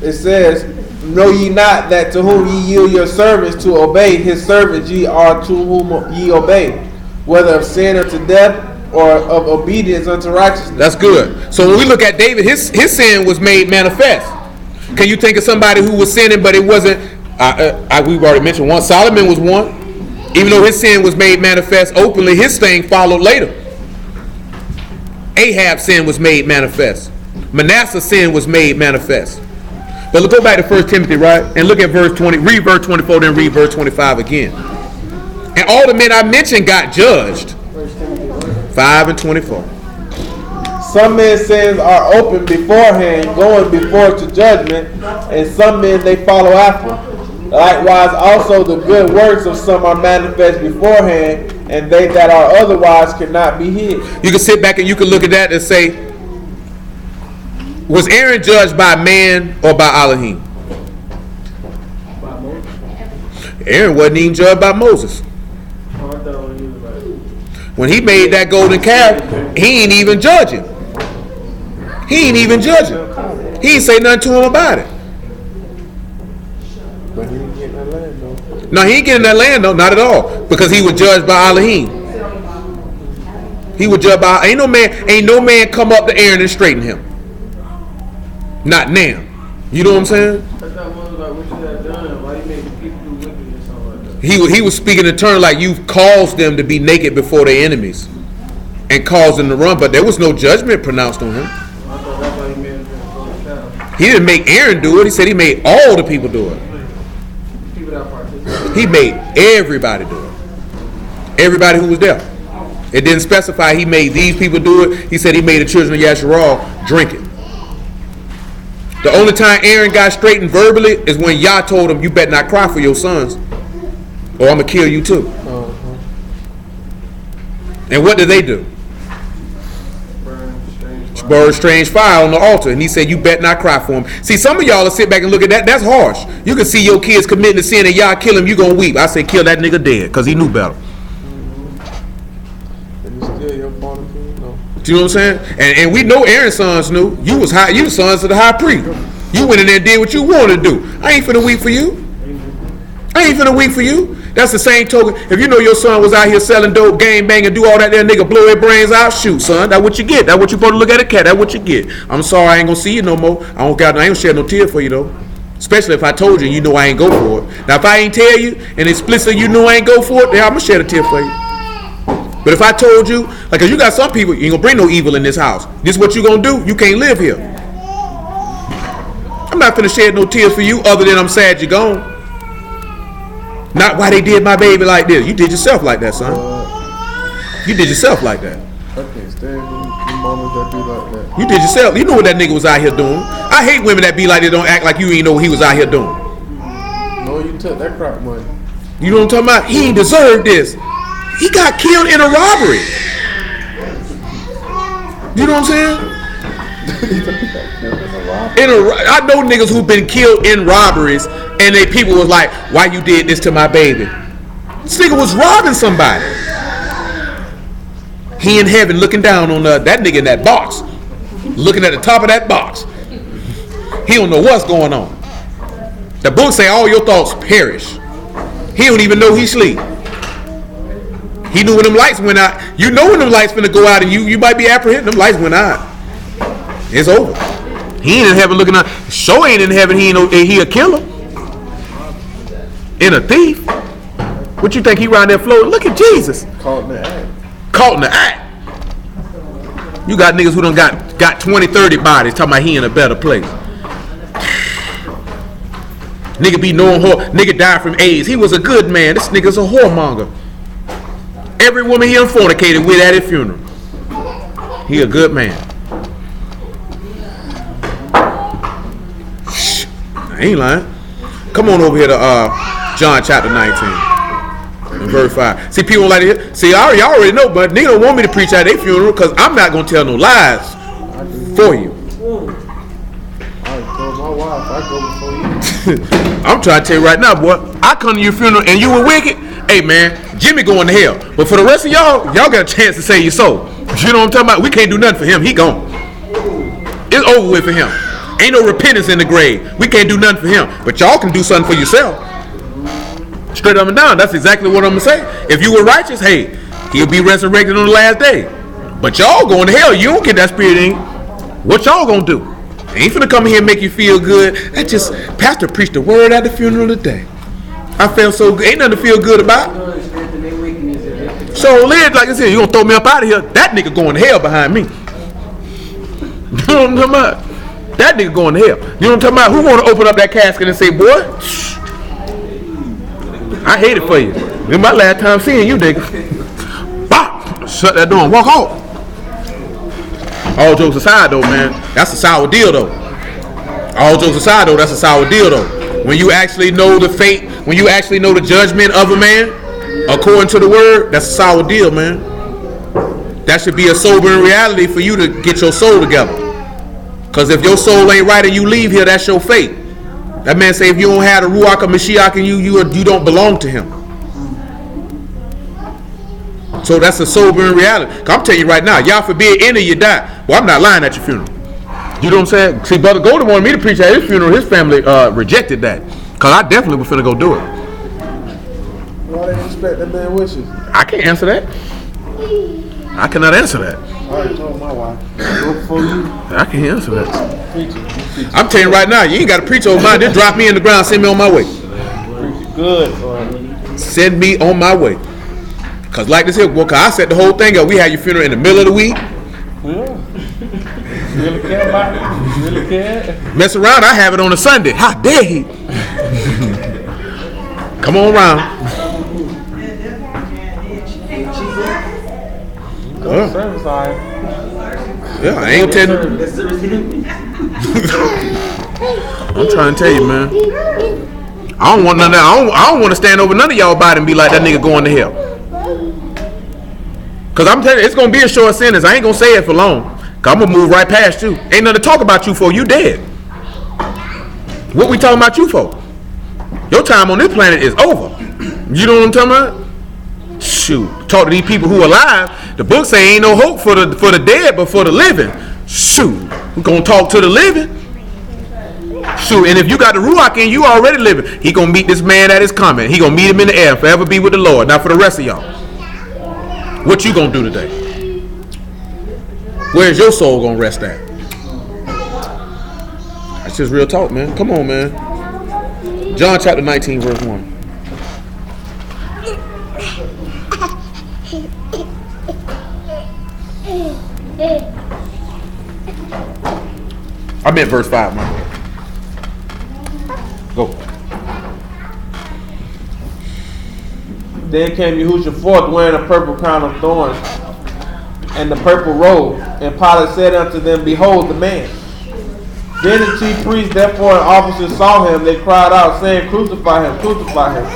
[SPEAKER 2] It says, know ye not that to whom ye yield your servants to obey, his servants ye are to whom ye obey, whether of sin unto death or of obedience unto righteousness.
[SPEAKER 1] That's good. So when we look at David, his sin was made manifest. Can you think of somebody who was sinning but it wasn't, we've already mentioned one, Solomon was one. Even though his sin was made manifest openly, his thing followed later. Ahab's sin was made manifest. Manasseh's sin was made manifest. But let's go back to 1 Timothy, right? And look at verse 20, read verse 24, then read verse 25 again. And all the men I mentioned got judged. 5 and 24.
[SPEAKER 2] Some men's sins are open beforehand, going before to judgment, and some men they follow after. Likewise also the good works of some are manifest beforehand, and they that are otherwise cannot be hid.
[SPEAKER 1] You can sit back and you can look at that and say, was Aaron judged by man or by Elohim?
[SPEAKER 3] By Moses.
[SPEAKER 1] Aaron wasn't even judged by Moses.
[SPEAKER 3] Aren't those
[SPEAKER 1] When he made that golden calf, he ain't even judging. He ain't even judging. He ain't say nothing to him about it.
[SPEAKER 2] But he ain't getting that land though.
[SPEAKER 1] No, he ain't getting that land though, not at all. Because he was judged by Elohim. He was judged by ain't no man come up to Aaron and straighten him. Not now. You know what I'm saying?
[SPEAKER 3] I thought one was like what you had done. Why you making people do wicked or something like that?
[SPEAKER 1] He was speaking in turn like you've caused them to be naked before their enemies and caused them to run, but there was no judgment pronounced on him.
[SPEAKER 3] I thought that's why he made it golden calf.
[SPEAKER 1] He didn't make Aaron do it. He said he made all the people do it.
[SPEAKER 3] People that participate.
[SPEAKER 1] He made everybody do it. Everybody who was there. It didn't specify he made these people do it. He said he made the children of Yasharal drink it. The only time Aaron got straightened verbally is when Yah told him, you better not cry for your sons, or I'm going to kill you too. And what did they do? Burn strange fire on the altar. And he said, you better not cry for him. See, some of y'all will sit back and look at that. That's harsh. You can see your kids committing a sin and y'all kill him, you going to weep. I say, kill that nigga dead, because he knew better.
[SPEAKER 2] And it's still your fault if you know.
[SPEAKER 1] Do you know what I'm saying? And we know Aaron's sons knew. You was sons of the high priest. You went in there and did what you wanted to do. I ain't finna weep for you. I ain't finna weep for you. That's the same token. If you know your son was out here selling dope, gang banging, do all that there, nigga blow their brains out, shoot, son. That's what you get. That's what you supposed to look at a cat. That's what you get. I'm sorry, I ain't gonna see you no more. I ain't gonna shed no tear for you though. Especially if I told you and you know I ain't go for it. Now if I ain't tell you and explicitly you know I ain't go for it, then I'm gonna shed a tear for you. But if I told you, like, cause you got some people, you ain't gonna bring no evil in this house. This is what you gonna do. You can't live here. I'm not finna shed no tears for you other than I'm sad you're gone. Not why they did my baby like this. You did yourself like that, son. You did yourself like that.
[SPEAKER 2] I can't stand them mamas that be like that.
[SPEAKER 1] You did yourself. You know what that nigga was out here doing. I hate women that be like they don't act like you ain't know what he was out here doing.
[SPEAKER 2] No, you took that crap money.
[SPEAKER 1] You know what I'm talking about? He ain't deserved this. He got killed in a robbery. You know what I'm saying? I know niggas who've been killed in robberies and they people was like, why you did this to my baby? This nigga was robbing somebody. He in heaven looking down on that nigga in that box. Looking at the top of that box. He don't know what's going on. The book say all your thoughts perish. He don't even know he sleep. He knew when them lights went out. You know when them lights finna go out and you might be apprehending. Them lights went out. It's over. He ain't in heaven looking out. Sure ain't in heaven. He a killer. And a thief. What you think he around there floating? Look at Jesus.
[SPEAKER 2] Caught in the act.
[SPEAKER 1] Caught in the act. You got niggas who done got 20, 30 bodies talking about he in a better place. Nigga be knowing whore. Nigga died from AIDS. He was a good man. This nigga's a whoremonger. Every woman he done fornicated with at his funeral. He a good man. I ain't lying. Come on over here to John chapter 19 and verse 5. See, people like to hear. See, y'all already know, but nigga don't want me to preach at their funeral because I'm not gonna tell no lies for you.
[SPEAKER 2] I told my wife I go before you.
[SPEAKER 1] I'm trying to tell you right now, boy. I come to your funeral and you were wicked. Hey man, Jimmy going to hell. But for the rest of y'all got a chance to save your soul. You know what I'm talking about? We can't do nothing for him. He gone. It's over with for him. Ain't no repentance in the grave. We can't do nothing for him. But y'all can do something for yourself. Straight up and down. That's exactly what I'm gonna say. If you were righteous, hey, he'll be resurrected on the last day. But y'all going to hell. You don't get that spirit in. What y'all gonna do? Ain't finna come here and make you feel good. That just Pastor preached the word at the funeral today. I felt so good. Ain't nothing to feel good about. So live like I said, you gonna throw me up out of here? That nigga going to hell behind me. You know what I'm talking about? That nigga going to hell. You know what I'm talking about? Who want to open up that casket and say, boy, I hate it for you. This my last time seeing you, nigga. Bop! Shut that door and walk off. All jokes aside, though, man, that's a sour deal, though. All jokes aside, though, that's a sour deal, though. When you actually know the fate, when you actually know the judgment of a man, according to the word, that's a sour deal, man. That should be a sobering reality for you to get your soul together. Because if your soul ain't right and you leave here, that's your fate. That man say if you don't have the Ruach or Mashiach in you, you don't belong to him. So that's a sobering reality. 'Cause I'm telling you right now, y'all forbid any of you die. Well, I'm not lying at your funeral. You know what I'm saying? See, Brother Golden wanted me to preach at his funeral. His family rejected that. Because I definitely was finna go do it.
[SPEAKER 2] Why they respect that man wishes?
[SPEAKER 1] I can't answer that. I cannot answer that.
[SPEAKER 2] I already told my wife. Go for you.
[SPEAKER 1] I can't answer that.
[SPEAKER 4] Preaching.
[SPEAKER 1] I'm telling you right now, you ain't got to preach over mine. Just drop me in the ground, send me on my way.
[SPEAKER 4] Preaching good.
[SPEAKER 1] Send me on my way. Because like this here, well, cause I set the whole thing up. We had your funeral in the middle of the week.
[SPEAKER 4] Yeah. Really care about it? Really care?
[SPEAKER 1] Mess around, I have it on a Sunday. How dare he? Come on around.
[SPEAKER 4] Good service, all right.
[SPEAKER 1] Yeah, I ain't telling you. I'm trying to tell you, man. I don't want none of that. I don't want to stand over none of y'all body and be like that nigga going to hell. Cause I'm telling you, it's gonna be a short sentence. I ain't gonna say it for long. Cause I'm gonna move right past you. Ain't nothing to talk about you for. You dead. What we talking about you for? Your time on this planet is over. You know what I'm talking about? Shoot. Talk to these people who are alive. The book say ain't no hope for the dead, but for the living. Shoot. We gonna talk to the living. Shoot. And if you got the Ruach in, you already living. He gonna meet this man at his coming. He gonna meet him in the air and forever be with the Lord. Now for the rest of y'all, what you gonna do today? Where's your soul gonna rest at? That's just real talk, man. Come on, man. John chapter 19, verse 1. I meant verse 5, man. Go.
[SPEAKER 2] Then came Yahushua forth wearing a purple crown of thorns and the purple robe. And Pilate said unto them, Behold the man. Then the chief priests, therefore, and officers saw him. They cried out, saying, Crucify him, crucify him.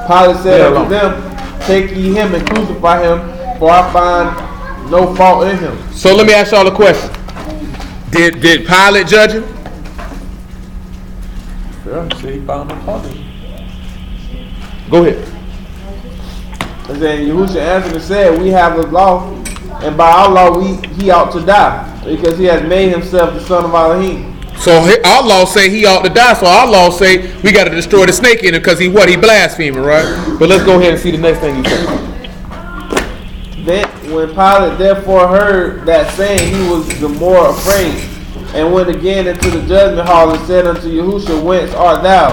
[SPEAKER 2] Pilate said unto them, Take ye him and crucify him, for I find no fault in him.
[SPEAKER 1] So let me ask y'all a question. Did Pilate judge him?
[SPEAKER 4] Yeah, see, he found no fault in him.
[SPEAKER 1] Go ahead.
[SPEAKER 2] And then Yahushua answered and said, We have the law, and by our law he ought to die, because he has made himself the son of Elohim.
[SPEAKER 1] So our law say he ought to die. So our law say we got to destroy the snake in him because he blaspheming, right? But let's go ahead and see the next thing he said.
[SPEAKER 2] Then when Pilate therefore heard that saying, he was the more afraid, and went again into the judgment hall and said unto Yahushua, Whence art thou?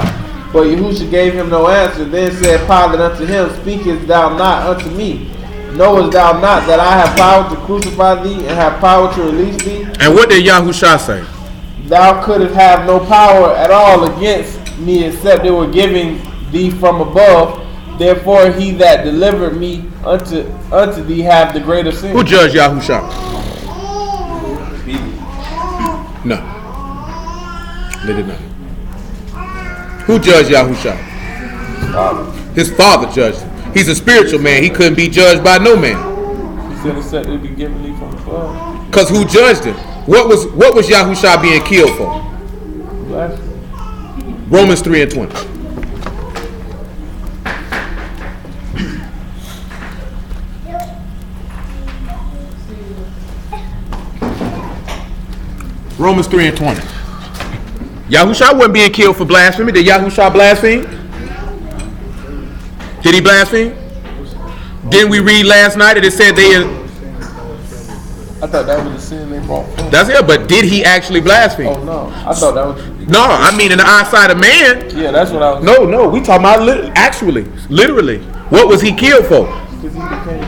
[SPEAKER 2] But Yahushua gave him no answer. Then said Pilate unto him, Speakest thou not unto me? Knowest thou not that I have power to crucify thee and have power to release thee?
[SPEAKER 1] And what did Yahushua say?
[SPEAKER 2] Thou couldst have no power at all against me, except it were given thee from above. Therefore he that delivered me unto thee have the greater sin.
[SPEAKER 1] Who judged Yahushua? No. They did not. Who judged Yahushua? His father judged him. He's a spiritual man. He couldn't be judged by no man.
[SPEAKER 4] He said it said it'd be given thee from above.
[SPEAKER 1] Because who judged him? What was Yahushua being killed for?
[SPEAKER 4] Blasphemy.
[SPEAKER 1] Romans 3 and 20. Romans 3 and 20. Yahushua wasn't being killed for blasphemy. Did Yahushua blaspheme? Did he blaspheme? Didn't we read last night that it said they...
[SPEAKER 4] I thought that was the sin they brought forth.
[SPEAKER 1] That's it, but did he actually blaspheme?
[SPEAKER 4] Oh no, I thought that was...
[SPEAKER 1] No, I mean in the eyesight of man.
[SPEAKER 4] Yeah, that's what I was...
[SPEAKER 1] No, we talking about literally. What was he killed for?
[SPEAKER 4] Because he became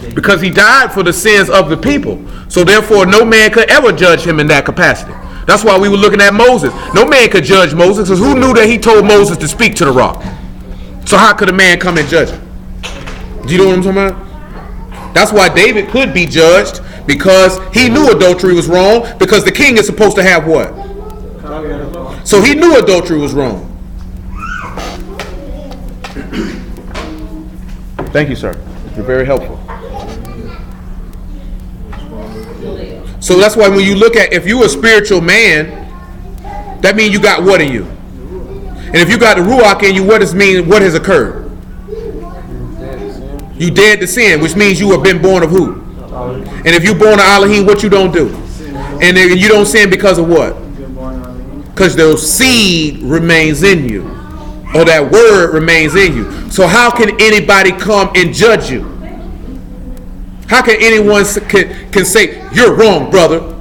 [SPEAKER 4] sin.
[SPEAKER 1] Because he died for the sins of the people. So therefore, no man could ever judge him in that capacity. That's why we were looking at Moses. No man could judge Moses, because who knew that he told Moses to speak to the rock? So how could a man come and judge him? Do you know what I'm talking about? That's why David could be judged, because he knew adultery was wrong, because the king is supposed to have what? So he knew adultery was wrong. Thank you, sir. You're very helpful. So that's why when you look at, if you're a spiritual man, that means you got what in you? And if you got the Ruach in you, what does mean? What has occurred? You dead to sin, which means you have been born of who? And if you born of Elohim, what you don't do? And then you don't sin because of what? Because the seed remains in you, or that word remains in you. So how can anybody come and judge you? How can anyone can say, you're wrong, brother?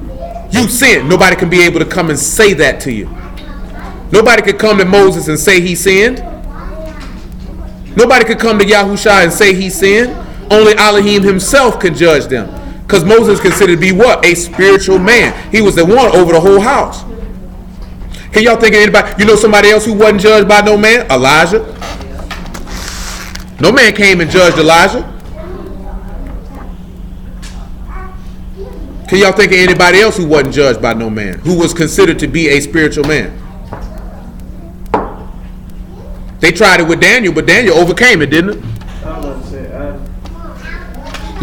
[SPEAKER 1] You sinned. Nobody can be able to come and say that to you. Nobody could come to Moses and say he sinned. Nobody could come to Yahushua and say he sinned. Only Elohim himself can judge them. Because Moses is considered to be what? A spiritual man. He was the one over the whole house. Can y'all think of anybody? You know somebody else who wasn't judged by no man? Elijah. No man came and judged Elijah. Can y'all think of anybody else who wasn't judged by no man? Who was considered to be a spiritual man? They tried it with Daniel, but Daniel overcame it, didn't it?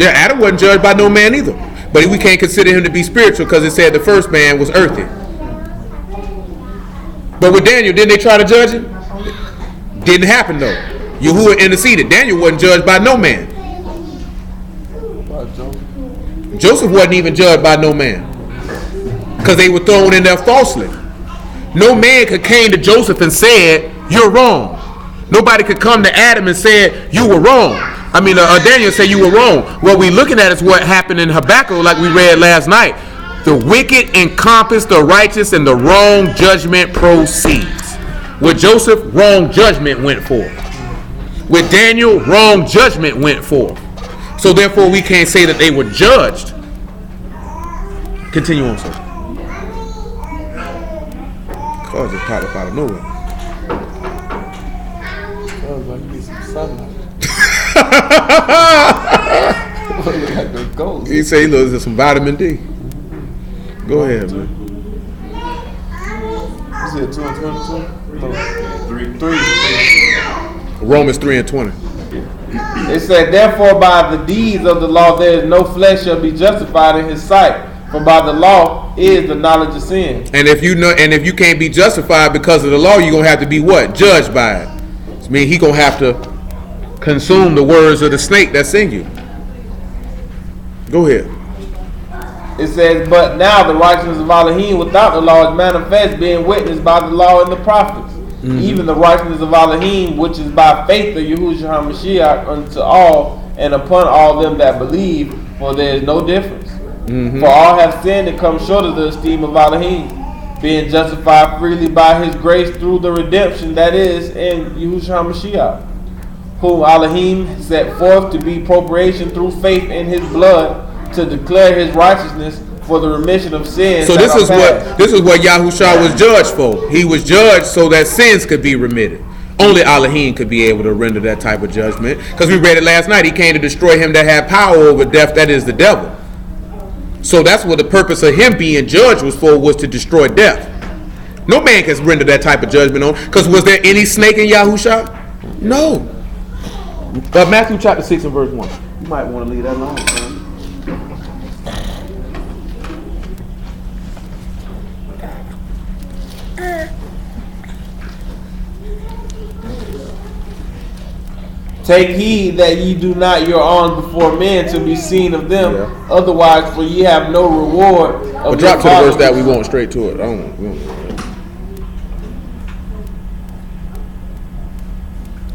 [SPEAKER 1] Yeah, Adam wasn't judged by no man either. But we can't consider him to be spiritual because it said the first man was earthy. But with Daniel, didn't they try to judge him? Didn't happen though. Yahuwah interceded. Daniel wasn't judged by no man. Joseph wasn't even judged by no man. Because they were thrown in there falsely. No man could came to Joseph and said, you're wrong. Nobody could come to Adam and say, you were wrong. Daniel said you were wrong. What we're looking at is what happened in Habakkuk, like we read last night. The wicked encompass the righteous and the wrong judgment proceeds. With Joseph, wrong judgment went forth. With Daniel, wrong judgment went forth. So therefore we can't say that they were judged. Continue on, sir. Cars just popped up out of nowhere. He say he loses some vitamin D. Go ahead, man.
[SPEAKER 2] You said 2 and 22? 3.
[SPEAKER 1] Romans 3 and 20.
[SPEAKER 2] It said, therefore by the deeds of the law there is no flesh shall be justified in his sight, for by the law is the knowledge of sin.
[SPEAKER 1] And if you can't be justified because of the law, you're gonna have to be what? Judged by it. I mean, he gonna have to consume the words of the snake that's in you. Go ahead.
[SPEAKER 2] It says, but now the righteousness of Elohim without the law is manifest, being witnessed by the law and the prophets. Mm-hmm. Even the righteousness of Elohim, which is by faith of Yahushua HaMashiach unto all and upon all them that believe, for there is no difference. Mm-hmm. For all have sinned and come short of the esteem of Elohim, being justified freely by his grace through the redemption that is in Yahushua HaMashiach, whom Elohim set forth to be propitiation through faith in his blood, to declare his righteousness for the remission of sins.
[SPEAKER 1] So this is what Yahushua was judged for. He was judged so that sins could be remitted. Only Elohim could be able to render that type of judgment. Because we read it last night. He came to destroy him that had power over death, that is the devil. So that's what the purpose of him being judged was for, was to destroy death. No man can render that type of judgment on. Because was there any snake in Yahushua? No. But Matthew chapter 6 and verse 1. You might want to leave that alone, man.
[SPEAKER 2] Take heed that ye do not your alms before men to be seen of them. Yeah. Otherwise, for ye have no reward of
[SPEAKER 1] but drop to the verse that we want straight to it. I don't want.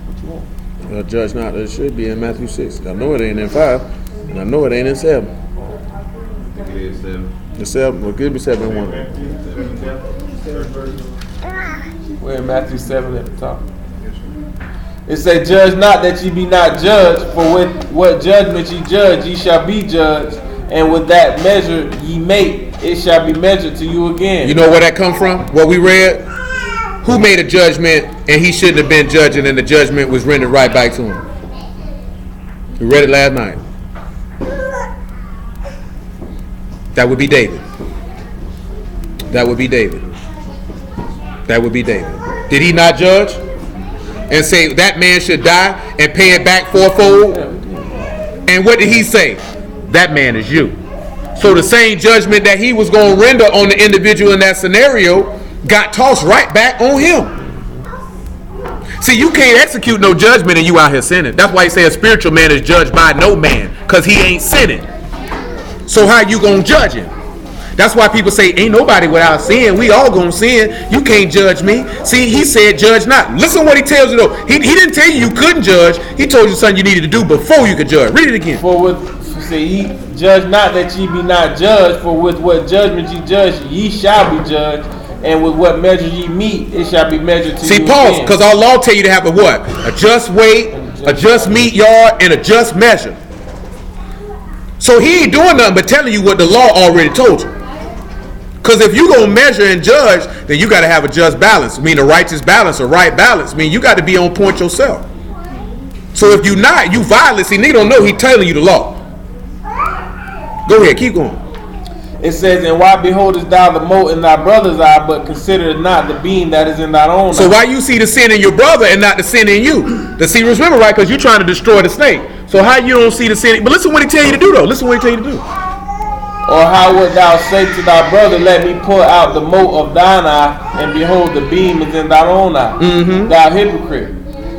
[SPEAKER 1] What you want? Judge not. It should be in Matthew 6. I know it ain't in 5, and I know it ain't in 7.
[SPEAKER 5] I think it is 7.
[SPEAKER 1] The 7. Well, give me 7 and 1.
[SPEAKER 2] We're in Matthew 7 at the top. It said, judge not that ye be not judged, for with what judgment ye judge, ye shall be judged, and with that measure ye make, it shall be measured to you again.
[SPEAKER 1] You know where that come from? What we read? Who made a judgment and he shouldn't have been judging, and the judgment was rendered right back to him? We read it last night. That would be David. That would be David. That would be David. Did he not judge? And say that man should die and pay it back fourfold? And what did he say? That man is you. So the same judgment that he was going to render on the individual in that scenario got tossed right back on him. See, you can't execute no judgment and you out here sinning. That's why he say a spiritual man is judged by no man, because he ain't sinning. So how you gonna judge him? That's why people say, ain't nobody without sin. We all gonna sin. You can't judge me. See, he said, judge not. Listen what he tells you though. He didn't tell you couldn't judge. He told you something you needed to do before you could judge. Read it again.
[SPEAKER 2] For with, see, he judge not that ye be not judged, for with what judgment ye judge, ye shall be judged. And with what measure ye meet, it shall be measured to you.
[SPEAKER 1] See, pause, because our law tell you to have a what? A just weight, a just meat yard, and a just measure. So he ain't doing nothing but telling you what the law already told you. Because if you gonna measure and judge, then you got to have a just balance. I mean, a righteous balance, a right balance. I mean, you got to be on point yourself. So if you not, you violate. See, nigga don't know he telling you the law. Go ahead, keep going.
[SPEAKER 2] It says, and why beholdest thou the mote in thy brother's eye, but consider not the beam that is in thine own eye?
[SPEAKER 1] So why you see the sin in your brother and not the sin in you? The see, remember, right? Because you're trying to destroy the snake. So how you don't see the sin? But listen what he tell you to do, though. Listen what he tell you to do.
[SPEAKER 2] Or how wilt thou say to thy brother, let me pull out the mote of thine eye, and behold, the beam is in thine own eye? Thou hypocrite.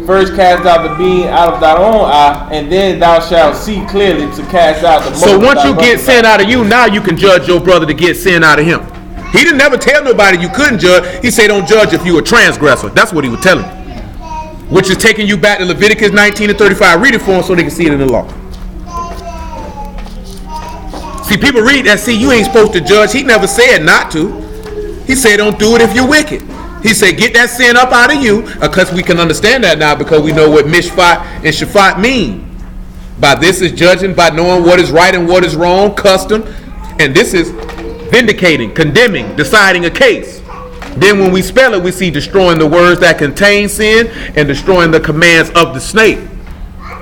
[SPEAKER 2] First cast out the beam out of thy own eye, and then thou shalt see clearly to cast out the mote.
[SPEAKER 1] So once you get sin out of you, now you can judge your brother to get sin out of him. He didn't never tell nobody you couldn't judge. He said don't judge if you a transgressor. That's what he was telling you. Which is taking you back to Leviticus 19 and 35. Read it for them so they can see it in the law. See, people read that. See, you ain't supposed to judge. He never said not to. He said don't do it if you're wicked. He said, get that sin up out of you, because we can understand that now because we know what mishphat and shaphat mean. By this is judging, by knowing what is right and what is wrong, custom. And this is vindicating, condemning, deciding a case. Then when we spell it, we see destroying the words that contain sin and destroying the commands of the snake.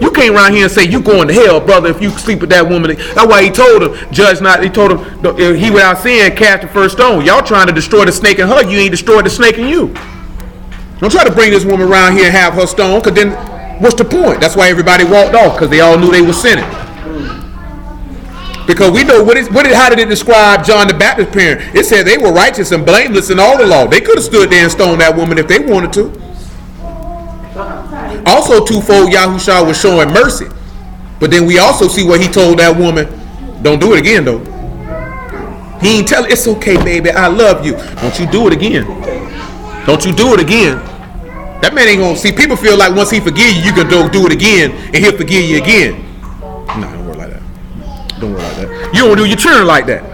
[SPEAKER 1] You came around here and say, you going to hell, brother, if you sleep with that woman. That's why he told him, judge not. He told him, he without sin cast the first stone. Y'all trying to destroy the snake in her. You ain't destroyed the snake in you. Don't try to bring this woman around here and have her stone, because then what's the point? That's why everybody walked off, because they all knew they were sinning. Because we know, how did it describe John the Baptist's parents? It said they were righteous and blameless in all the law. They could have stood there and stoned that woman if they wanted to. Also twofold, Yahushua was showing mercy. But then we also see what he told that woman, don't do it again though. He ain't telling, it's okay baby, I love you. Don't you do it again. Don't you do it again. That man ain't gonna see, people feel like once he forgive you, you can do it again and he'll forgive you again. No, don't work like that. Don't work like that. You don't do your children like that.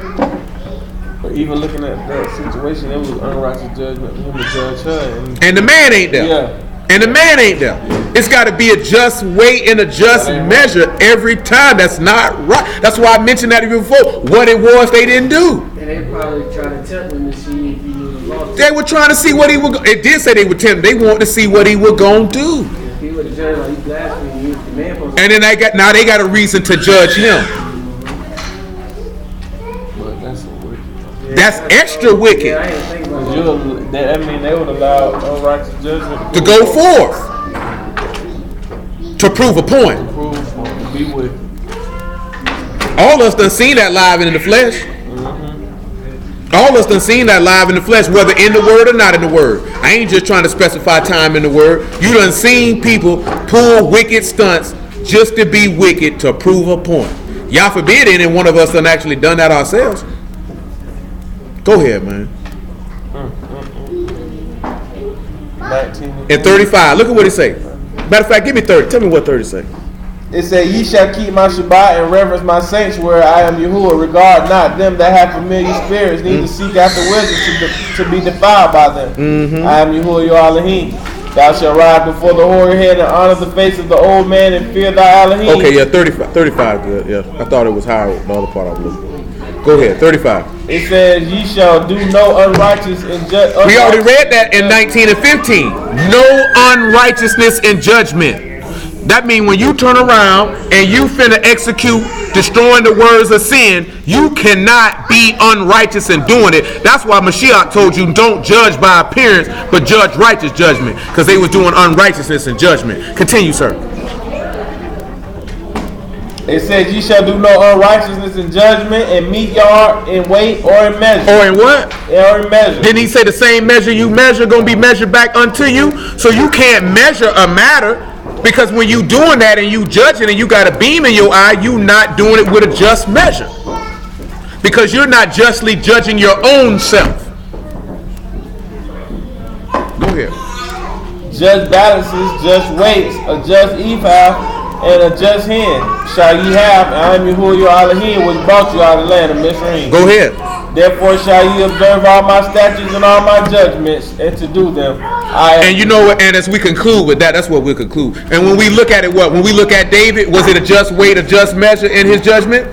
[SPEAKER 2] But even looking at that situation, it was unrighteous judgment for him to judge her.
[SPEAKER 1] And the man ain't there.
[SPEAKER 2] Yeah.
[SPEAKER 1] And the man ain't there. It's got to be a just weight and a just measure every time. That's not right. That's why I mentioned that even before. What it was they didn't do.
[SPEAKER 3] And they probably trying to tempt him to see if he knew the law.
[SPEAKER 1] They were trying to see what he would. It did say they would tempt him. They wanted to see what he would gonna do.
[SPEAKER 3] If he would have judged like you blasphemy, he was the man supposed to.
[SPEAKER 1] And then they got a reason to judge him.
[SPEAKER 2] But that's so wicked.
[SPEAKER 1] That's extra wicked.
[SPEAKER 3] Yeah, I didn't think about that.
[SPEAKER 2] That mean they would allow unrighteous judgment
[SPEAKER 1] To go forth to prove a point.
[SPEAKER 2] to be wicked.
[SPEAKER 1] All of us done seen that live in the flesh. All of us done seen that live in the flesh, whether in the word or not in the word. I ain't just trying to specify time in the word. You done seen people pull wicked stunts just to be wicked to prove a point. Y'all forbid any one of us done actually done that ourselves. Go ahead, man.
[SPEAKER 2] 19.
[SPEAKER 1] And 35, look at what it say. Matter of fact, give me 30. Tell me what 30 say.
[SPEAKER 2] It said, ye shall keep my Shabbat and reverence my sanctuary. I am Yahuwah. Regard not them that have familiar spirits, neither seek after wisdom to be defiled by them. I am Yahuwah your Elohim. Thou shalt ride before the hoary head and honor the face of the old man and fear thy Elohim.
[SPEAKER 1] Okay, yeah, 35 good. Yeah, I thought it was higher, the other part I was looking. Go ahead, 35.
[SPEAKER 2] It says, ye shall do no unrighteous injustice.
[SPEAKER 1] We already read that in 19 and 15. No unrighteousness in judgment. That means when you turn around and you finna execute destroying the words of sin, you cannot be unrighteous in doing it. That's why Mashiach told you don't judge by appearance, but judge righteous judgment, because they was doing unrighteousness in judgment. Continue, sir.
[SPEAKER 2] It says, "Ye shall do no unrighteousness in judgment, and meet yard in weight or in measure."
[SPEAKER 1] Or in what?
[SPEAKER 2] Or in measure.
[SPEAKER 1] Didn't he say the same measure you measure gonna be measured back unto you? So you can't measure a matter, because when you doing that and you judging and you got a beam in your eye, you not doing it with a just measure, because you're not justly judging your own self. Go ahead.
[SPEAKER 2] Just balances, just weights, a just ephah, and a just hand shall ye have, and I am Yahuwah your Elohim, which brought you out of the land of Mizraim.
[SPEAKER 1] Go ahead.
[SPEAKER 2] Therefore shall ye observe all my statutes and all my judgments, and to do them.
[SPEAKER 1] And you know what? And as we conclude with that, that's what we'll conclude. And when we look at it, what? When we look at David, was it a just weight, a just measure in his judgment?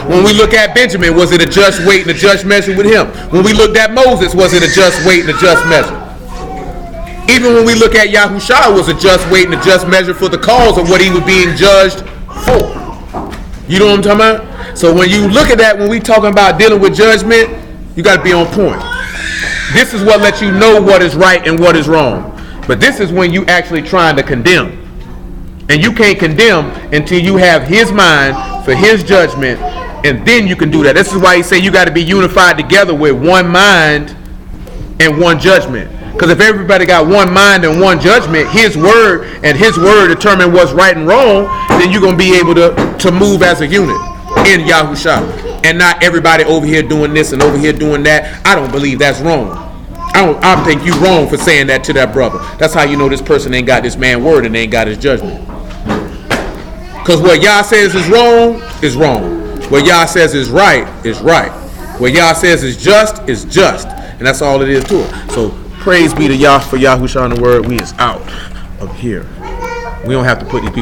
[SPEAKER 1] When we look at Benjamin, was it a just weight and a just measure with him? When we looked at Moses, was it a just weight and a just measure? Even when we look at Yahushua, was a just weight and a just measure for the cause of what he was being judged for. You know what I'm talking about? So when you look at that, when we talking about dealing with judgment, you got to be on point. This is what lets you know what is right and what is wrong. But this is when you actually trying to condemn. And you can't condemn until you have his mind for his judgment, and then you can do that. This is why he say you got to be unified together with one mind and one judgment. Because if everybody got one mind and one judgment, his word determine what's right and wrong, then you're going to be able to move as a unit in Yahushua. And not everybody over here doing this and over here doing that. I don't believe that's wrong. I think you wrong for saying that to that brother. That's how you know this person ain't got this man word and ain't got his judgment. Because what Yah says is wrong, is wrong. What Yah says is right. What Yah says is just. And that's all it is to it. So praise be to Yah for Yahushua and the word. We is out of here. We don't have to put these people